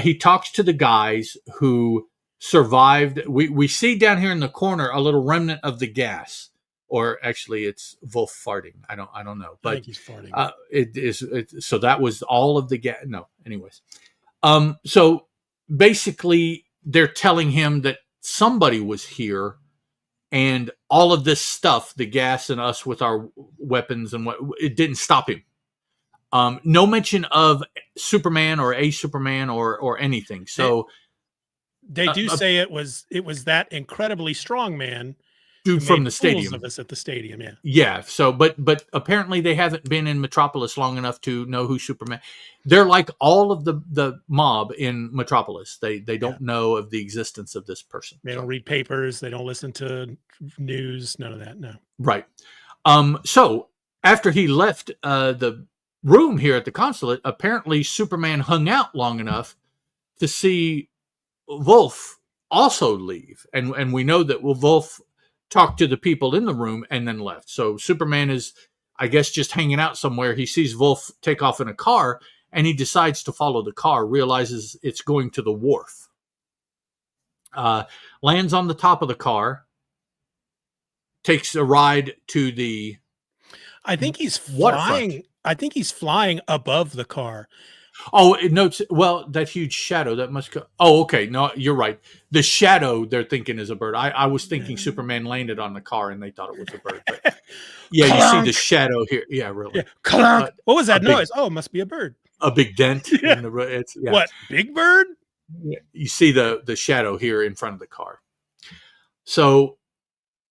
He talks to the guys who survived. We see down here in the corner a little remnant of the gas, or actually, it's Wolf farting. I don't know, but I think he's farting. It is. So that was all of the gas. No, anyways. So basically, they're telling him that somebody was here, and all of this stuff, the gas and us with our weapons and what, it didn't stop him. No mention of Superman or a Superman or anything. So they do say it was that incredibly strong man dude from the stadium of us at the stadium. Yeah. So, but apparently they haven't been in Metropolis long enough to know who Superman. They're like all of the mob in Metropolis. They don't know of the existence of this person. They don't read papers. They don't listen to news. None of that. No. Right. So after he left the room here at the consulate, apparently Superman hung out long enough to see Wolf also leave, and we know that Wolf talked to the people in the room and then left. So Superman is, I guess, just hanging out somewhere. He sees Wolf take off in a car, and he decides to follow the car. Realizes it's going to the wharf. Lands on the top of the car. Takes a ride to the. I think he's flying. I think he's flying above the car. Oh, it notes. Well, that huge shadow that must go. Oh, okay. No, you're right. The shadow they're thinking is a bird. I was thinking Superman landed on the car and they thought it was a bird. But yeah, you see the shadow here. Yeah, really. Yeah. What was that noise? It must be a bird. A big dent. In the, What? Big bird? Yeah, you see the shadow here in front of the car. So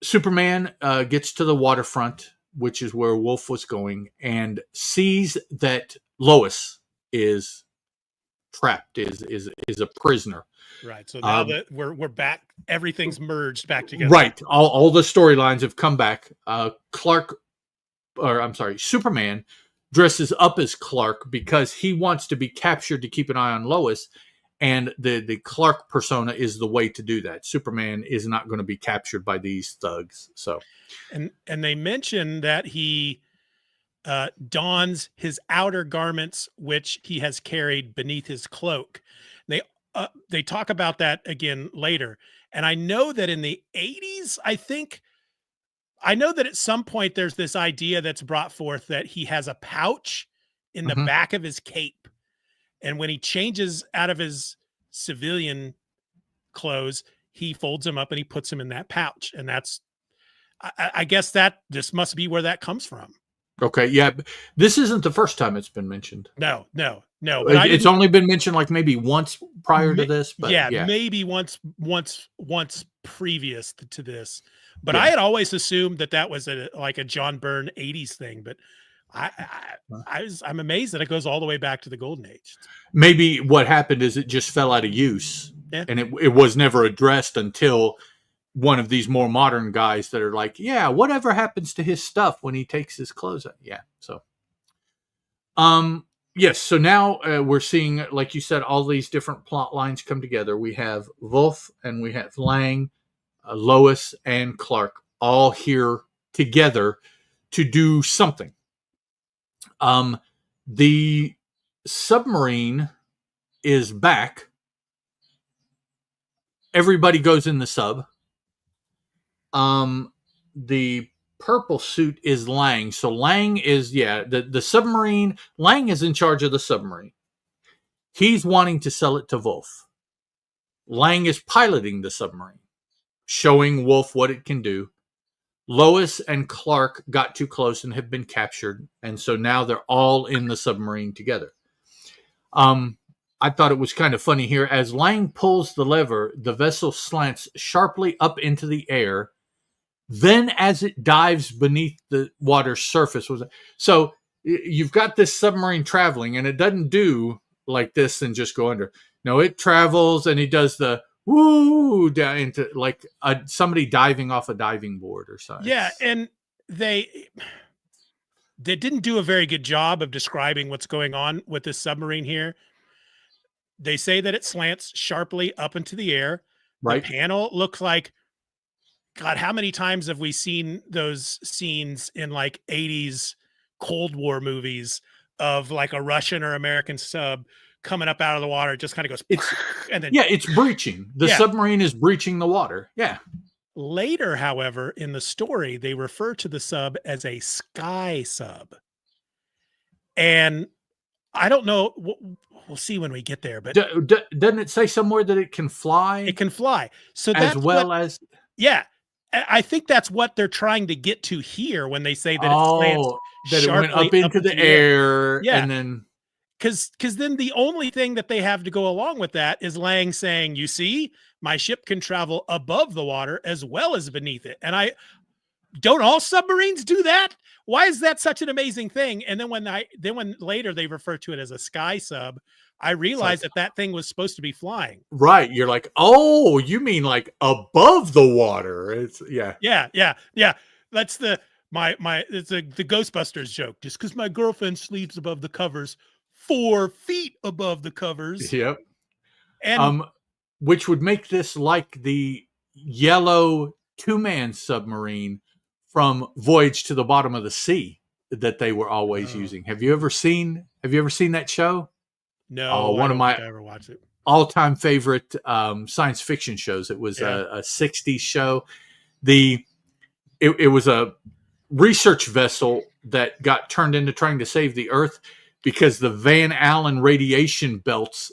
Superman gets to the waterfront, which is where Wolf was going, and sees that Lois is trapped, is a prisoner. Right. So now that we're back, everything's merged back together. Right. All the storylines have come back. Superman dresses up as Clark because he wants to be captured to keep an eye on Lois, and the Clark persona is the way to do that. Superman is not going to be captured by these thugs. So, and they mention that he dons his outer garments, which he has carried beneath his cloak. They talk about that again later. And I know that in the 80s, I know that at some point there's this idea that's brought forth that he has a pouch in the back of his cape. And when he changes out of his civilian clothes, he folds them up and he puts them in that pouch. And that's, I guess that this must be where that comes from. Okay. Yeah. This isn't the first time it's been mentioned. No. It's only been mentioned like maybe once prior to this. But yeah, maybe once previous to this. But I had always assumed that was like a John Byrne 80s thing. But I'm amazed that it goes all the way back to the Golden Age. Maybe what happened is it just fell out of use, and it was never addressed until one of these more modern guys that are like, yeah, whatever happens to his stuff when he takes his clothes out? Yeah. So, yes. So now we're seeing, like you said, all these different plot lines come together. We have Wolf and we have Lang, Lois and Clark all here together to do something. The submarine is back. Everybody goes in the sub. The purple suit is Lang. So Lang is, the submarine. Lang is in charge of the submarine. He's wanting to sell it to Wolf. Lang is piloting the submarine, showing Wolf what it can do. Lois and Clark got too close and have been captured. And so now they're all in the submarine together. I thought it was kind of funny here. As Lang pulls the lever, the vessel slants sharply up into the air. Then as it dives beneath the water's surface. So you've got this submarine traveling, and it doesn't do like this and just go under. No, it travels, and it does the woo down into like somebody diving off a diving board or something. Yeah, and they didn't do a very good job of describing what's going on with this submarine here. They say that it slants sharply up into the air. Right. The panel looks like, God, how many times have we seen those scenes in like 80s Cold War movies of like a Russian or American sub coming up out of the water? It just kind of goes, and then it's breaching. The submarine is breaching the water. Yeah. Later, however, in the story, they refer to the sub as a sky sub. And I don't know. We'll see when we get there. But doesn't it say somewhere that it can fly? It can fly. So as well as. Yeah. I think that's what they're trying to get to here when they say that it slants that it went up into the air. Yeah. And then. Because then the only thing that they have to go along with that is Lang saying, you see, my ship can travel above the water as well as beneath it. And don't all submarines do that? Why is that such an amazing thing? And then when later they refer to it as a sky sub, I realized that thing was supposed to be flying. Right. You're like, oh, you mean like above the water. It's Yeah. That's the Ghostbusters joke. Just because my girlfriend sleeps above the covers 4 feet above the covers. Yep. And which would make this like the yellow 2-man submarine from Voyage to the Bottom of the Sea that they were always using. Have you ever seen that show? No, one of my ever watched it. All-time favorite science fiction shows. It was a 60s show. It was a research vessel that got turned into trying to save the Earth because the Van Allen radiation belts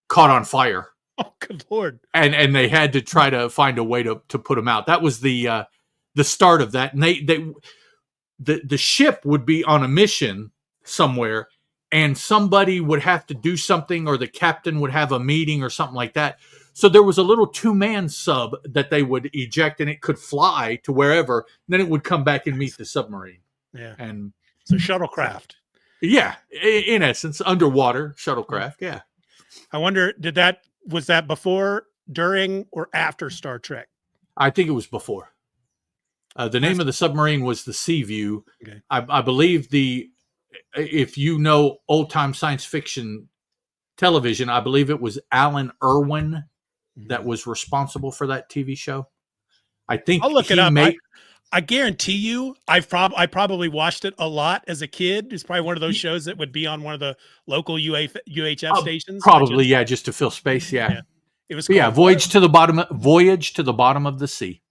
caught on fire. Oh, good Lord. And they had to try to find a way to put them out. That was the start of that. And the ship would be on a mission somewhere, and somebody would have to do something, or the captain would have a meeting or something like that. So there was a little 2-man sub that they would eject, and it could fly to wherever. And then it would come back and meet the submarine. Yeah. And so shuttlecraft. Yeah. In essence, underwater shuttlecraft. Yeah. I wonder, was that before, during, or after Star Trek? I think it was before. The name of the submarine was the Seaview. Okay. I believe if you know old time science fiction television, I believe it was Alan Irwin that was responsible for that TV show. I think I'll look it up. I guarantee you, I probably watched it a lot as a kid. It's probably one of those shows that would be on one of the local UHF stations. Probably, just to fill space. Yeah. It was. Voyage to the Bottom of the Sea.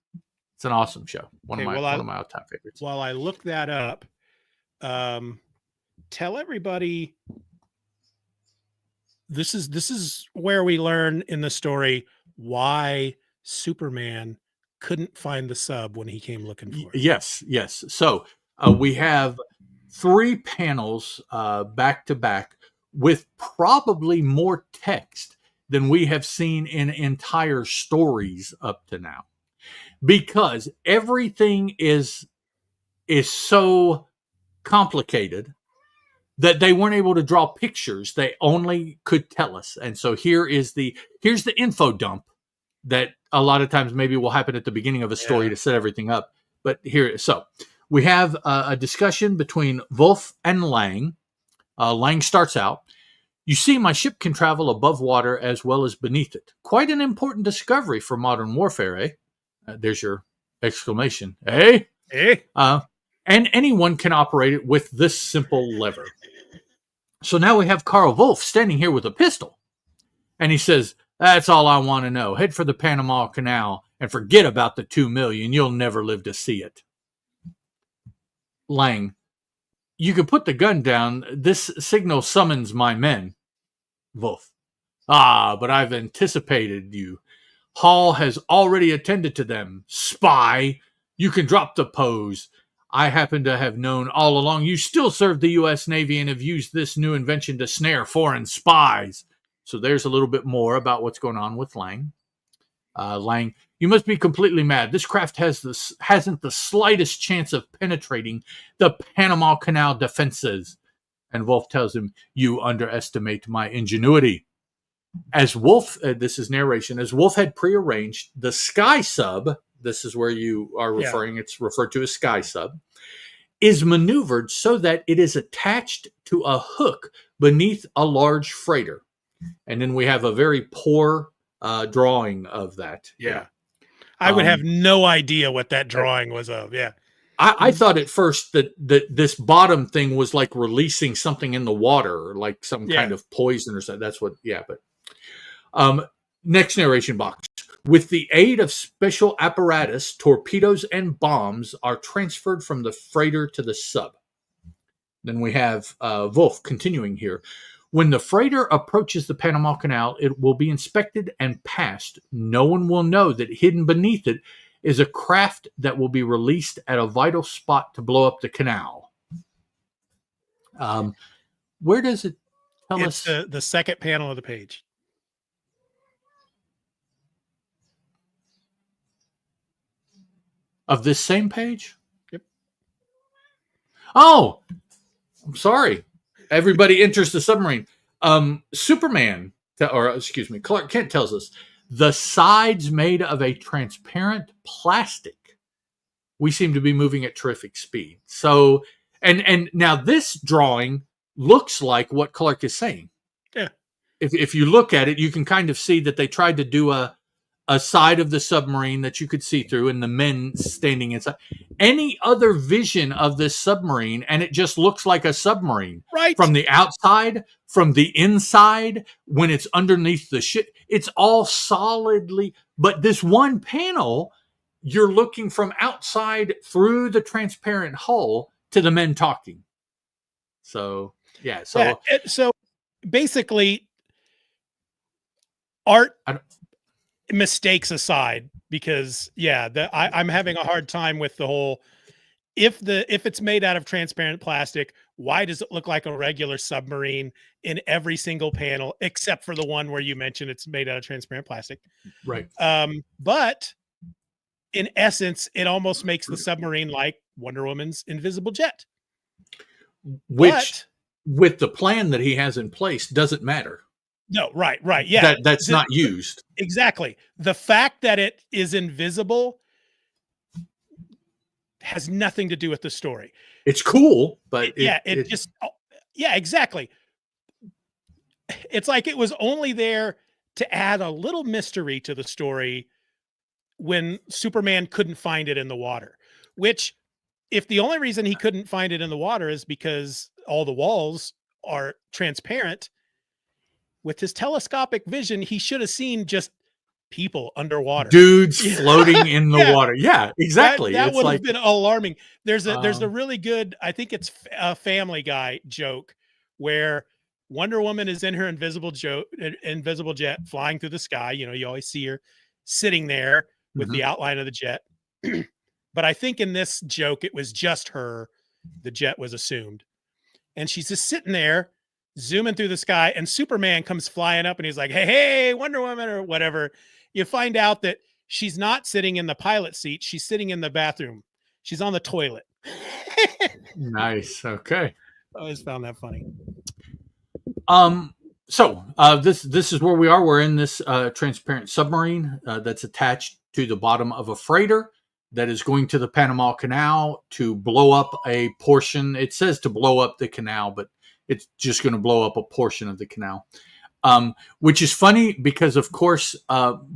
It's an awesome show. One of my all-time favorites. While I look that up, tell everybody. This is where we learn in the story why Superman couldn't find the sub when he came looking for it. Yes. So we have 3 panels back to back with probably more text than we have seen in entire stories up to now, because everything is so complicated that they weren't able to draw pictures. They only could tell us. And so here's the info dump that a lot of times maybe will happen at the beginning of a story to set everything up. But so we have a discussion between Wolf and Lang. Lang starts out, "You see, my ship can travel above water as well as beneath it. Quite an important discovery for modern warfare, eh?" There's your exclamation. Eh? And anyone can operate it with this simple lever. So now we have Karl Wolf standing here with a pistol. And he says, "That's all I want to know. Head for the Panama Canal and forget about the 2 million. You'll never live to see it." Lang, "You can put the gun down. This signal summons my men." Wolf, "But I've anticipated you. Hall has already attended to them. Spy, you can drop the pose. I happen to have known all along you still serve the U.S. Navy and have used this new invention to snare foreign spies." So there's a little bit more about what's going on with Lang. Lang, "You must be completely mad. This craft hasn't the slightest chance of penetrating the Panama Canal defenses." And Wolf tells him, "You underestimate my ingenuity." As Wolf, this is narration, as Wolf had prearranged, the Sky Sub, this is where you are referring, it's referred to as Sky Sub, is maneuvered so that it is attached to a hook beneath a large freighter. And then we have a very poor drawing of that. Yeah. I would have no idea what that drawing was of. Yeah. I thought at first that this bottom thing was like releasing something in the water, like some kind of poison or something. That's what, but next narration box. "With the aid of special apparatus, torpedoes and bombs are transferred from the freighter to the sub." Then we have Wolf continuing here. "When the freighter approaches the Panama Canal, it will be inspected and passed. No one will know that hidden beneath it is a craft that will be released at a vital spot to blow up the canal." Where does it tell us? The second panel of the page. Of this same page? Yep. Oh, I'm sorry. Everybody enters the submarine. Superman, Clark Kent tells us, "The sides made of a transparent plastic. We seem to be moving at terrific speed." So, and now this drawing looks like what Clark is saying. Yeah. If you look at it, you can kind of see that they tried to do a side of the submarine that you could see through and the men standing inside. Any other vision of this submarine, and it just looks like a submarine. Right. From the outside, from the inside, when it's underneath the ship, it's all solidly. But this one panel, you're looking from outside through the transparent hull to the men talking. So, yeah. So basically, art mistakes aside, because I'm having a hard time with the whole, if it's made out of transparent plastic, why does it look like a regular submarine in every single panel except for the one where you mentioned it's made out of transparent plastic? Right. But in essence, it almost makes the submarine like Wonder Woman's invisible jet, which with the plan that he has in place doesn't matter. No, right. Yeah. That's not used. Exactly. The fact that it is invisible has nothing to do with the story. It's cool, but yeah, exactly. It's like it was only there to add a little mystery to the story when Superman couldn't find it in the water, which if the only reason he couldn't find it in the water is because all the walls are transparent, with his telescopic vision, he should have seen just people underwater, dudes floating in the water. Yeah, exactly. That would have been alarming. There's a really good, I think it's a Family Guy joke where Wonder Woman is in her invisible jet flying through the sky. You know, you always see her sitting there with the outline of the jet. But I think in this joke, it was just her. The jet was assumed. And she's just sitting there zooming through the sky, and Superman comes flying up and he's like, hey, Wonder Woman, or whatever. You find out that she's not sitting in the pilot seat. She's sitting in the bathroom. She's on the toilet. Nice. Okay. I always found that funny. So this is where we are. We're in this transparent submarine that's attached to the bottom of a freighter that is going to the Panama Canal to blow up a portion. It says to blow up the canal, but it's just going to blow up a portion of the canal, which is funny because, of course,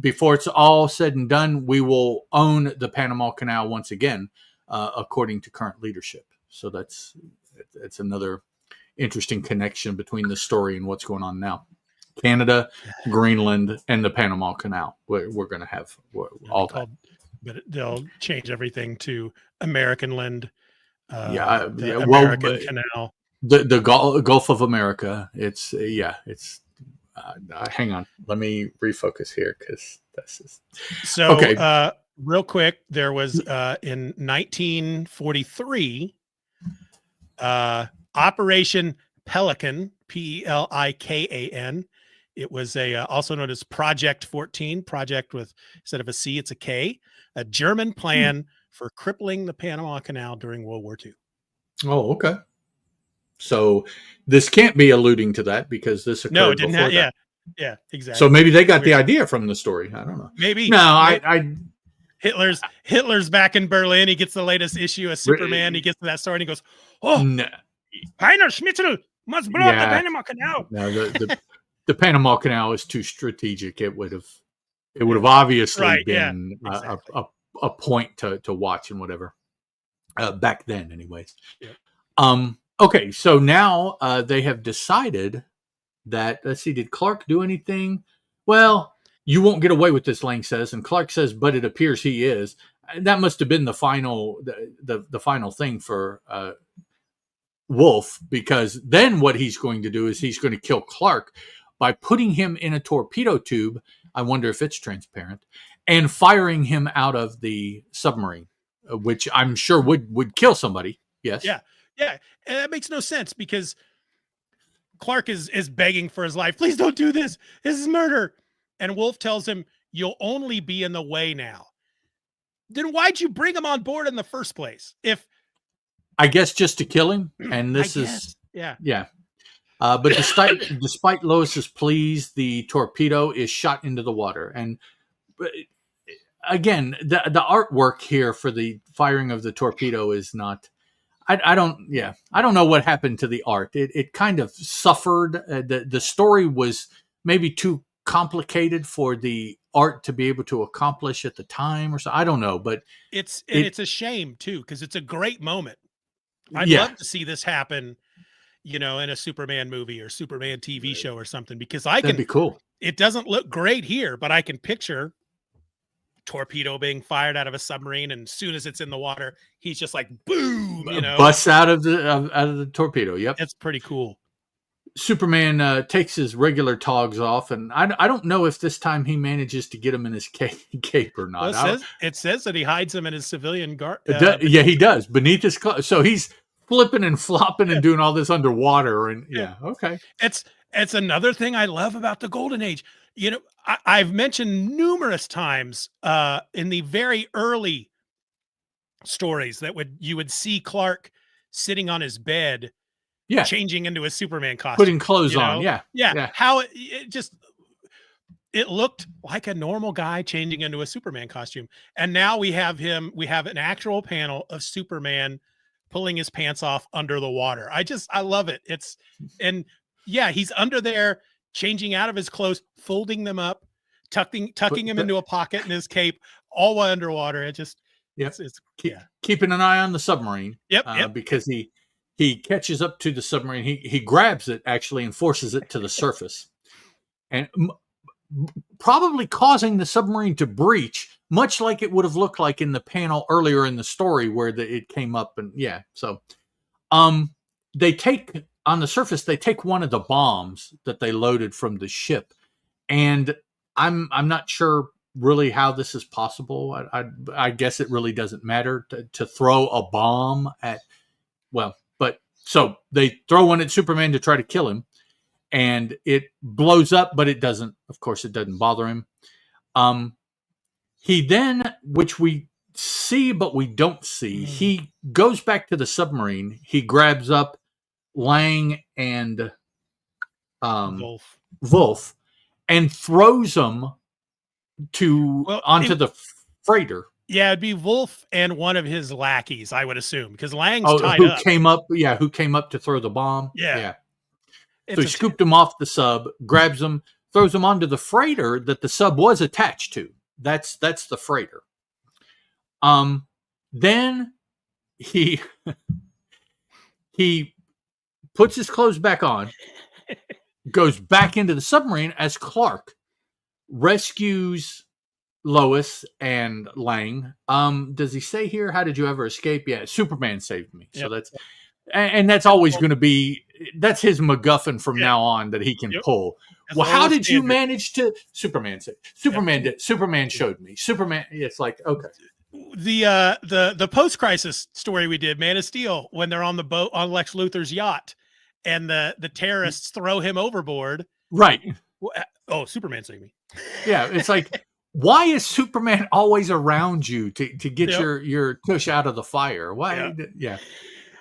before it's all said and done, we will own the Panama Canal once again, according to current leadership. So that's another interesting connection between the story and what's going on now. Canada, Greenland, and the Panama Canal. We're going to have all that. But they'll change everything to American Land. American Canal. The Gulf of America. It's hang on. Let me refocus here because this is so. Okay. Real quick, there was in 1943, Operation Pelican, Pelikan. It was also known as Project 14. Project with, instead of a C, it's a K. A German plan for crippling the Panama Canal during World War II. Oh, okay. So this can't be alluding to that because this occurred. No, it didn't. Yeah, exactly. So maybe they got the idea from the story. I don't know. Maybe. No, I Hitler's back in Berlin. He gets the latest issue of Superman. He gets to that story and he goes, "Oh, no. Heiner Schmitzel must blow up the Panama Canal." No, the Panama Canal is too strategic. It would have obviously been a point to watch and whatever. Back then, anyways. Yeah. Okay, so now they have decided that, let's see, did Clark do anything? Well, you won't get away with this, Lang says, and Clark says, but it appears he is. That must have been the final thing for Wolf, because then what he's going to do is he's going to kill Clark by putting him in a torpedo tube. I wonder if it's transparent, and firing him out of the submarine, which I'm sure would kill somebody. Yes. Yeah. And that makes no sense because Clark is begging for his life. Please don't do this. This is murder. And Wolf tells him, you'll only be in the way now. Then why'd you bring him on board in the first place? I guess just to kill him. And this is. But despite Lois's pleas, the torpedo is shot into the water. And again, the artwork here for the firing of the torpedo is not. I don't know what happened to the art. It kind of suffered. The story was maybe too complicated for the art to be able to accomplish at the time, or so. I don't know, but it's a shame too because it's a great moment. I'd love to see this happen, in a Superman movie or Superman TV show or something, because that'd be cool. It doesn't look great here, but I can picture torpedo being fired out of a submarine, and as soon as it's in the water, he's just like boom, busts out of the torpedo. Yep, it's pretty cool. Superman takes his regular togs off, and I don't know if this time he manages to get him in his cape or not. Well, it says that he hides him in his civilian guard. He does beneath his clothes. So he's flipping and flopping and doing all this underwater, and okay. It's another thing I love about the Golden Age. I've mentioned numerous times in the very early stories that you would see Clark sitting on his bed changing into a Superman costume, putting clothes on. Yeah. How it looked like a normal guy changing into a Superman costume. And now we have an actual panel of Superman pulling his pants off under the water. I love it. He's under there changing out of his clothes, folding them up, tucking him into a pocket in his cape, all while underwater. It just, keeping an eye on the submarine. Because he catches up to the submarine. He grabs it actually and forces it to the surface, and probably causing the submarine to breach, much like it would have looked like in the panel earlier in the story where it came up. And so they take on the surface, they take one of the bombs that they loaded from the ship, and I'm not sure really how this is possible. I guess it really doesn't matter to throw a bomb at, but so they throw one at Superman to try to kill him, and it blows up, but it doesn't bother him. He then, which we see, but we don't see, he goes back to the submarine. He grabs up Lang and Wolf and throws them onto the freighter. Yeah, it'd be Wolf and one of his lackeys, I would assume, because Lang's tied up. Who came up to throw the bomb. Yeah. So he scooped him off the sub, grabs him, throws him onto the freighter that the sub was attached to. That's the freighter. Then he puts his clothes back on, goes back into the submarine as Clark rescues Lois and Lang. Does he say here, how did you ever escape? Yeah, Superman saved me. So that's always going to be, that's his MacGuffin from now on that he can pull. That's how did you manage to Superman did. Superman showed me. Superman, it's like, okay. The post-crisis story we did, Man of Steel, when they're on the boat on Lex Luthor's yacht and the terrorists throw him overboard. Right. Oh, Superman saved me. Yeah, it's like, why is Superman always around you to get your tush out of the fire? Why? Yeah.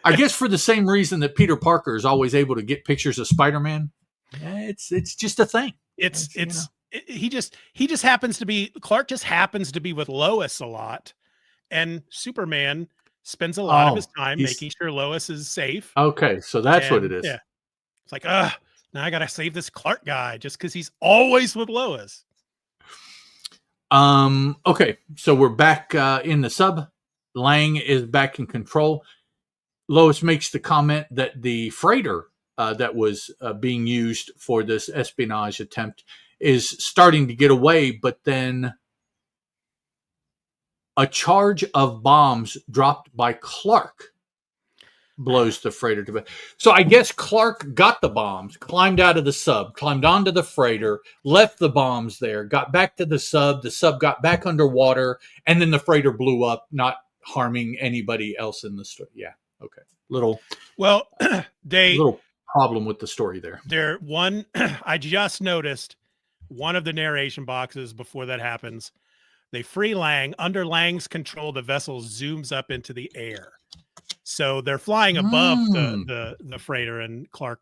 I guess for the same reason that Peter Parker is always able to get pictures of Spider-Man. It's just a thing. He just happens to be, Clark just happens to be with Lois a lot, and Superman spends a lot of his time making sure Lois is safe. Okay, so that's what it is. Yeah. It's like, now I gotta save this Clark guy just because he's always with Lois. Okay, so we're back in the sub. Lang is back in control. Lois makes the comment that the freighter that was being used for this espionage attempt is starting to get away, but then a charge of bombs dropped by Clark blows the freighter to bed. So I guess Clark got the bombs, climbed out of the sub, climbed onto the freighter, left the bombs there, got back to the sub got back underwater, and then the freighter blew up, not harming anybody else in the story. Yeah. Okay. Little problem with the story there. I just noticed one of the narration boxes before that happens. They free Lang. Under Lang's control, the vessel zooms up into the air. So they're flying above the freighter, and Clark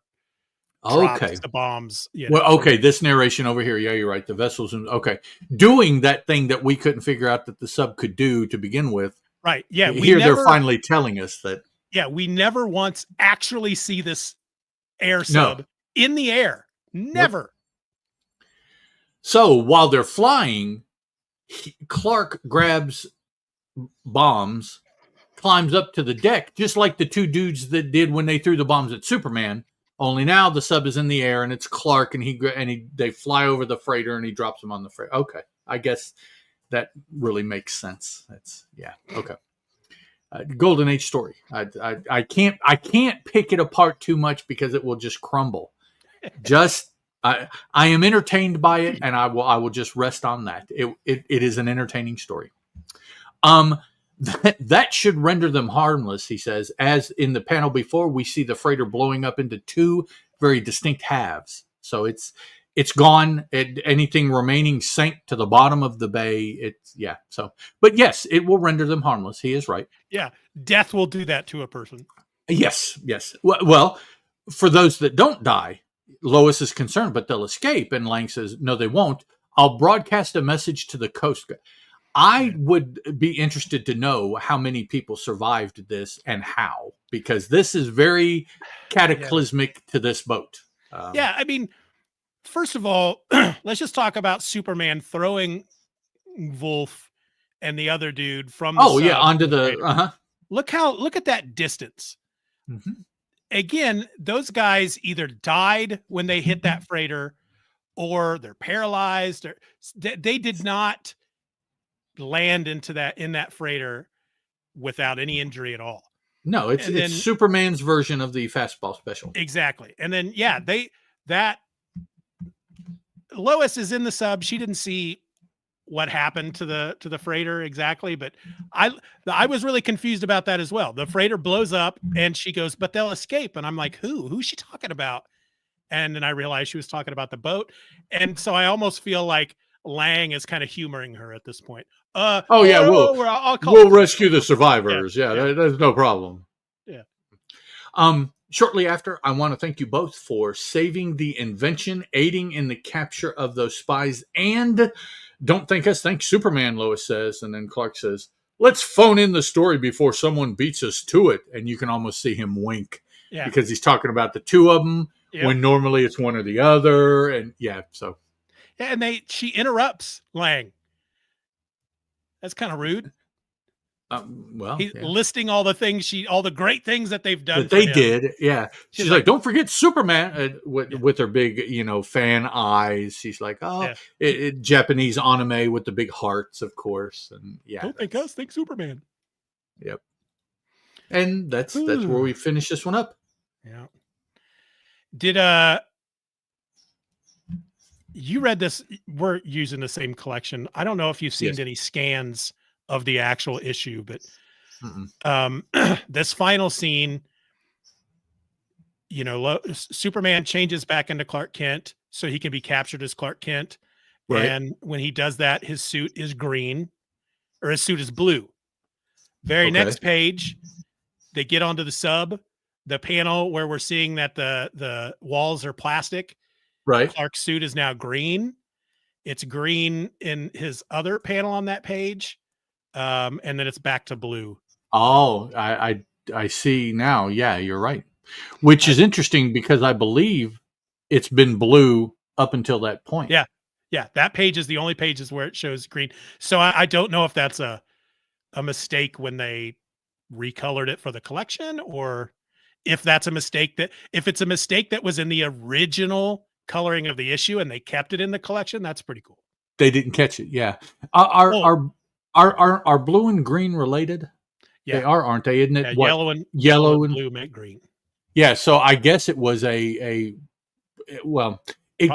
drops the bombs. This narration over here. Yeah, you're right. The vessel's doing that thing that we couldn't figure out that the sub could do to begin with. Right. Yeah. They're finally telling us that. Yeah, we never once actually see this air sub in the air. Never. Nope. So while they're flying, Clark grabs bombs, climbs up to the deck, just like the two dudes that did when they threw the bombs at Superman. Only now the sub is in the air and it's Clark, and they fly over the freighter and he drops them on the freighter. Okay, I guess that really makes sense. Okay. Golden Age story. I can't pick it apart too much because it will just crumble. I am entertained by it, and I will just rest on that. It is an entertaining story. That should render them harmless, he says. As in the panel before, we see the freighter blowing up into two very distinct halves. So it's gone. Anything remaining sank to the bottom of the bay. But yes, it will render them harmless. He is right. Yeah, death will do that to a person. Yes. Well, for those that don't die, Lois is concerned, but they'll escape. And Lang says, no, they won't. I'll broadcast a message to the Coast Guard. I would be interested to know how many people survived this and how, because this is very cataclysmic to this boat. I mean, first of all, let's just talk about Superman throwing Wolf and the other dude from the onto the look at that distance. Again, those guys either died when they hit that freighter, or they're paralyzed, or they did not land in that freighter without any injury at all. No, it's Superman's version of the fastball special. Exactly. And then Lois is in the sub. She didn't see what happened to the freighter exactly, but I was really confused about that as well. The freighter blows up and she goes, but they'll escape. And I'm like, who's she talking about? And then I realized she was talking about the boat. And so I almost feel like Lang is kind of humoring her at this point. We'll rescue the survivors. There's no problem. Shortly after, I want to thank you both for saving the invention, aiding in the capture of those spies, and don't thank us, thank Superman, Lois says. And then Clark says, let's phone in the story before someone beats us to it. And you can almost see him wink because he's talking about the two of them when normally it's one or the other. And and she interrupts Lang. That's kind of rude. He's listing all the great things that they've done. That they did. Yeah. She's like, don't forget Superman with her big, fan eyes. She's like, Japanese anime with the big hearts, of course. And don't think us, think Superman. Yep. And that's where we finish this one up. Yeah. Did you read this? We're using the same collection. I don't know if you've seen any scans of the actual issue, but this final scene, Superman changes back into Clark Kent so he can be captured as Clark Kent. Right. And when he does that, his suit is green, or his suit is blue. Very next page, they get onto the sub, the panel where we're seeing that the walls are plastic. Right. Clark's suit is now green. It's green in his other panel on that page. And then it's back to blue. Oh, I see now. Yeah, you're right. Which is interesting because I believe it's been blue up until that point. Yeah. Yeah. That page is the only pages where it shows green. So I don't know if that's a mistake when they recolored it for the collection, or if that's a mistake if it's a mistake that was in the original coloring of the issue and they kept it in the collection. That's pretty cool. They didn't catch it. Yeah. Are blue and green related? Yeah. They are, aren't they? Isn't it? Yellow and blue make green. Yeah. So I guess it was it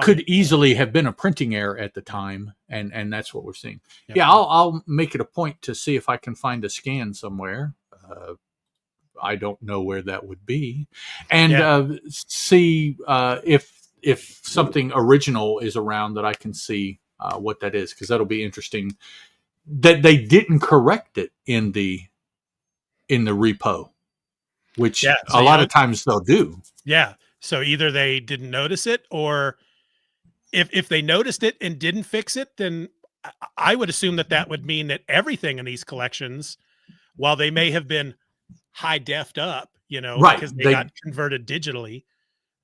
could easily have been a printing error at the time. And that's what we're seeing. Yep. Yeah. I'll make it a point to see if I can find a scan somewhere. I don't know where that would be, and see if something original is around that I can see what that is, because that'll be interesting. That they didn't correct it in the repo, which a lot of times they'll do. Yeah. So either they didn't notice it, or if they noticed it and didn't fix it, then I would assume that would mean that everything in these collections, while they may have been high def'd up, because they got converted digitally,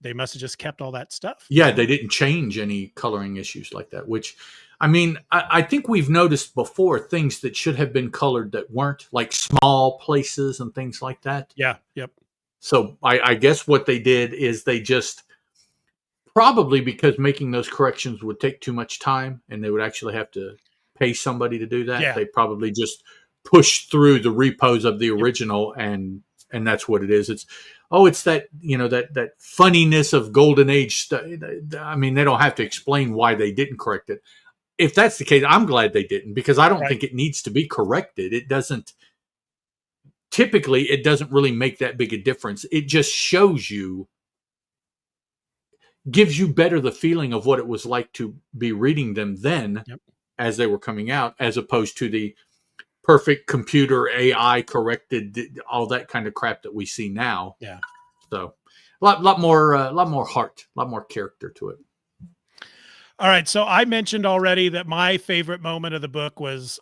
they must have just kept all that stuff. Yeah, they didn't change any coloring issues like that, which, I mean, I think we've noticed before things that should have been colored that weren't, like small places and things like that. Yeah, yep. So I guess what they did is they just, probably because making those corrections would take too much time and they would actually have to pay somebody to do that, they probably just push through the repos of the original, and that's what it is. It's that, that funniness of golden age stuff. I mean, they don't have to explain why they didn't correct it. If that's the case, I'm glad they didn't, because I don't think it needs to be corrected. It doesn't really make that big a difference. It just shows you, gives you better the feeling of what it was like to be reading them then as they were coming out, as opposed to the perfect computer AI corrected, all that kind of crap that we see now. Yeah. So, lot more heart, a lot more character to it. All right, so I mentioned already that my favorite moment of the book was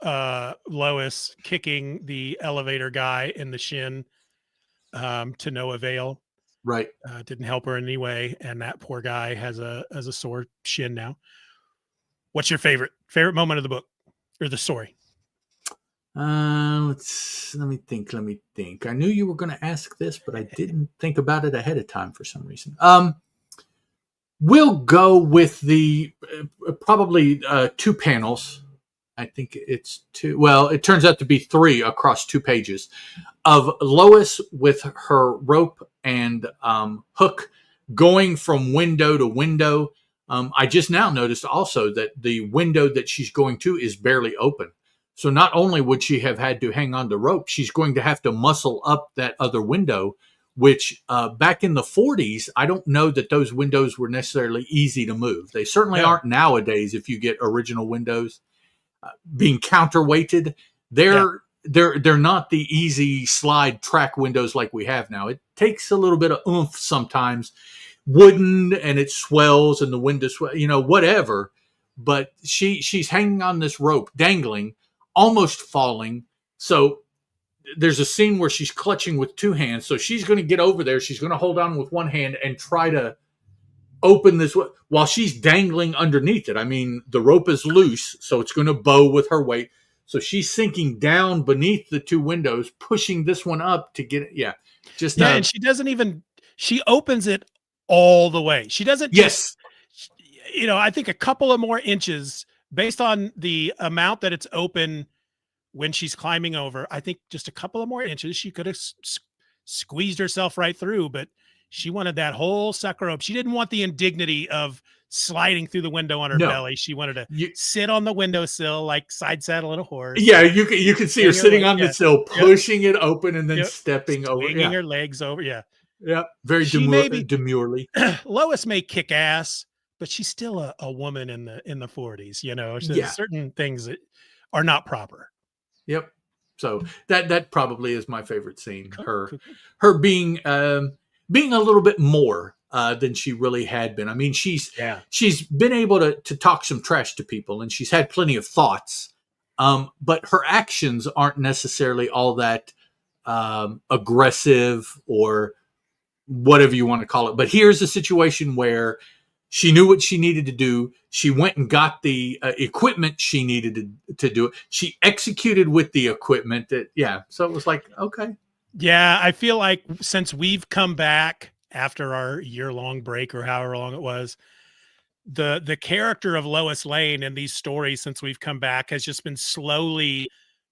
Lois kicking the elevator guy in the shin to no avail. Right. Didn't help her in any way, and that poor guy has a sore shin now. What's your favorite moment of the book or the story? Let me think. I knew you were going to ask this, but I didn't think about it ahead of time for some reason. We'll go with the probably 2 panels. I think it's 2. Well, it turns out to be 3 across 2 pages of Lois with her rope and hook going from window to window. I just now noticed also that the window that she's going to is barely open. So not only would she have had to hang on to rope, she's going to have to muscle up that other window, which back in the 40s, I don't know that those windows were necessarily easy to move. They certainly aren't nowadays. If you get original windows being counterweighted, they're not the easy slide track windows like we have now. It takes a little bit of oomph sometimes, wooden, and it swells and the window whatever. But she's hanging on this rope, dangling, almost falling. So there's a scene where she's clutching with 2 hands. So she's going to get over there. She's going to hold on with one hand and try to open this while she's dangling underneath it. I mean, the rope is loose, so it's going to bow with her weight. So she's sinking down beneath the 2 windows, pushing this one up to get it. Yeah. And she doesn't even, she opens it all the way. She doesn't just, I think a couple of more inches based on the amount that it's open when she's climbing over. I think just a couple of more inches, she could have squeezed herself right through, but she wanted that whole sucker rope. She didn't want the indignity of sliding through the window on her belly. She wanted to sit on the windowsill, like side saddle in a horse. Yeah, you can see her sitting on the sill, pushing it open and then stepping over. Swinging her legs over. Yeah. Yeah. Very demurely. Lois may kick ass, but she's still a woman in the 40s, There's certain things that are not proper. Yep. So that probably is my favorite scene. Her being a little bit more than she really had been. I mean, she's been able to talk some trash to people, and she's had plenty of thoughts. But her actions aren't necessarily all that aggressive or whatever you want to call it. But here's a situation where she knew what she needed to do. She went and got the equipment she needed to do it. She executed with the equipment. So it was like, okay. Yeah, I feel like since we've come back after our year-long break or however long it was, the character of Lois Lane in these stories since we've come back has just been slowly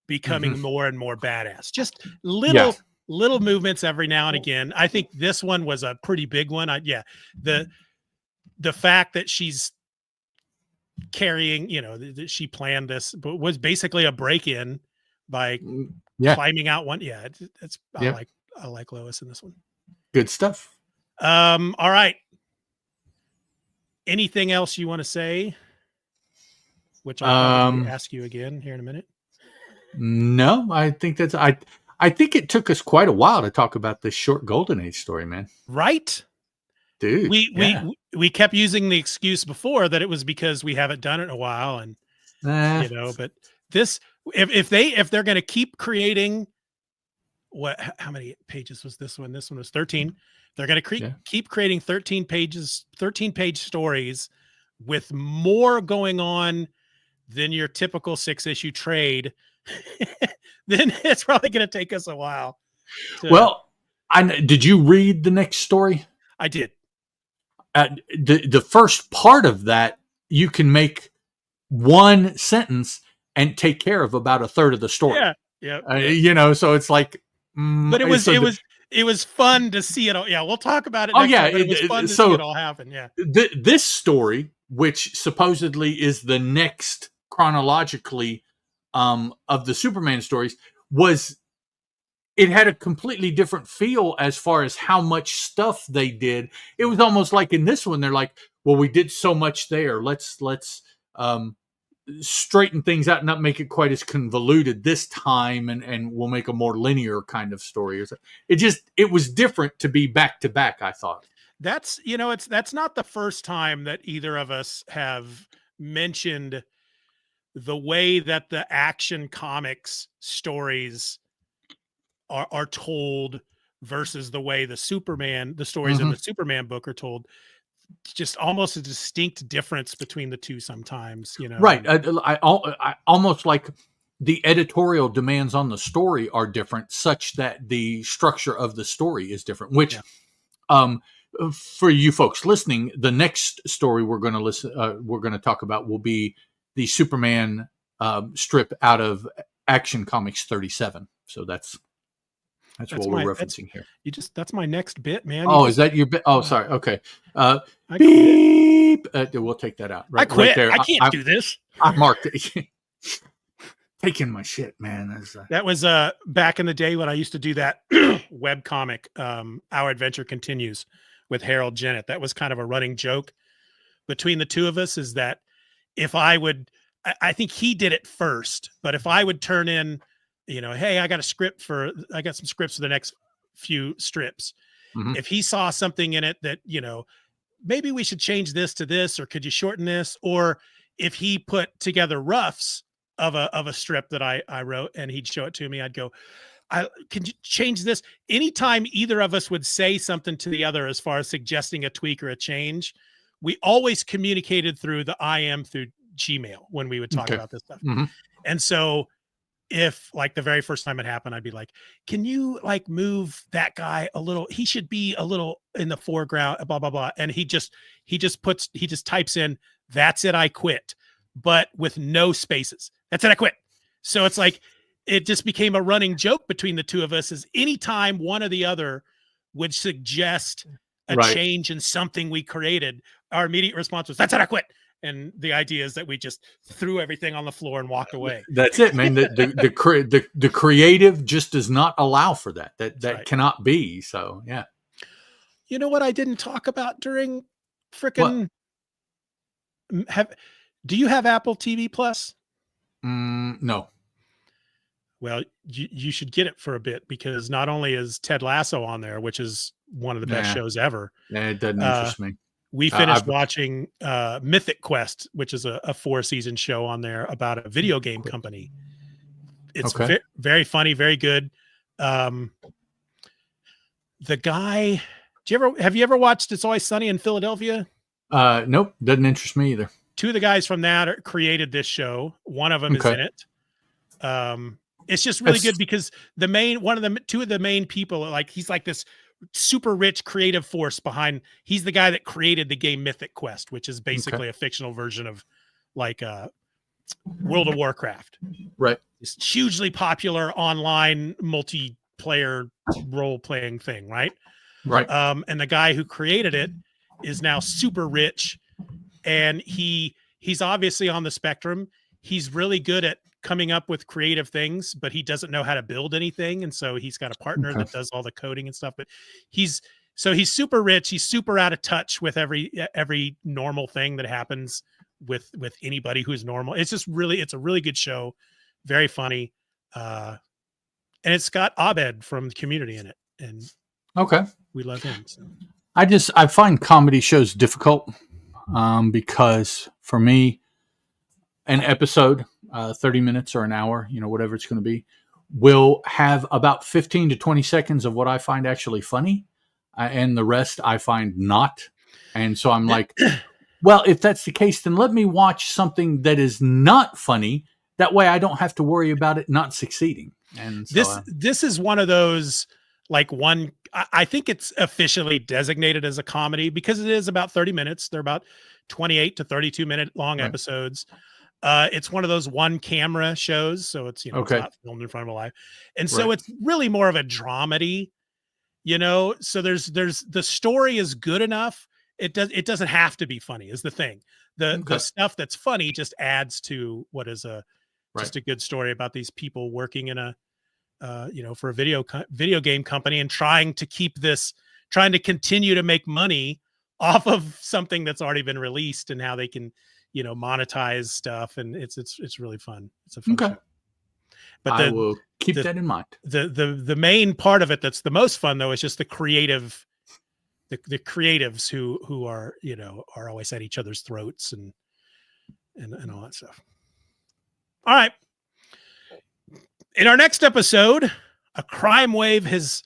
becoming more and more badass. Just little movements every now and again. I think this one was a pretty big one. The fact that she's carrying, that she planned this, but was basically a break-in by climbing out one. Yeah, I like Lois in this one. Good stuff. All right. Anything else you want to say? Which I'll ask you again here in a minute. No, I think that's I think it took us quite a while to talk about this short Golden Age story, man. Right? Dude. We kept using the excuse before that it was because we haven't done it in a while, and but this if they're going to keep creating how many pages was this one? This one was 13. They're going to keep creating 13-page stories with more going on than your typical 6-issue trade. Then it's probably going to take us a while. Did you read the next story? I did. The first part of that, you can make one sentence and take care of about a third of the story. Yeah. So it's like, but it was fun to see it all. Yeah. We'll talk about it. Time, it was fun to see it all happen. Yeah. This story, which supposedly is the next chronologically, of the Superman stories, it had a completely different feel as far as how much stuff they did. It was almost like in this one, they're like, well, we did so much there. Let's straighten things out and not make it quite as convoluted this time. And we'll make a more linear kind of story. It was different to be back to back, I thought. That's, that's not the first time that either of us have mentioned the way that the Action Comics stories are told versus the way the stories in the Superman book are told. Just almost a distinct difference between the two sometimes, Right. I almost like the editorial demands on the story are different, such that the structure of the story is different, which, for you folks listening, the next story we're going to talk about will be the Superman strip out of Action Comics 37. So that's what we're referencing here. That's my next bit, man. Is that your bit? Oh, sorry. Okay. Beep. We'll take that out. Right, I quit. Right there. I can't do this. I marked it. Taking my shit, man. That was back in the day when I used to do that web comic, Our Adventure Continues, with Harold Jennett. That was kind of a running joke between the two of us, is that if I think he did it first, but if I would turn in, hey, I got some scripts for the next few strips. Mm-hmm. If he saw something in it that, maybe we should change this to this, or could you shorten this? Or if he put together roughs of a strip that I wrote and he'd show it to me, I'd go, can you change this? Anytime either of us would say something to the other as far as suggesting a tweak or a change, we always communicated through through Gmail when we would talk about this stuff. Mm-hmm. And so if, like, the very first time it happened, I'd be like, can you move that guy a little? He should be a little in the foreground, blah, blah, blah. And he just types in, "That's it, I quit," but with no spaces. "That's it, I quit." So it's like, it just became a running joke between the two of us, is anytime one or the other would suggest a change in something we created, our immediate response was, "That's it, I quit." And the idea is that we just threw everything on the floor and walked away. That's it, man. The creative just does not allow for that. That cannot be. So, yeah. You know what I didn't talk about during frickin' do you have Apple TV Plus? No. Well, you should get it for a bit, because not only is Ted Lasso on there, which is one of the best shows ever. Yeah, it doesn't interest me. We finished watching Mythic Quest, which is a 4-season show on there about a video game company. It's very funny, very good. The guy, have you ever watched It's Always Sunny in Philadelphia? Nope, doesn't interest me either. Two of the guys from that created this show. One of them is in it. It's just really good, because two of the main people, he's like this super rich creative force behind. He's the guy that created the game Mythic Quest, which is basically a fictional version of World of Warcraft. Right. It's hugely popular online multiplayer role-playing thing, right? Right. And the guy who created it is now super rich, and he's obviously on the spectrum. He's really good at coming up with creative things, but he doesn't know how to build anything. And so he's got a partner that does all the coding and stuff, but he's super rich. He's super out of touch with every normal thing that happens with anybody who's normal. It's a really good show. Very funny. And it's got Abed from Community in it. And we love him. So. I find comedy shows difficult, because for me, an episode, 30 minutes or an hour, whatever it's going to be, will have about 15 to 20 seconds of what I find actually funny, and the rest I find not. And so I'm like, well, if that's the case, then let me watch something that is not funny. That way I don't have to worry about it not succeeding. And so, this is one of those, I think it's officially designated as a comedy because it is about 30 minutes. They're about 28 to 32 minute long episodes. It's one of those one camera shows, so it's it's not filmed in front of a live, and so it's really more of a dramedy, So there's the story is good enough. It doesn't have to be funny, is the thing. The stuff that's funny just adds to what is just a good story about these people working in a for a video game company and trying to continue to make money off of something that's already been released, and how they can monetize stuff. And it's really fun. It's a fun show. But I will keep that in mind. The main part of it that's the most fun, though, is just the creative the creatives who are, you know, are always at each other's throats and all that stuff. All right. In our next episode, a crime wave has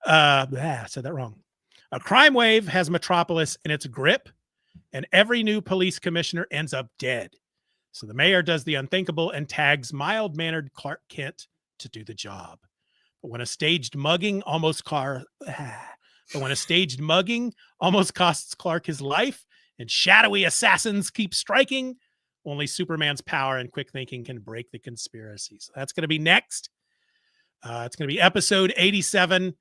I said that wrong. A crime wave has Metropolis in its grip, and every new police commissioner ends up dead. So the mayor does the unthinkable and tags mild-mannered Clark Kent to do the job. But when a staged mugging almost costs Clark his life, and shadowy assassins keep striking, only Superman's power and quick thinking can break the conspiracy. So that's going to be next. It's going to be episode 87.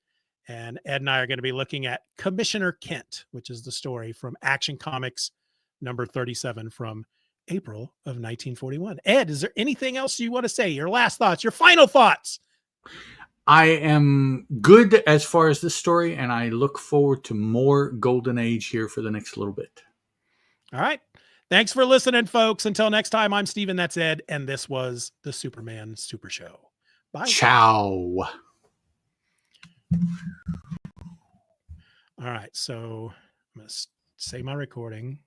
And Ed and I are going to be looking at Commissioner Kent, which is the story from Action Comics number 37 from April of 1941. Ed, is there anything else you want to say? Your last thoughts, your final thoughts? I am good as far as this story, and I look forward to more Golden Age here for the next little bit. All right. Thanks for listening, folks. Until next time, I'm Steven, that's Ed, and this was the Superman Super Show. Bye. Ciao. All right, so I'm going to save my recording.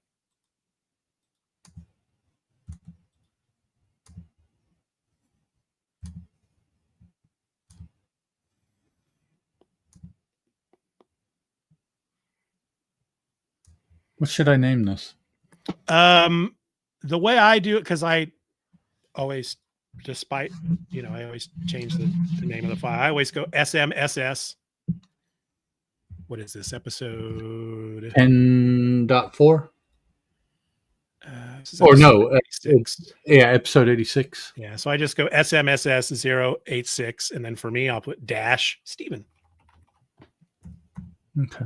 What should I name this? The way I do it, because I always, despite, you know, I always change the name of the file. I always go SMSS. What is this episode? 10.4? Or no, episode 86. Yeah, so I just go SMSS 086, and then for me, I'll put dash Steven. Okay.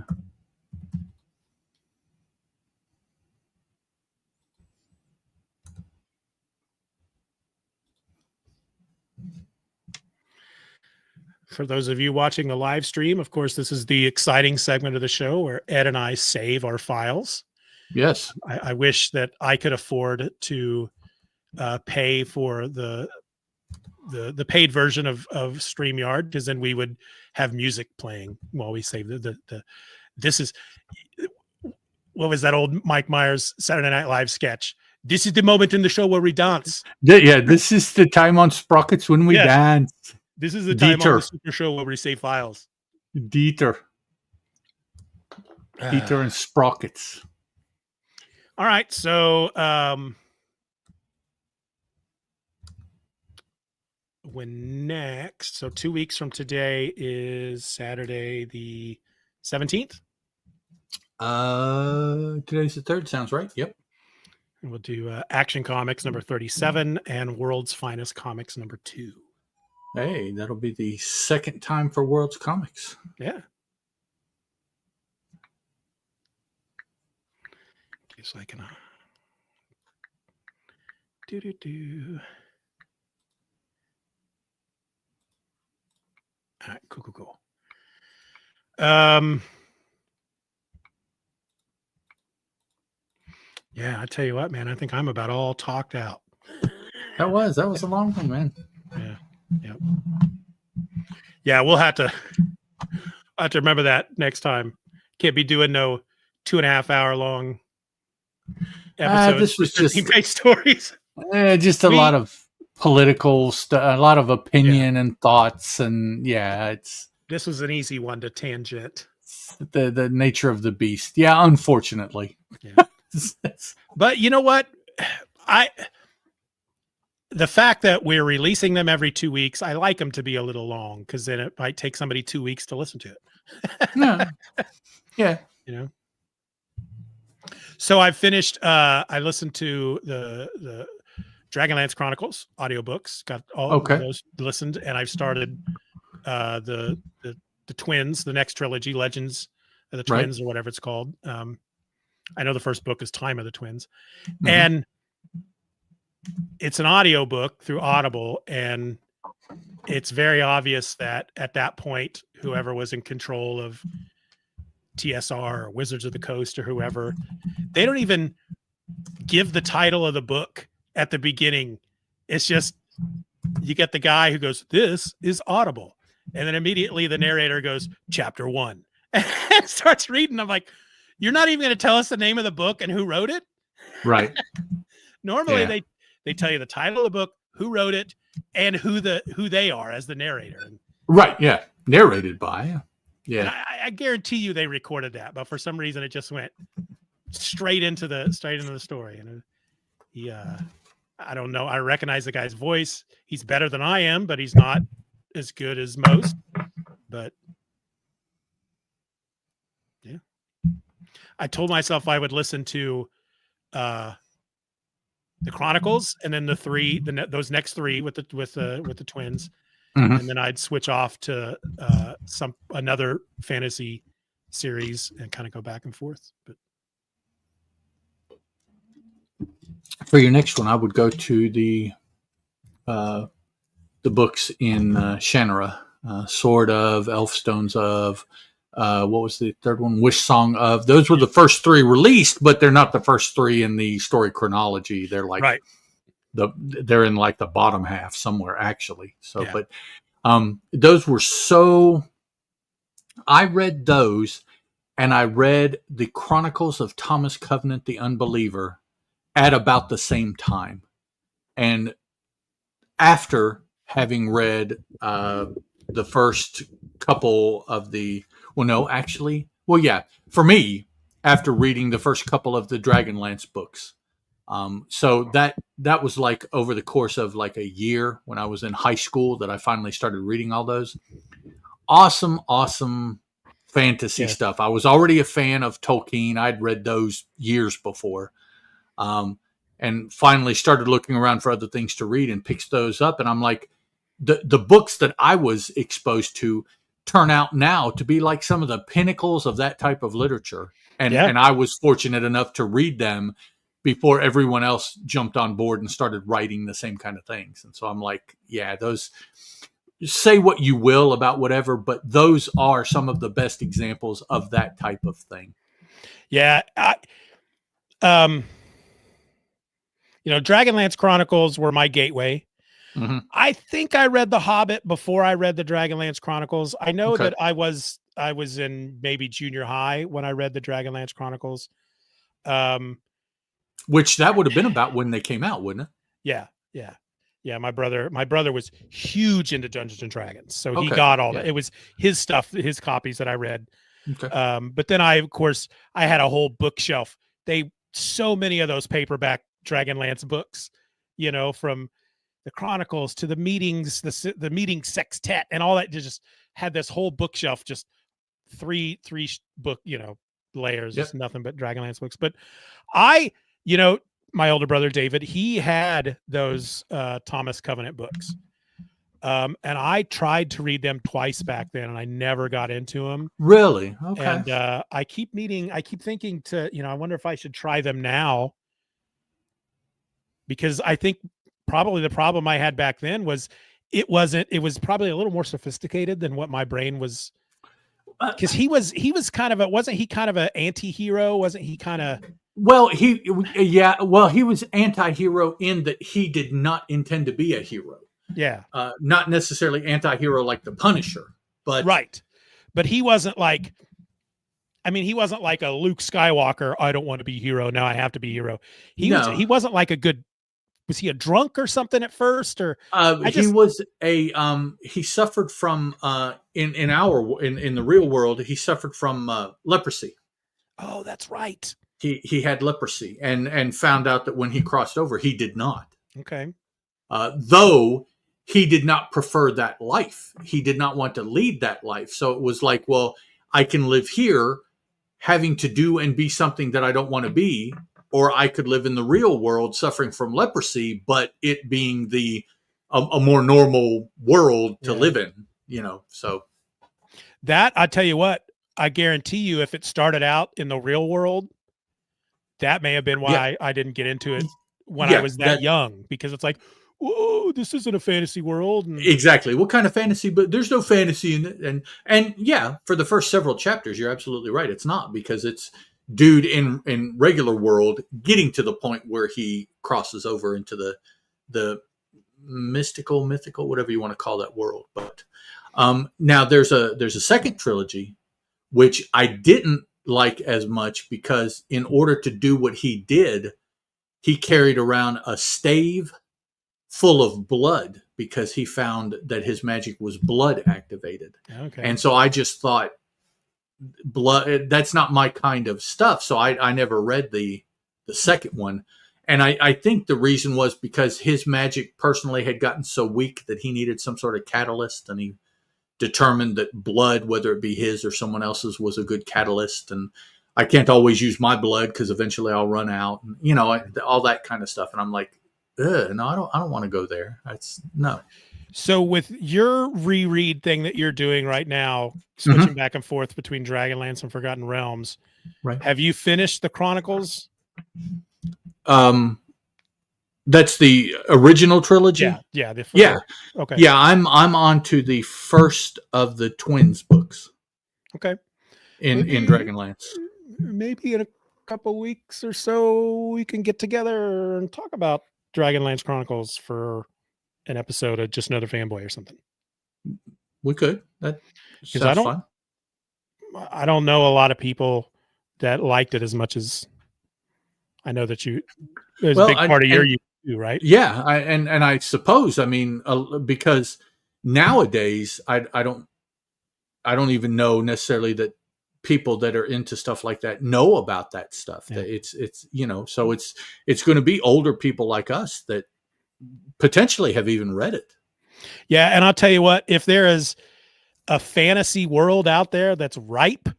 For those of you watching the live stream, of course, this is the exciting segment of the show where Ed and I save our files. Yes. I wish that I could afford to pay for the paid version of StreamYard, because then we would have music playing while we save this is, what was that old Mike Myers Saturday Night Live sketch? This is the moment in the show where we dance. Yeah, this is the time on Sprockets when we dance. This is the time on the Super Show where we save files. Dieter and Sprockets. All right, so when next? So 2 weeks from today is Saturday the 17th. Today's the 3rd. Sounds right. Yep. And we'll do Action Comics number 37 and World's Finest Comics number 2. Hey, that'll be the 2nd time for World's Comics. Yeah. Okay, so I can All right, cool. Yeah, I tell you what, man, I think I'm about all talked out. That was a long one, man. Yeah. Yep. Yeah, we'll have to remember that next time. Can't be doing no 2.5 hour long episodes. This was just page stories. Just a lot of political stuff, a lot of opinion and thoughts, and this was an easy one to tangent. The nature of the beast. Yeah, unfortunately. Yeah. But you know what? The fact that we're releasing them every 2 weeks, I like them to be a little long, because then it might take somebody 2 weeks to listen to it. Yeah. You know? So I've finished, I listened to the Dragonlance Chronicles audiobooks, got all of those listened, and I've started the Twins, the next trilogy, Legends of the Twins, or whatever it's called. I know the first book is Time of the Twins. Mm-hmm. And it's an audiobook through Audible, and it's very obvious that at that point, whoever was in control of TSR or Wizards of the Coast or whoever, they don't even give the title of the book at the beginning. It's just, you get the guy who goes, "This is Audible." And then immediately the narrator goes, "Chapter 1. and starts reading. I'm like, you're not even going to tell us the name of the book and who wrote it? Right. Normally they tell you the title of the book, who wrote it, and who they are as the narrator. Right. Yeah. Narrated by. Yeah. And I guarantee you they recorded that, but for some reason it just went straight into the story. And I don't know. I recognize the guy's voice. He's better than I am, but he's not as good as most. But yeah, I told myself I would listen to the Chronicles, and then those next three with the twins, and then I'd switch off to another fantasy series and kind of go back and forth. But for your next one, I would go to the books in Shannara, Sword of, Elfstones of. What was the third one? Wish Song of. Those were the first three released, but they're not the first three in the story chronology. They're like they're in like the bottom half somewhere actually. So, but those were so. I read those, and I read the Chronicles of Thomas Covenant the Unbeliever at about the same time, and after having read the first couple of the. Well, no, actually. Well, yeah. For me, after reading the first couple of the Dragonlance books. So that was like over the course of like a year when I was in high school that I finally started reading all those. Awesome fantasy stuff. I was already a fan of Tolkien. I'd read those years before. And finally started looking around for other things to read and picked those up. And I'm like, the books that I was exposed to turn out now to be like some of the pinnacles of that type of literature. And I was fortunate enough to read them before everyone else jumped on board and started writing the same kind of things. And so I'm like, yeah, those, say what you will about whatever, but those are some of the best examples of that type of thing. Yeah. Dragonlance Chronicles were my gateway. Mm-hmm. I think I read The Hobbit before I read the Dragonlance Chronicles. I know that I was in maybe junior high when I read the Dragonlance Chronicles. Which that would have been about when they came out, wouldn't it? Yeah. My brother was huge into Dungeons and Dragons, so he got all that. It was his stuff, his copies that I read. But then I had a whole bookshelf. So many of those paperback Dragonlance books, from the Chronicles to the meetings, the meeting sextet and all that, just had this whole bookshelf, just three book, layers, just nothing but Dragonlance books. But my older brother, David, he had those Thomas Covenant books. And I tried to read them twice back then, and I never got into them. Really? Okay. And I keep thinking I wonder if I should try them now, because I think probably the problem I had back then was it was probably a little more sophisticated than what my brain was. Because he was kind of wasn't he kind of an anti-hero? Wasn't he kind of? Well, he was anti-hero in that he did not intend to be a hero. Yeah. Not necessarily anti-hero like the Punisher, but right. But he wasn't like, he wasn't like a Luke Skywalker. I don't want to be hero. Now I have to be hero. He wasn't like a good. Was he a drunk or something at first? Or he suffered from in the real world, he suffered from leprosy. Oh, that's right. He had leprosy and found out that when he crossed over, he did not. Okay. Though he did not prefer that life. He did not want to lead that life. So it was like, well, I can live here having to do and be something that I don't want to be, or I could live in the real world suffering from leprosy, but it being a more normal world to live in, so. That, I tell you what, I guarantee you, if it started out in the real world, that may have been why I didn't get into it when I was that young, because it's like, whoa, this isn't a fantasy world. Exactly. What kind of fantasy? But there's no fantasy in it. And yeah, for the first several chapters, you're absolutely right. It's not, because it's dude in regular world getting to the point where he crosses over into the mythical, whatever you want to call that world. But now there's a second trilogy, which I didn't like as much because in order to do what he did, he carried around a stave full of blood because he found that his magic was blood activated. Okay. And so I just thought, blood, that's not my kind of stuff. So I never read the second one. And I think the reason was because his magic personally had gotten so weak that he needed some sort of catalyst, and he determined that blood, whether it be his or someone else's, was a good catalyst. And I can't always use my blood because eventually I'll run out, and, you know, all that kind of stuff. And I'm like, no, I don't want to go there. That's no. So with your reread thing that you're doing right now, switching back and forth between Dragonlance and Forgotten Realms, right? Have you finished the Chronicles? That's the original trilogy. Yeah. Okay. Yeah, I'm on to the first of the twins books. Okay. In Dragonlance. Maybe in a couple weeks or so we can get together and talk about Dragonlance Chronicles for an episode of Just Another Fanboy or something. We could. That sounds fun. I don't know a lot of people that liked it as much as I know that you. It's a big part of your you, right? Yeah, and I suppose, I mean, because nowadays I don't even know necessarily that people that are into stuff like that know about that stuff. Yeah. It's you know, so it's going to be older people like us that potentially have even read it. Yeah, and I'll tell you what, if there is a fantasy world out there that's ripe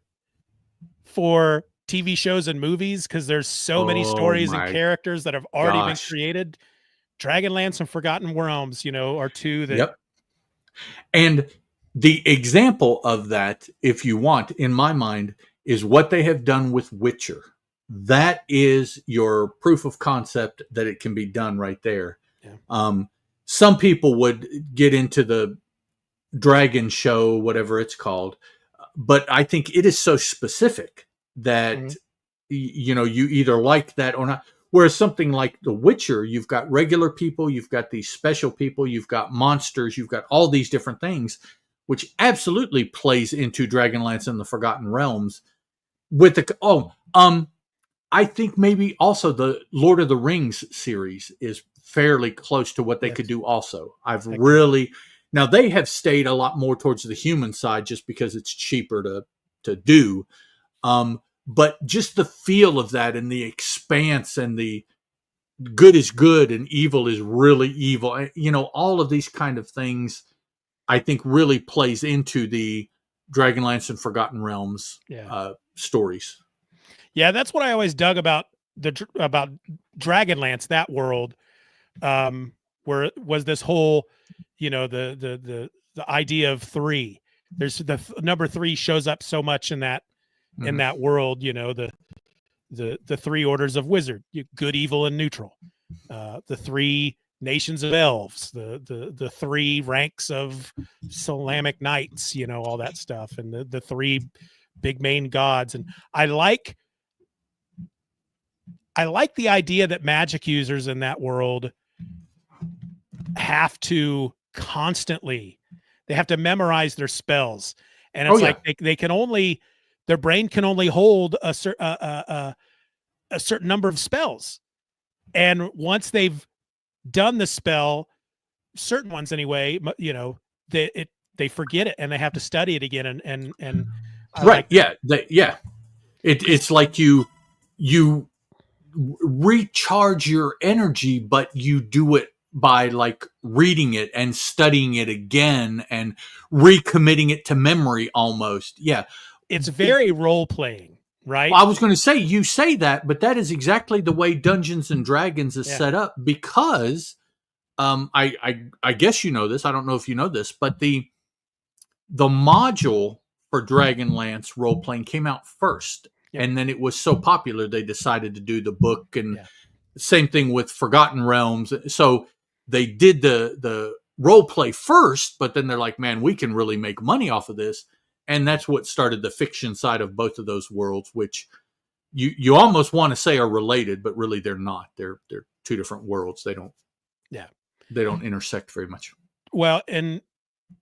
for TV shows and movies, because there's so many stories and characters that have already been created, Dragonlance and Forgotten Realms, you know, are two that. Yep. And the example of that, if you want, in my mind, is what they have done with Witcher. That is your proof of concept that it can be done right there. Yeah. Some people would get into the dragon show, whatever it's called, but I think it is so specific that, you know, you either like that or not. Whereas something like The Witcher, you've got regular people, you've got these special people, you've got monsters, you've got all these different things, which absolutely plays into Dragonlance and the Forgotten Realms. With the I think maybe also the Lord of the Rings series is fairly close to what they could do also. Now they have stayed a lot more towards the human side just because it's cheaper to do. But just the feel of that and the expanse and the good is good and evil is really evil. You know, all of these kind of things I think really plays into the Dragonlance and Forgotten Realms stories. Yeah, that's what I always dug about Dragonlance, that world, where it was this whole, you know, the idea of three. There's the number three shows up so much in that world, you know, the three orders of wizard, good, evil, and neutral, the three nations of elves, the three ranks of Solamic knights, you know, all that stuff, and the three big main gods. And I like the idea that magic users in that world have to constantly, they have to memorize their spells. And it's like they can only, their brain can only hold a certain number of spells. And once they've done the spell, certain ones anyway, you know, they forget it and they have to study it again. And right. It's like you recharge your energy, but you do it by like reading it and studying it again and recommitting it to memory almost. Yeah. It's very role playing, right? Well, I was going to say, you say that, but that is exactly the way Dungeons and Dragons is set up, because I guess you know this. I don't know if you know this, but the module for Dragonlance role playing came out first. And then it was so popular, they decided to do the book, and same thing with Forgotten Realms. So they did the role play first, but then they're like, man, we can really make money off of this. And that's what started the fiction side of both of those worlds, which you almost want to say are related, but really they're not. They're two different worlds. They don't intersect very much. Well, and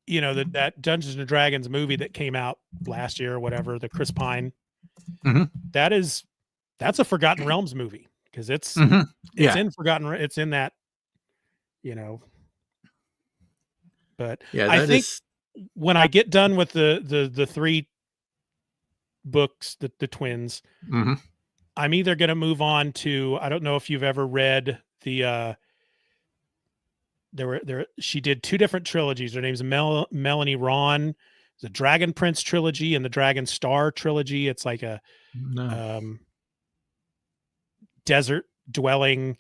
that Dungeons and Dragons movie that came out last year or whatever, the Chris Pine, mm-hmm. that's a Forgotten Realms movie because it's in that, but yeah, I think when I get done with the 3 books, the twins, mm-hmm. I'm either going to move on to, I don't know if you've ever read the, she did 2 different trilogies. Her name's Melanie Ron, the Dragon Prince trilogy and the Dragon Star trilogy. It's like a desert dwelling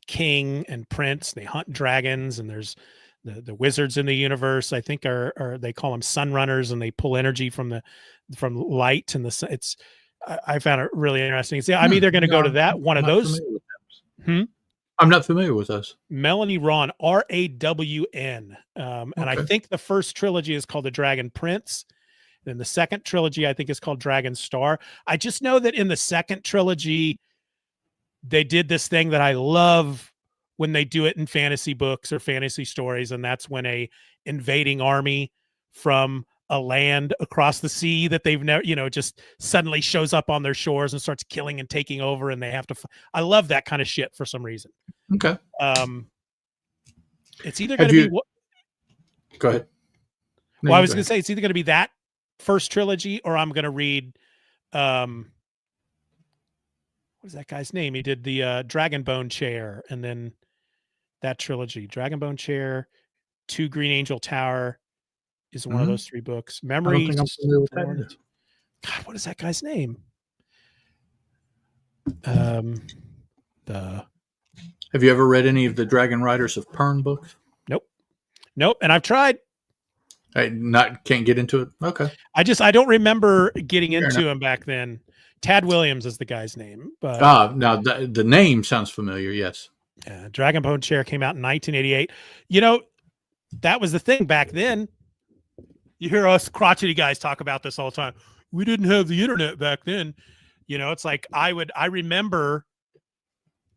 king and prince. They hunt dragons, and there's the wizards in the universe. I think are they call them sun runners, and they pull energy from light and the. It's I found it really interesting. So I'm either going to go to that one of those. I'm not familiar with those. Melanie Ron, Rawn, and I think the first trilogy is called The Dragon Prince. Then the second trilogy, I think, is called Dragon Star. I just know that in the second trilogy, they did this thing that I love when they do it in fantasy books or fantasy stories, and that's when a invading army from a land across the sea that they've never, just suddenly shows up on their shores and starts killing and taking over, and they have to. I love that kind of shit for some reason. Okay. It's either going to be. Go ahead. No, well, I was going to say it's either going to be that first trilogy, or I'm going to read. What is that guy's name? He did the Dragonbone Chair, and then that trilogy, Dragonbone Chair, 2 Green Angel Tower, is one of those 3 books. Memories. I don't think I'm familiar with that. God, what is that guy's name? Have you ever read any of the Dragon Riders of Pern books? Nope. And I've tried. Can't get into it. Okay. I don't remember getting into him back then. Tad Williams is the guy's name. But now the name sounds familiar. Yes. Yeah, Dragonbone Chair came out in 1988. That was the thing back then. You hear us crotchety guys talk about this all the time. We didn't have the internet back then. It's like I remember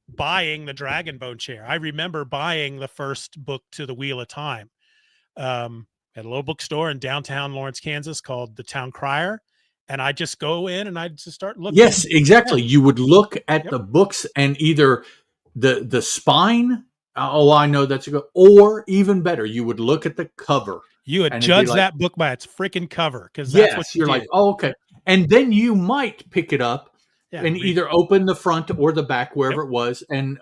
buying the Dragonbone Chair. I remember buying the first book to the Wheel of Time at a little bookstore in downtown Lawrence, Kansas called the Town Crier. And I just go in and I just start looking. Yes, exactly. You would look at the books and either the spine. Oh, I know that's a good. Or even better, you would look at the cover. You would judge that book by its freaking cover because that's what you're like. Oh, okay. And then you might pick it up and either open the front or the back, wherever it was, and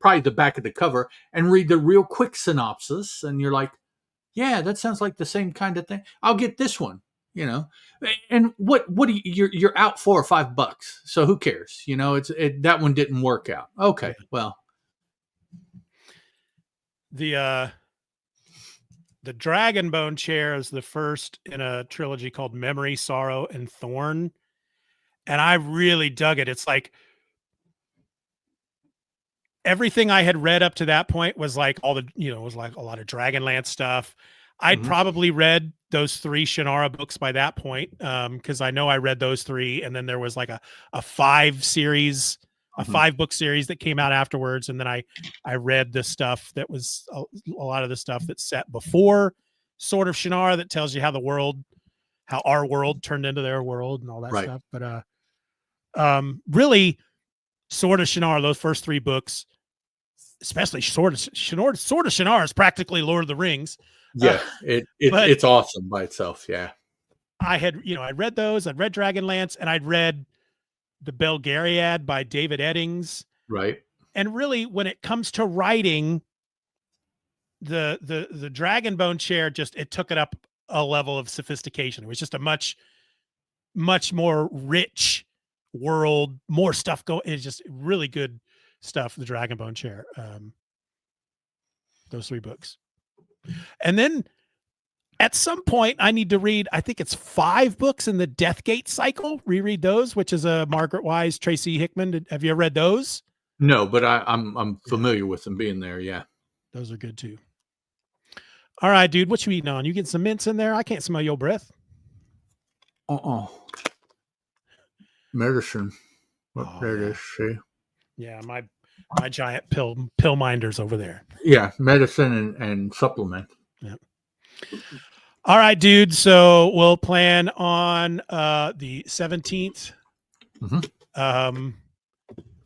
probably the back of the cover, and read the real quick synopsis. And you're like, yeah, that sounds like the same kind of thing. I'll get this one. And what do you're out $4 or $5, so who cares? That one didn't work out. Okay, well, the Dragonbone Chair is the first in a trilogy called Memory, Sorrow, and Thorn, and I really dug it. It's like everything I had read up to that point was like was like a lot of Dragonlance stuff. I'd probably read those 3 Shannara books by that point, because I know I read those 3, and then there was like a 5 series, a 5-book series that came out afterwards, and then I read the stuff that was a lot of the stuff that's set before Sword of Shannara that tells you how our world turned into their world and all that stuff. But really, Sword of Shannara, those first 3 books, especially Sword of Shannara is practically Lord of the Rings. Yeah, it's awesome by itself. Yeah, I had I read those. I'd read Dragonlance, and I'd read the Belgariad by David Eddings. Right. And really, when it comes to writing, the Dragonbone Chair it took it up a level of sophistication. It was just a much more rich world, more stuff going. It's just really good stuff. The Dragonbone Chair. Those 3 books. And then at some point I need to read, I think it's 5 books in the Deathgate cycle, reread those, which is a Margaret Wise, Tracy Hickman. Have you read those? No, but I'm familiar with them being there. Yeah. Those are good too. All right, dude, what you eating on? You getting some mints in there? I can't smell your breath. Medicine. There it is. See? Yeah, my giant pill minders over there. Yeah, medicine and supplement. Yeah. All right, dude. So we'll plan on the 17th. Mm-hmm.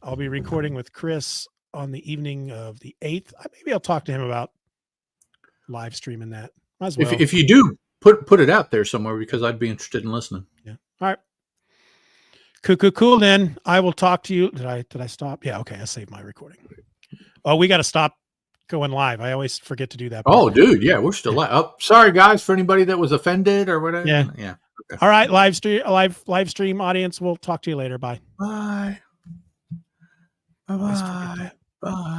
I'll be recording with Chris on the evening of the 8th. Maybe I'll talk to him about live streaming that. Might as well. If you do, put it out there somewhere, because I'd be interested in listening. Yeah. All right. Cool. Then I will talk to you. Did I stop? Yeah. Okay. I saved my recording. Oh, we got to stop going live. I always forget to do that part. Oh, dude. Yeah. We're still live. Oh, sorry guys, for anybody that was offended or whatever. Yeah. Okay. All right. Live stream audience. We'll talk to you later. Bye. Bye. Bye. Bye.